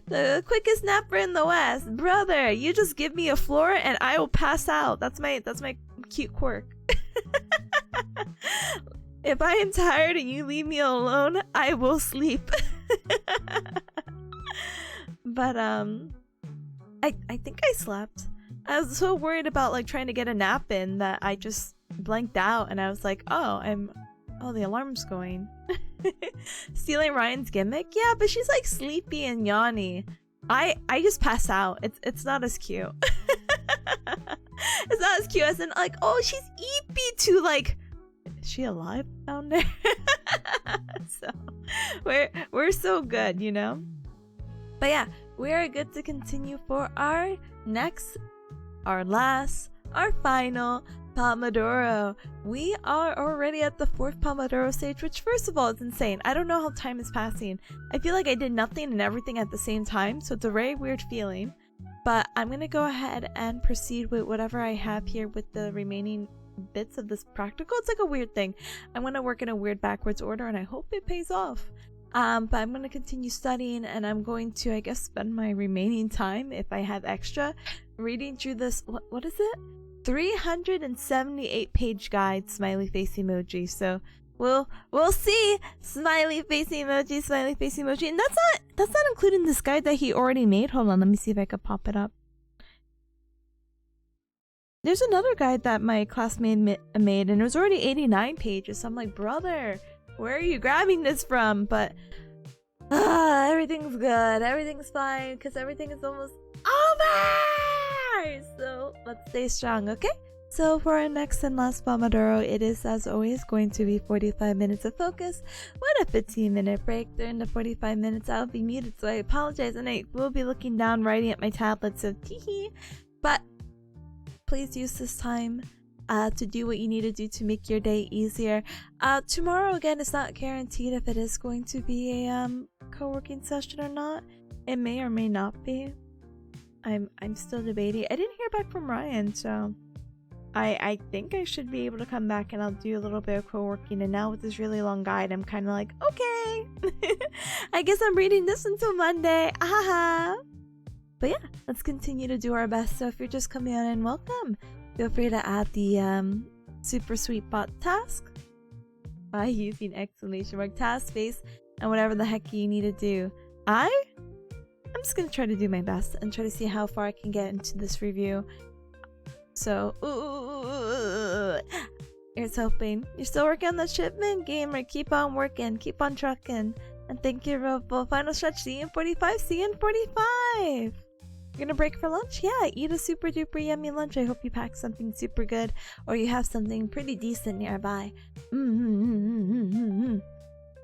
The quickest napper in the West. Brother, you just give me a floor and I will pass out. That's my cute quirk. If I am tired and you leave me alone, I will sleep. But I think I slept. I was so worried about like trying to get a nap in that I just blanked out, and I was like, oh, the alarm's going. Stealing Ryan's gimmick? Yeah, but she's like sleepy and yawny. I just pass out. It's not as cute. It's not as cute as in like, oh, she's eepy to like, is she alive down there? So we're so good, you know? But yeah, we are good to continue for our next, our last, our final Pomodoro. We are already at the 4th Pomodoro stage, which first of all is insane. I don't know how time is passing. I feel like I did nothing and everything at the same time, so it's a very weird feeling. But I'm gonna go ahead and proceed with whatever I have here with the remaining bits of this practical. It's like a weird thing. I'm gonna work in a weird backwards order, and I hope it pays off. But I'm gonna continue studying, and I'm going to, I guess, spend my remaining time, if I have extra, reading through this. What is it? 378 page guide, smiley face emoji. So we'll see. Smiley face emoji, smiley face emoji. And that's not including this guide that he already made. Hold on, let me see if I could pop it up. There's another guide that my classmate made, and it was already 89 pages. So I'm like, brother, where are you grabbing this from? But everything's good. Everything's fine because everything is almost over. So let's stay strong, okay? So for our next and last Pomodoro, it is as always going to be 45 minutes of focus with a 15-minute break. During the 45 minutes, I'll be muted, so I apologize, and I will be looking down, writing at my tablet, so teehee. But please use this time to do what you need to do to make your day easier. Tomorrow, again, it's not guaranteed if it is going to be a co-working session or not. It may or may not be. I'm still debating. I didn't hear back from Ryan, so I think I should be able to come back and I'll do a little bit of co-working. And now with this really long guide, I'm kind of like, okay, I guess I'm reading this until Monday. But yeah, let's continue to do our best. So if you're just coming on in, welcome. Feel free to add the super sweet bot task by using ! task space and whatever the heck you need to do. I'm just gonna try to do my best and try to see how far I can get into this review. So Here's hoping. You're still working on the shipment, gamer. Keep on working. Keep on trucking. And thank you, Robo. Final stretch. See you in 45. See you in 45. You're gonna break for lunch? Yeah, eat a super duper yummy lunch. I hope you pack something super good or you have something pretty decent nearby.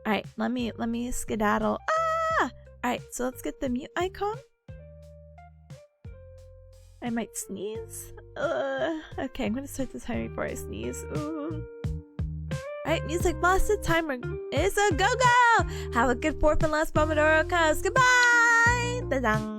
Alright, let me skedaddle. Ah! Alright, so let's get the mute icon. I might sneeze. Okay, I'm gonna start the timer before I sneeze. Alright, music blasted. Timer is a go-go! Have a good fourth and last Pomodoro cuz. Goodbye! Da-dang!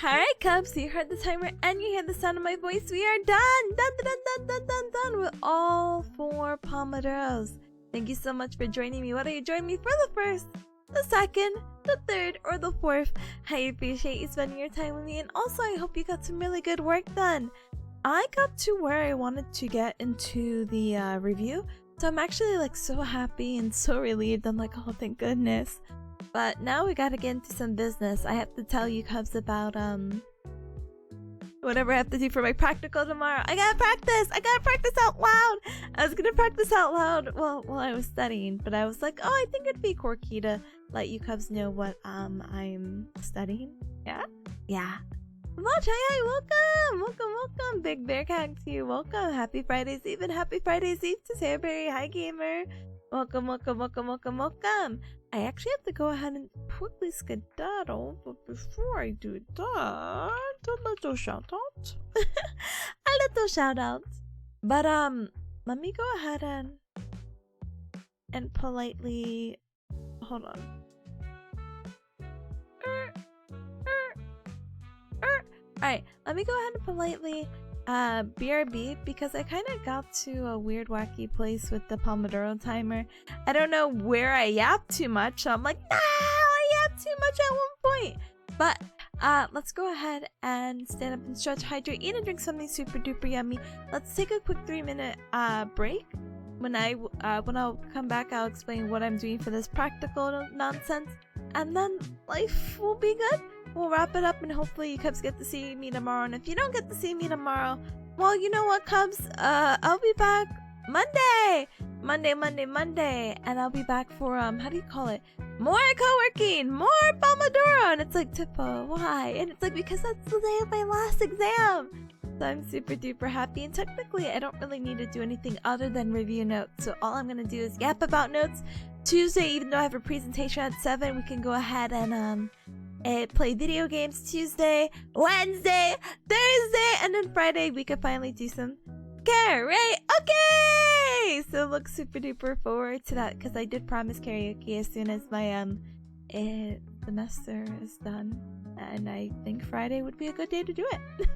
Alright, Cubs, you heard the timer and you hear the sound of my voice. We are done! Done with all 4 Pomodoros. Thank you so much for joining me. Whether you joined me for the first, the second, the third, or the fourth, I appreciate you spending your time with me, and also I hope you got some really good work done. I got to where I wanted to get into the review, so I'm actually like so happy and so relieved. I'm like, oh, thank goodness. But now we gotta get into some business. I have to tell you, Cubs, about whatever I have to do for my practical tomorrow. I gotta practice out loud. I was gonna practice out loud while I was studying, but I was like, oh, I think it'd be quirky to let you Cubs know what I'm studying. Yeah. Watch, hi, welcome, Big Bearcat to you, welcome, happy Fridays Eve, and happy Fridays Eve to Sarahberry, hi gamer, welcome. I actually have to go ahead and quickly skedaddle, but before I do that, a little shout out, but let me go ahead and politely, hold on. Alright, let me go ahead and politely BRB, because I kind of got to a weird wacky place with the Pomodoro timer. I don't know where I yapped too much, so I'm like, no, I yapped too much at one point. But let's go ahead and stand up and stretch, hydrate, eat and drink something super duper yummy. Let's take a quick 3-minute break. When I'll come back, I'll explain what I'm doing for this practical nonsense, and then life will be good. We'll wrap it up, and hopefully you Cubs get to see me tomorrow. And if you don't get to see me tomorrow, well, you know what, Cubs? I'll be back Monday, and I'll be back for how do you call it? More co-working, more Pomodoro. And it's like, Tippa, why? And it's like, because that's the day of my last exam. So I'm super duper happy, and technically I don't really need to do anything other than review notes. So all I'm gonna do is yap about notes. Tuesday, even though I have a presentation at 7, we can go ahead and play video games. Tuesday, Wednesday, Thursday, and then Friday we could finally do some karaoke. So look super duper forward to that, because I did promise karaoke as soon as my semester is done, and I think Friday would be a good day to do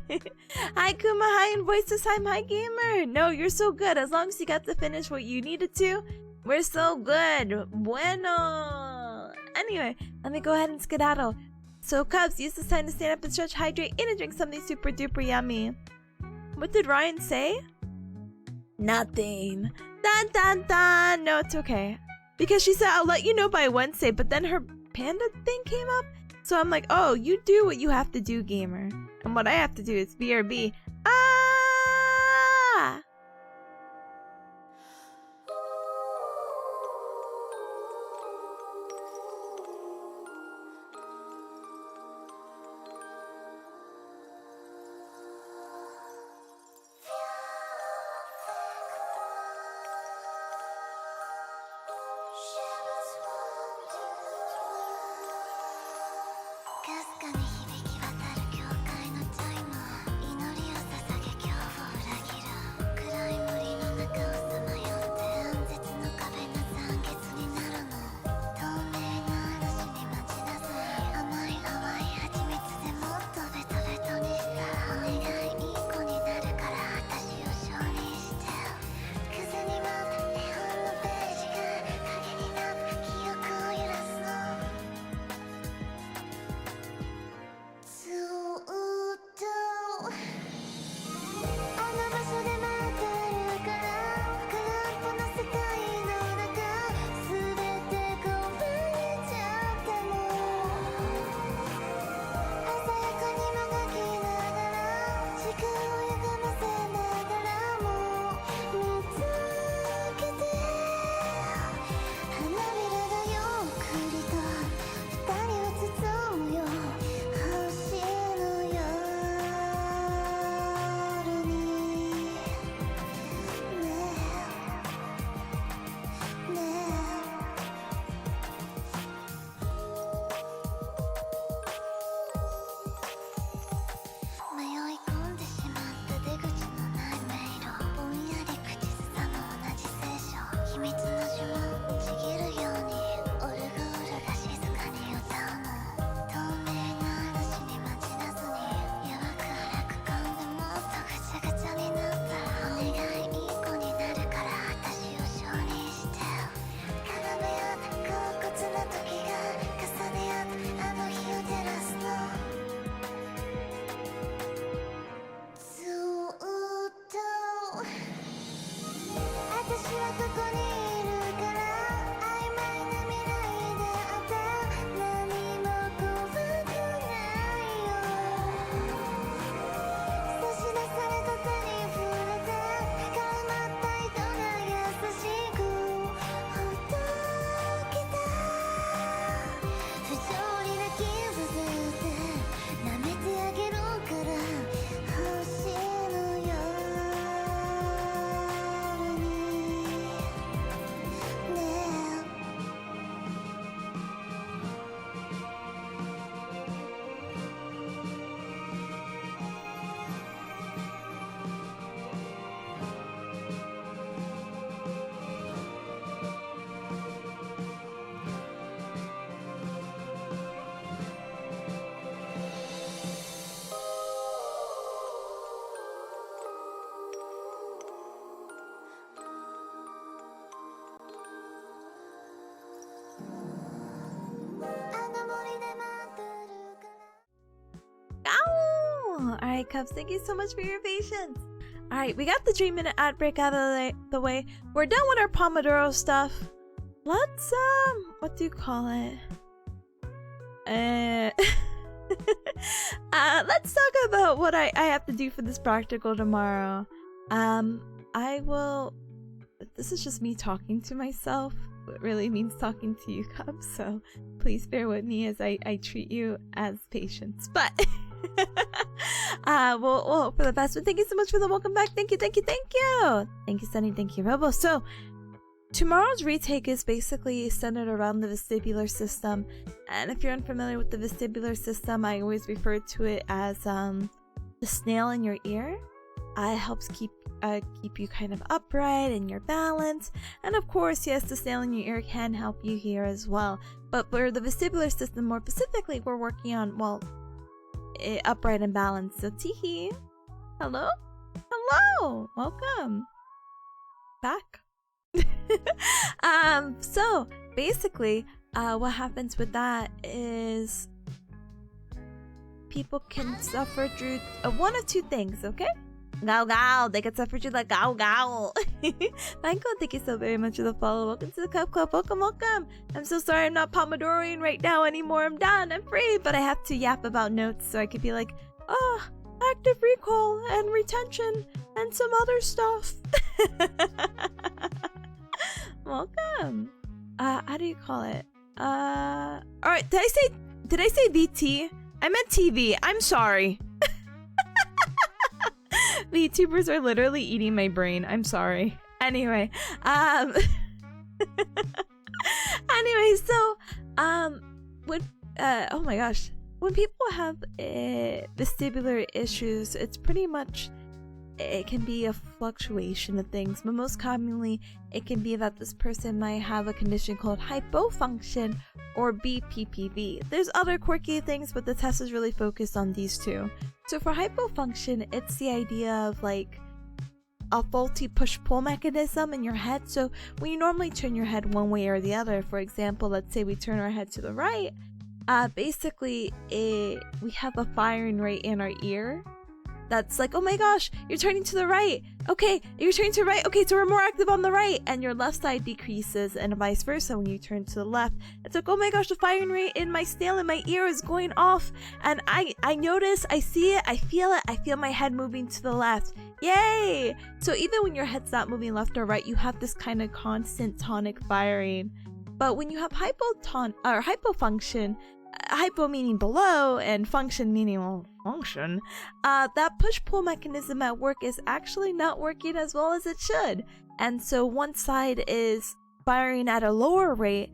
it. Hi Kuma, hi and Voices, hi gamer. No, you're so good. As long as you got to finish what you needed to, we're so good. Bueno. Anyway, let me go ahead and skedaddle. So Cubs, use this time to stand up and stretch, hydrate, eat and drink something super duper yummy. What did Ryan say? Nothing. Dun. No, it's okay. Because she said, I'll let you know by Wednesday, but then her panda thing came up. So I'm like, oh, you do what you have to do, gamer. And what I have to do is BRB. Ah! Alright, Cubs, thank you so much for your patience. Alright, we got the 3-minute ad break out of the way. We're done with our Pomodoro stuff. Let's, what do you call it? Let's talk about what I have to do for this practical tomorrow. This is just me talking to myself. It really means talking to you, Cubs, so please bear with me as I treat you as patients. But we'll hope for the best. But thank you so much for the welcome back. Thank you. Thank you, Sunny. Thank you, Robo. So tomorrow's retake is basically centered around the vestibular system. And if you're unfamiliar with the vestibular system, I always refer to it as the snail in your ear. It helps keep you kind of upright in your balance, and of course, yes, the snail in your ear can help you here as well. But for the vestibular system, more specifically, we're working on upright and balanced. So Tihi, hello, welcome back. So basically, what happens with that is people can suffer through one of two things. Okay. Gao, they can suffer through like gao. Michael, thank you so very much for the follow. Welcome to the Cub Club. Welcome. I'm so sorry I'm not Pomodoroing right now anymore. I'm done. I'm free. But I have to yap about notes so I could be like, active recall and retention and some other stuff. Welcome. How do you call it? Alright, did I say VT? I meant TV. I'm sorry. VTubers are literally eating my brain. I'm sorry. Anyway, so when oh my gosh, when people have vestibular issues, it's pretty much, it can be a fluctuation of things, but most commonly it can be that this person might have a condition called hypofunction or BPPV. There's other quirky things, but the test is really focused on these two. So for hypofunction, it's the idea of like a faulty push-pull mechanism in your head. So when you normally turn your head one way or the other, for example, let's say we turn our head to the right, basically we have a firing rate in our ear that's like, oh my gosh, you're turning to the right. Okay, you're turning to the right. Okay, so we're more active on the right. And your left side decreases, and vice versa when you turn to the left. It's like, oh my gosh, the firing rate in my snail in my ear is going off. And I notice, I see it, I feel it. I feel my head moving to the left. Yay! So even when your head's not moving left or right, you have this kind of constant tonic firing. But when you have hypofunction, hypo meaning below and function meaning function, that push-pull mechanism at work is actually not working as well as it should. And so one side is firing at a lower rate,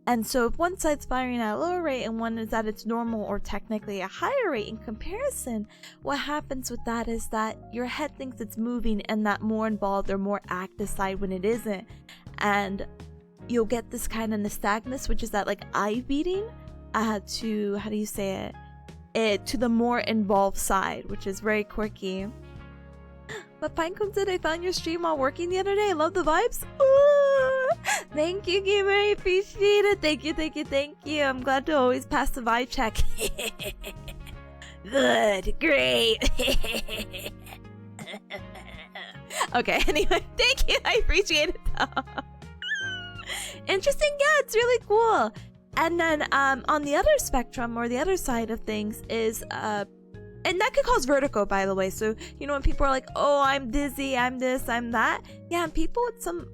and so if one side's firing at a lower rate and one is at its normal or technically a higher rate in comparison, what happens with that is that your head thinks it's moving and that more involved or more active side when it isn't. And you'll get this kind of nystagmus, which is that like eye beating, to, how do you say it, to the more involved side, which is very quirky. But Pinecone said, I found your stream while working the other day. I love the vibes. Ooh, thank you, gamer. I appreciate it. Thank you. I'm glad to always pass the vibe check. Good, great. Okay, anyway, thank you. I appreciate it though. Interesting, yeah, it's really cool. And then on the other spectrum, or the other side of things, is and that could cause vertigo, by the way. So you know, when people are like, oh, I'm dizzy, I'm this, I'm that, yeah, and people with some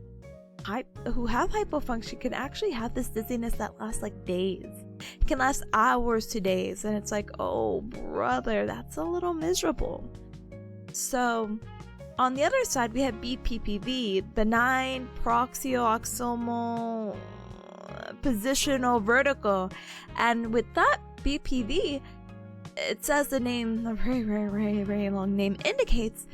who have hypofunction can actually have this dizziness that lasts like days. It can last hours to days, and it's like, oh brother, that's a little miserable. So on the other side, we have BPPV, benign paroxysmal positional vertigo. And with that BPV, it says the name, the very long name indicates,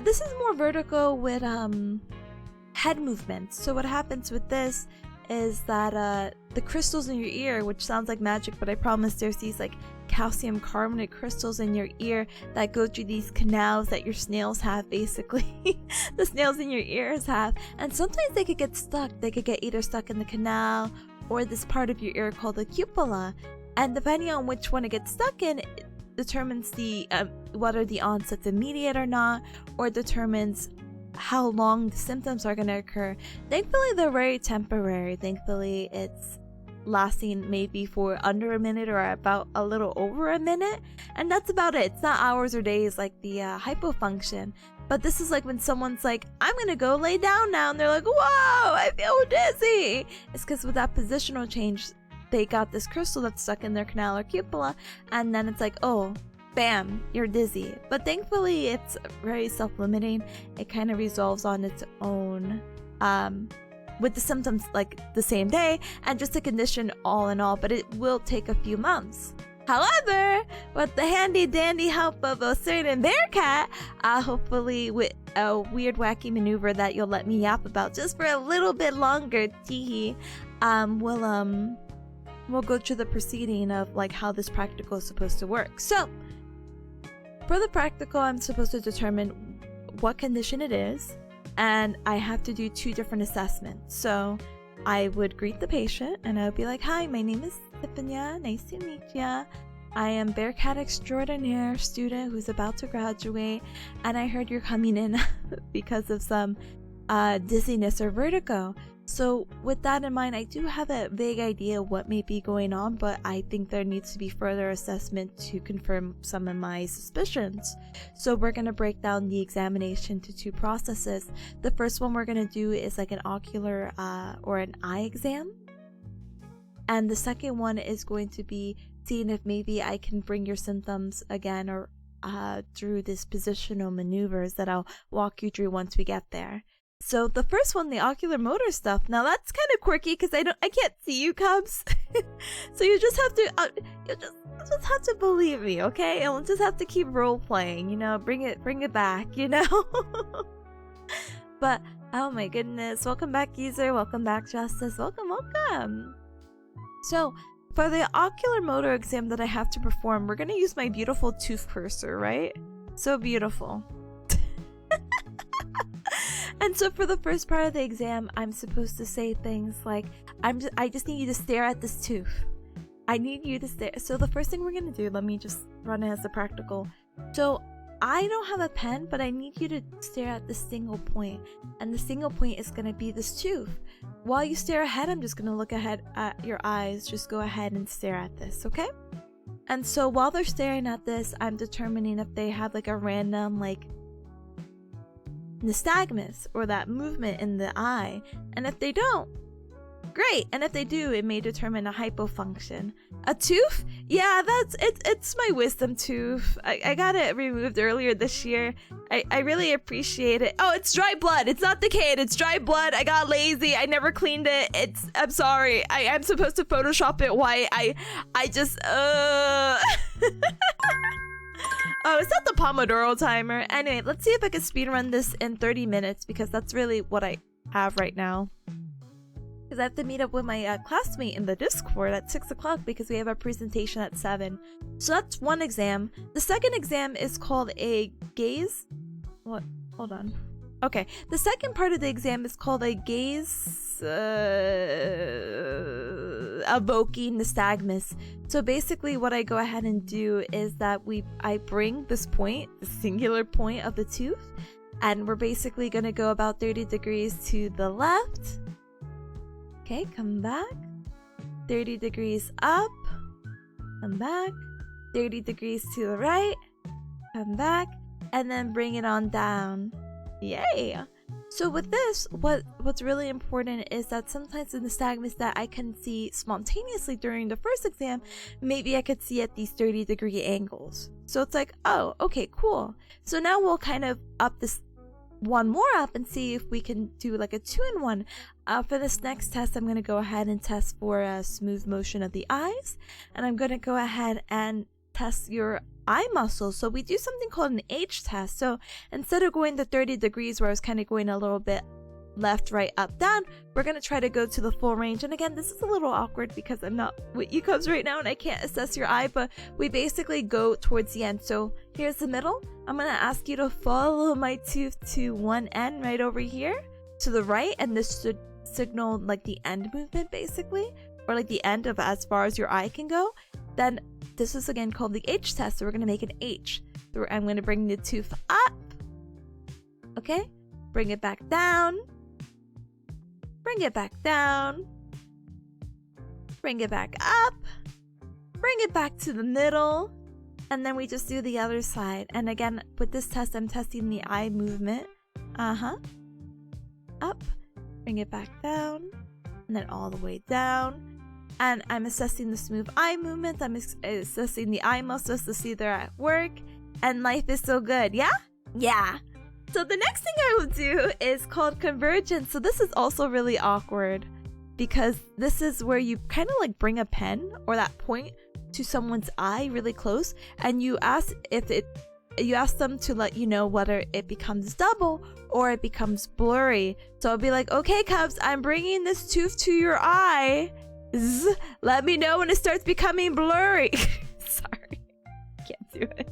this is more vertigo with head movements. So what happens with this is that the crystals in your ear, which sounds like magic, but I promise there's these like calcium carbonate crystals in your ear that go through these canals that your snails have, basically. The snails in your ears have, and sometimes they could get stuck. They could get either stuck in the canal or this part of your ear called the cupula, and depending on which one it gets stuck in, determines the whether the onset's immediate or not, or determines how long the symptoms are going to occur. Thankfully, they're very temporary. Thankfully, it's lasting maybe for under a minute or about a little over a minute, and that's about it. It's not hours or days like the hypofunction. But this is like when someone's like, I'm gonna go lay down now, and they're like, whoa, I feel dizzy. It's because with that positional change, they got this crystal that's stuck in their canal or cupula, and then it's like, oh, bam, you're dizzy. But thankfully, it's very self-limiting. It kind of resolves on its own, with the symptoms like the same day, and just a condition all in all, but it will take a few months. However, with the handy dandy help of a certain bearcat, hopefully with a weird wacky maneuver that you'll let me yap about just for a little bit longer, teehee, we'll go through the proceeding of like how this practical is supposed to work. So, for the practical, I'm supposed to determine what condition it is, and I have to do 2 different assessments. So, I would greet the patient, and I would be like, hi, my name is Tipanya, nice to meet ya. I am Bearcat Extraordinaire student who's about to graduate, and I heard you're coming in because of some dizziness or vertigo. So with that in mind, I do have a vague idea what may be going on, but I think there needs to be further assessment to confirm some of my suspicions. So we're going to break down the examination to 2 processes. The first one we're going to do is like an ocular or an eye exam. And the second one is going to be seeing if maybe I can bring your symptoms again or through this positional maneuvers that I'll walk you through once we get there. So the first one, the ocular motor stuff, now that's kind of quirky because I can't see you, Cubs. So you just have to you just have to believe me, okay? And we'll just have to keep role playing, you know, bring it back, you know. But oh my goodness, welcome back, user, welcome back, Justice, welcome. So for the ocular motor exam that I have to perform, we're gonna use my beautiful tooth cursor, right? So beautiful. And so for the first part of the exam, I'm supposed to say things like, I just need you to stare at this tooth. I need you to stare. So the first thing we're going to do, let me just run it as a practical. So I don't have a pen, but I need you to stare at the single point. And the single point is going to be this tooth. While you stare ahead, I'm just going to look ahead at your eyes. Just go ahead and stare at this, okay? And so while they're staring at this, I'm determining if they have like a random like nystagmus or that movement in the eye, and if they don't, great, and if they do, it may determine a hypofunction. A tooth? Yeah, it's my wisdom tooth. I got it removed earlier this year. I really appreciate it. Oh, it's dry blood. It's not decayed, it's dry blood. I got lazy, I never cleaned it. I'm sorry, I am supposed to Photoshop it white. I just Oh, it's not the Pomodoro timer. Anyway, let's see if I can speedrun this in 30 minutes because that's really what I have right now. Because I have to meet up with my classmate in the Discord at 6 o'clock because we have a presentation at 7. So that's one exam. The second exam is called a gaze. What? Hold on. Okay, the second part of the exam is called a gaze evoking nystagmus. So basically what I go ahead and do is that I bring this point, the singular point of the tooth, and we're basically going to go about 30 degrees to the left. Okay, come back. 30 degrees up. Come back. 30 degrees to the right. Come back. And then bring it on down. Yay! So with this, what's really important is that sometimes the nystagmus that I can see spontaneously during the first exam, maybe I could see at these 30-degree angles. So it's like, oh, okay, cool. So now we'll kind of up this one more up and see if we can do like a 2-in-1. For this next test, I'm going to go ahead and test for a smooth motion of the eyes, and I'm going to go ahead and test your eye muscles. So we do something called an H test. So instead of going to 30 degrees where I was kind of going a little bit left, right, up, down, we're going to try to go to the full range. And again, this is a little awkward because I'm not with you cubs right now and I can't assess your eye, but we basically go towards the end. So here's the middle. I'm going to ask you to follow my tooth to one end right over here to the right, and this should signal like the end movement basically, or like the end of as far as your eye can go. Then this is again called the H test, so we're gonna make an H. So I'm gonna bring the tooth up. Okay, bring it back down. Bring it back down. Bring it back up. Bring it back to the middle. And then we just do the other side. And again, with this test, I'm testing the eye movement. Up. Bring it back down. And then all the way down. And I'm assessing the smooth eye movements. I'm assessing the eye muscles to see they're at work. And life is so good. Yeah? Yeah. So the next thing I will do is called convergence. So this is also really awkward because this is where you kind of like bring a pen or that point to someone's eye really close, and you ask them to let you know whether it becomes double or it becomes blurry. So I'll be like, okay, Cubs, I'm bringing this tooth to your eye. Let me know when it starts becoming blurry. Sorry, can't do it.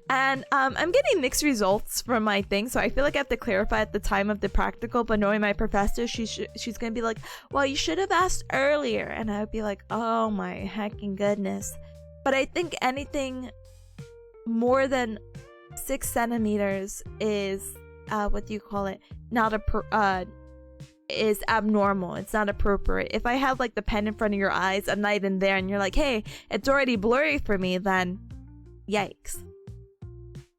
And I'm getting mixed results from my thing, so I feel like I have to clarify at the time of the practical. But knowing my professor, she's gonna be like, well, you should have asked earlier, and I would be like, oh my hecking goodness. But I think anything more than 6 centimeters is what do you call it, not is abnormal. It's not appropriate. If I have like the pen in front of your eyes, I'm not even there, and you're like, hey, it's already blurry for me, then yikes.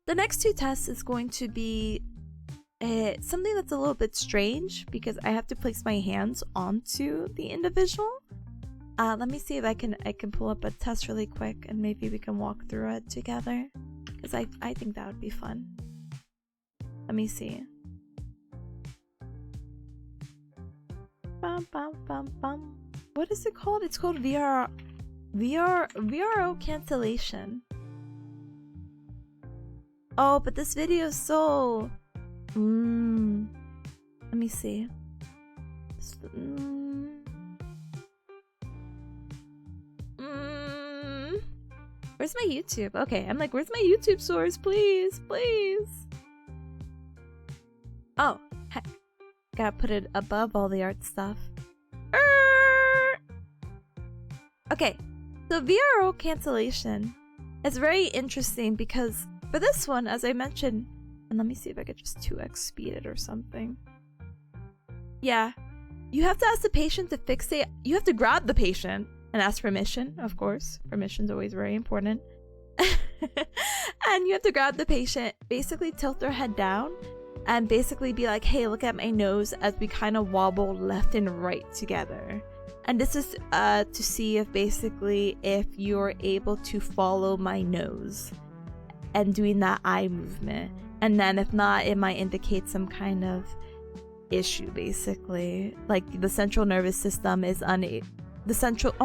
The next 2 tests is going to be something that's a little bit strange because I have to place my hands onto the individual. Let me see if I can pull up a test really quick and maybe we can walk through it together, because I think that would be fun. Let me see. Bum, bum, bum, bum. What is it called? It's called VRO cancellation. Oh, but this video is so... Let me see. Where's my YouTube? Okay, I'm like, where's my YouTube source? Please, please. Oh, heck. Gotta put it above all the art stuff. Okay, so VRO cancellation is very interesting because for this one, as I mentioned, and let me see if I could just 2x speed it or something. Yeah, you have to ask the patient to fixate. You have to grab the patient and ask permission, of course. Permission's always very important. And you have to grab the patient, basically tilt their head down, and basically be like, hey, look at my nose as we kind of wobble left and right together. And this is to see if basically if you're able to follow my nose and doing that eye movement. And then if not, it might indicate some kind of issue, basically. Like the central nervous system is oh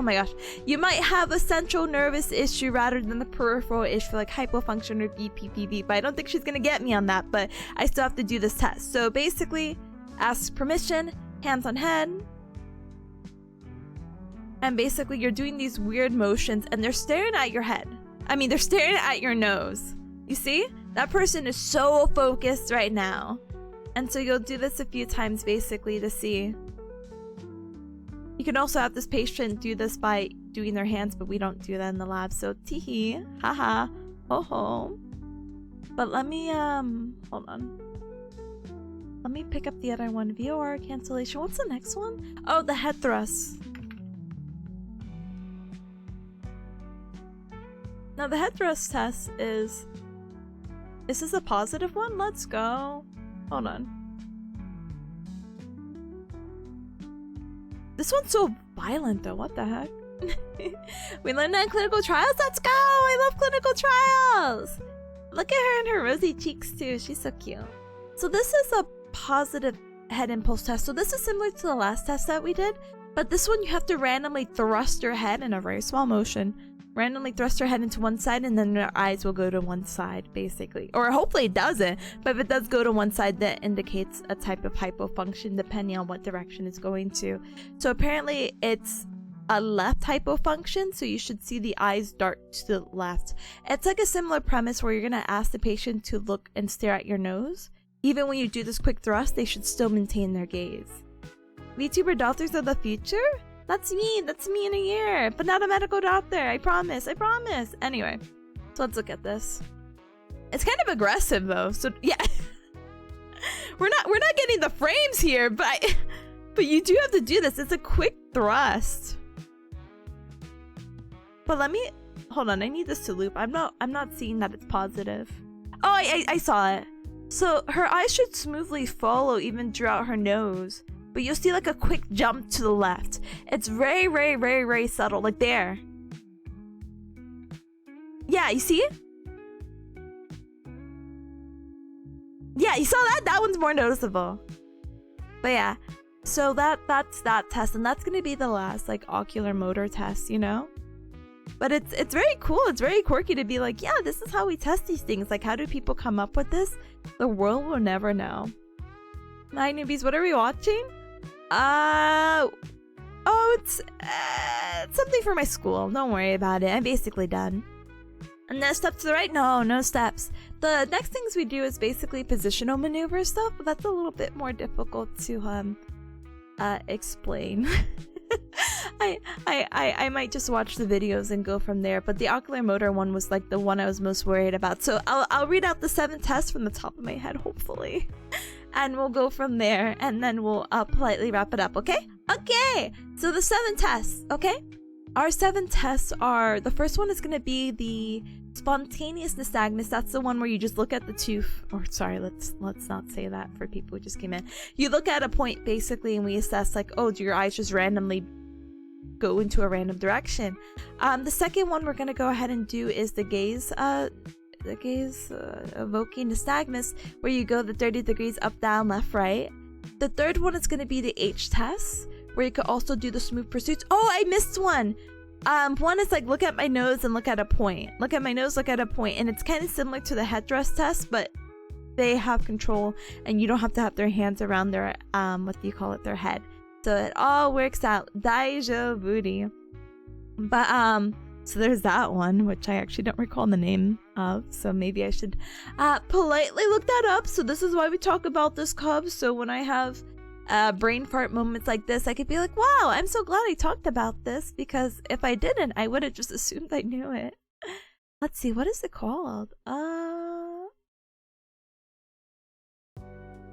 my gosh, you might have a central nervous issue rather than the peripheral issue like hypofunction or BPPV, but I don't think she's gonna get me on that, but I still have to do this test. So basically, ask permission, hands on head, and basically you're doing these weird motions and they're staring at your head. I mean, they're staring at your nose. You see? That person is so focused right now. And so you'll do this a few times basically to see. You can also have this patient do this by doing their hands, but we don't do that in the lab. So teehee, haha, ho ho. But let me hold on. Let me pick up the other one. VOR cancellation. What's the next one? Oh, the head thrust. Now the head thrust test is this a positive one? Let's go. Hold on. This one's so violent though, what the heck? We learned that in clinical trials? Let's go! I love clinical trials! Look at her and her rosy cheeks too, she's so cute. So this is a positive head impulse test. So this is similar to the last test that we did, but this one you have to randomly thrust your head in a very small motion. Randomly thrust your head into one side and then your eyes will go to one side basically. Or hopefully it doesn't, but if it does go to one side, that indicates a type of hypofunction depending on what direction it's going to. So apparently it's a left hypofunction, so you should see the eyes dart to the left. It's like a similar premise where you're going to ask the patient to look and stare at your nose. Even when you do this quick thrust, they should still maintain their gaze. VTuber doctors of the future? That's me. That's me in a year. But not a medical doctor. I promise. I promise. Anyway, so let's look at this. It's kind of aggressive though. So yeah, we're not getting the frames here, but you do have to do this. It's a quick thrust. But let me hold on. I need this to loop. I'm not seeing that it's positive. Oh, I saw it. So her eyes should smoothly follow even throughout her nose. But you'll see like a quick jump to the left. It's very, very, very, very subtle. Like there. Yeah, you see it? Yeah, you saw that? That one's more noticeable. But yeah. So that's that test. And that's going to be the last like ocular motor test, you know? But it's very cool. It's very quirky to be like, yeah, this is how we test these things. Like, how do people come up with this? The world will never know. Hi, newbies. What are we watching? Oh, it's something for my school. Don't worry about it. I'm basically done. And no steps to the right? No steps. The next things we do is basically positional maneuver stuff, but that's a little bit more difficult to explain. I might just watch the videos and go from there, but the ocular motor one was like the one I was most worried about. So I'll read out the 7 tests from the top of my head, hopefully. And we'll go from there, and then we'll politely wrap it up, okay? Okay! So the 7 tests, okay? Our 7 tests are, the first one is going to be the spontaneous nystagmus. That's the one where you just look at the tooth, or sorry, let's not say that for people who just came in. You look at a point, basically, and we assess, like, oh, do your eyes just randomly go into a random direction? The second one we're going to go ahead and do is the gaze evoking nystagmus, where you go the 30 degrees up, down, left, right. The third one is going to be the H test, where you could also do the smooth pursuits. Oh, I missed one. One is like look at my nose and look at a point. Look at my nose, look at a point, and it's kind of similar to the headdress test, but they have control, and you don't have to have their hands around their their head. So it all works out. Daijoubu. But so there's that one, which I actually don't recall the name of, so maybe I should politely look that up. So this is why we talk about this, Cubs. So when I have brain fart moments like this, I could be like, wow, I'm so glad I talked about this, because if I didn't, I would have just assumed I knew it. Let's see, what is it called?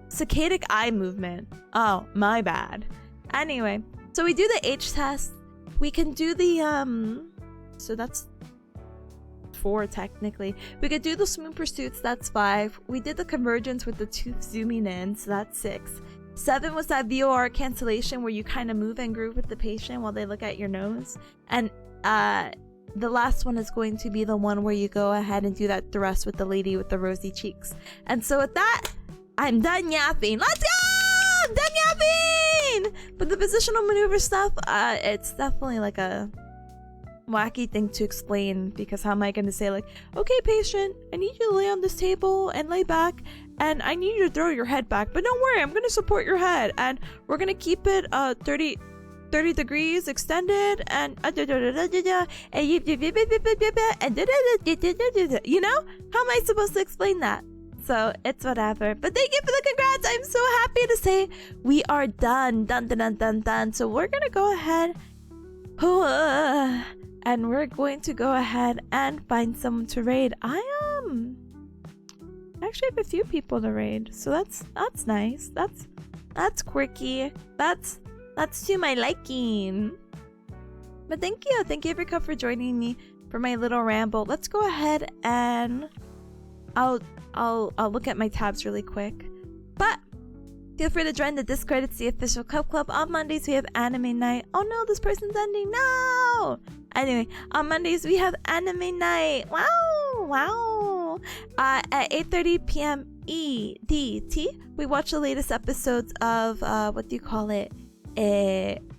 Saccadic eye movement. Oh, my bad. Anyway, so we do the H test. We can do the so that's 4 technically. We could do the smooth pursuits, that's 5. We did the convergence with the tooth zooming in, so that's 6. 7 was that VOR cancellation, where you kind of move and groove with the patient while they look at your nose. And the last one is going to be the one where you go ahead and do that thrust with the lady with the rosy cheeks. And so with that, I'm done yapping. Let's go! I'm done yapping! But the positional maneuver stuff, it's definitely like a wacky thing to explain, because how am I going to say like, okay patient, I need you to lay on this table and lay back, and I need you to throw your head back, but don't worry, I'm going to support your head, and we're going to keep it 30 degrees extended, and you know, how am I supposed to explain that? So it's whatever. But thank you for the congrats. I'm so happy to say we are done. Done. So we're gonna go ahead and we're going to go ahead and find someone to raid. I actually have a few people to raid, so that's nice. That's quirky. That's to my liking. But thank you everyone for joining me for my little ramble. Let's go ahead and I'll look at my tabs really quick. But feel free to join the Discord. It's the official Club. On Mondays we have anime night. Oh no, this person's ending. No. Anyway, on Mondays we have anime night. Wow. At 8:30 p.m. EDT, we watch the latest episodes of what do you call it?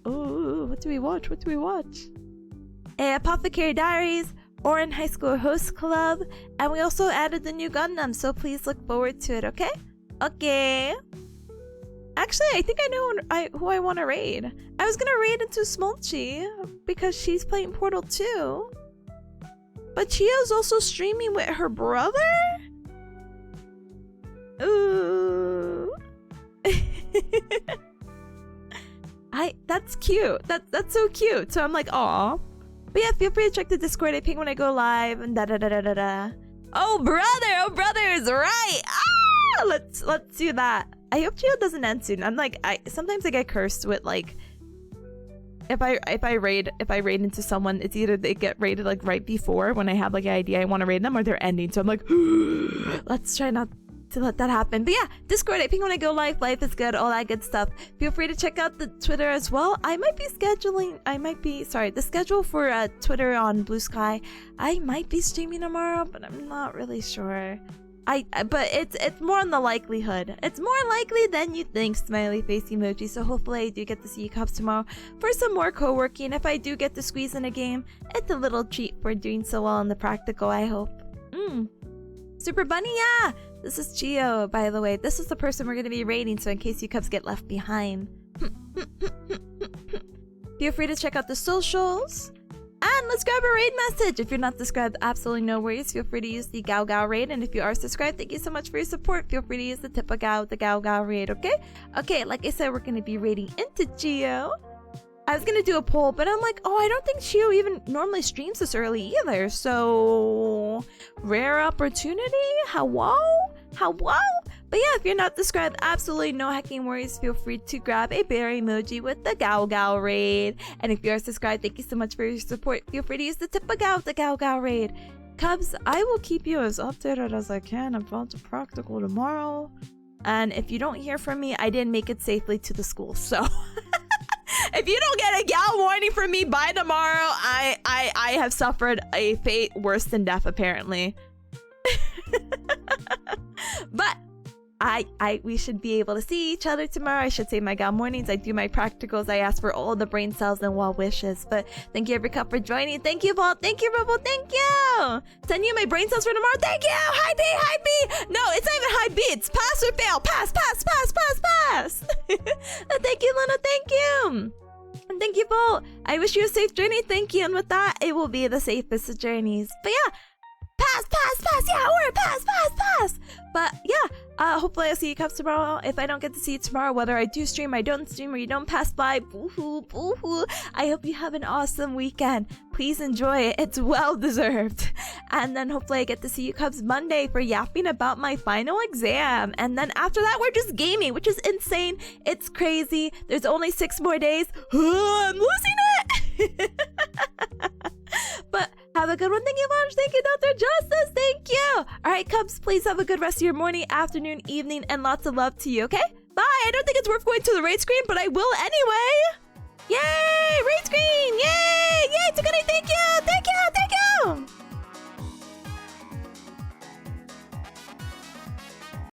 What do we watch? Apothecary Diaries, Orin High School Host Club, and we also added the new Gundam, so please look forward to it, okay? Okay. Actually, I think I know who I want to raid. I was gonna raid into Smolchi, because she's playing Portal 2. But Chia's also streaming with her brother? Ooh. That's cute. That's so cute. So I'm like, aw. But yeah, feel free to check the Discord. I ping when I go live and da da da da da da. Oh brother is right. Ah, let's do that. I hope Geo doesn't end soon. I'm like, sometimes I get cursed with like, if I raid into someone, it's either they get raided like right before when I have like an idea I want to raid them, or they're ending. So I'm like, let's try not to let that happen. But yeah, Discord, I ping when I go live. Life is good, all that good stuff. Feel free to check out the Twitter as well. The schedule for Twitter on Blue Sky. I might be streaming tomorrow, but I'm not really sure. But it's more on the likelihood. It's more likely than you think, smiley face emoji. So hopefully I do get to see you cops tomorrow for some more co-working. If I do get to squeeze in a game, it's a little treat for doing so well in the practical, I hope. Super Bunny, yeah! This is Geo, by the way. This is the person we're going to be raiding, so in case you cubs get left behind. Feel free to check out the socials. And let's grab a raid message. If you're not subscribed, absolutely no worries. Feel free to use the Gao Gao raid. And if you are subscribed, thank you so much for your support. Feel free to use the Tipanya, the Gao Gao raid, okay? Okay, like I said, we're going to be raiding into Geo. I was going to do a poll, but I'm like, I don't think Geo even normally streams this early either. So, rare opportunity? Hello? But yeah, if you're not subscribed, absolutely no hacking worries. Feel free to grab a bear emoji with the Gao Gao raid. And if you are subscribed, thank you so much for your support. Feel free to use the Tipanya of the Gao Gao raid. Cubs, I will keep you as updated as I can about the practical tomorrow. And if you don't hear from me, I didn't make it safely to the school. So if you don't get a gal warning from me by tomorrow, I have suffered a fate worse than death, apparently. But we should be able to see each other tomorrow. I should say my gal mornings. I do my practicals. I ask for all the brain cells and well wishes. But thank you every cup for joining. Thank you, Vault. Thank you, Rebel. Thank you. Send you my brain cells for tomorrow. Thank you. High B. No, it's not even high B. It's pass or fail. Pass. Thank you, Luna. Thank you. And thank you, Vault. I wish you a safe journey. Thank you. And with that, it will be the safest of journeys. But yeah. Pass. Yeah, we're pass. But yeah, hopefully I'll see you cups tomorrow. If I don't get to see you tomorrow, whether I do stream, I don't stream, or you don't pass by, boo-hoo. I hope you have an awesome weekend. Please enjoy it. It's well deserved. And then hopefully I get to see you cubs Monday for yapping about my final exam. And then after that, we're just gaming, which is insane. It's crazy. There's only 6 more days. I'm losing it. But have a good one. Thank you much. Thank you, Dr. Justice. Thank you. All right, Cubs, please have a good rest of your morning, afternoon, evening, and lots of love to you, okay? Bye. I don't think it's worth going to the raid screen, but I will anyway. Yay! Raid screen! Yay! Yay! Thank you!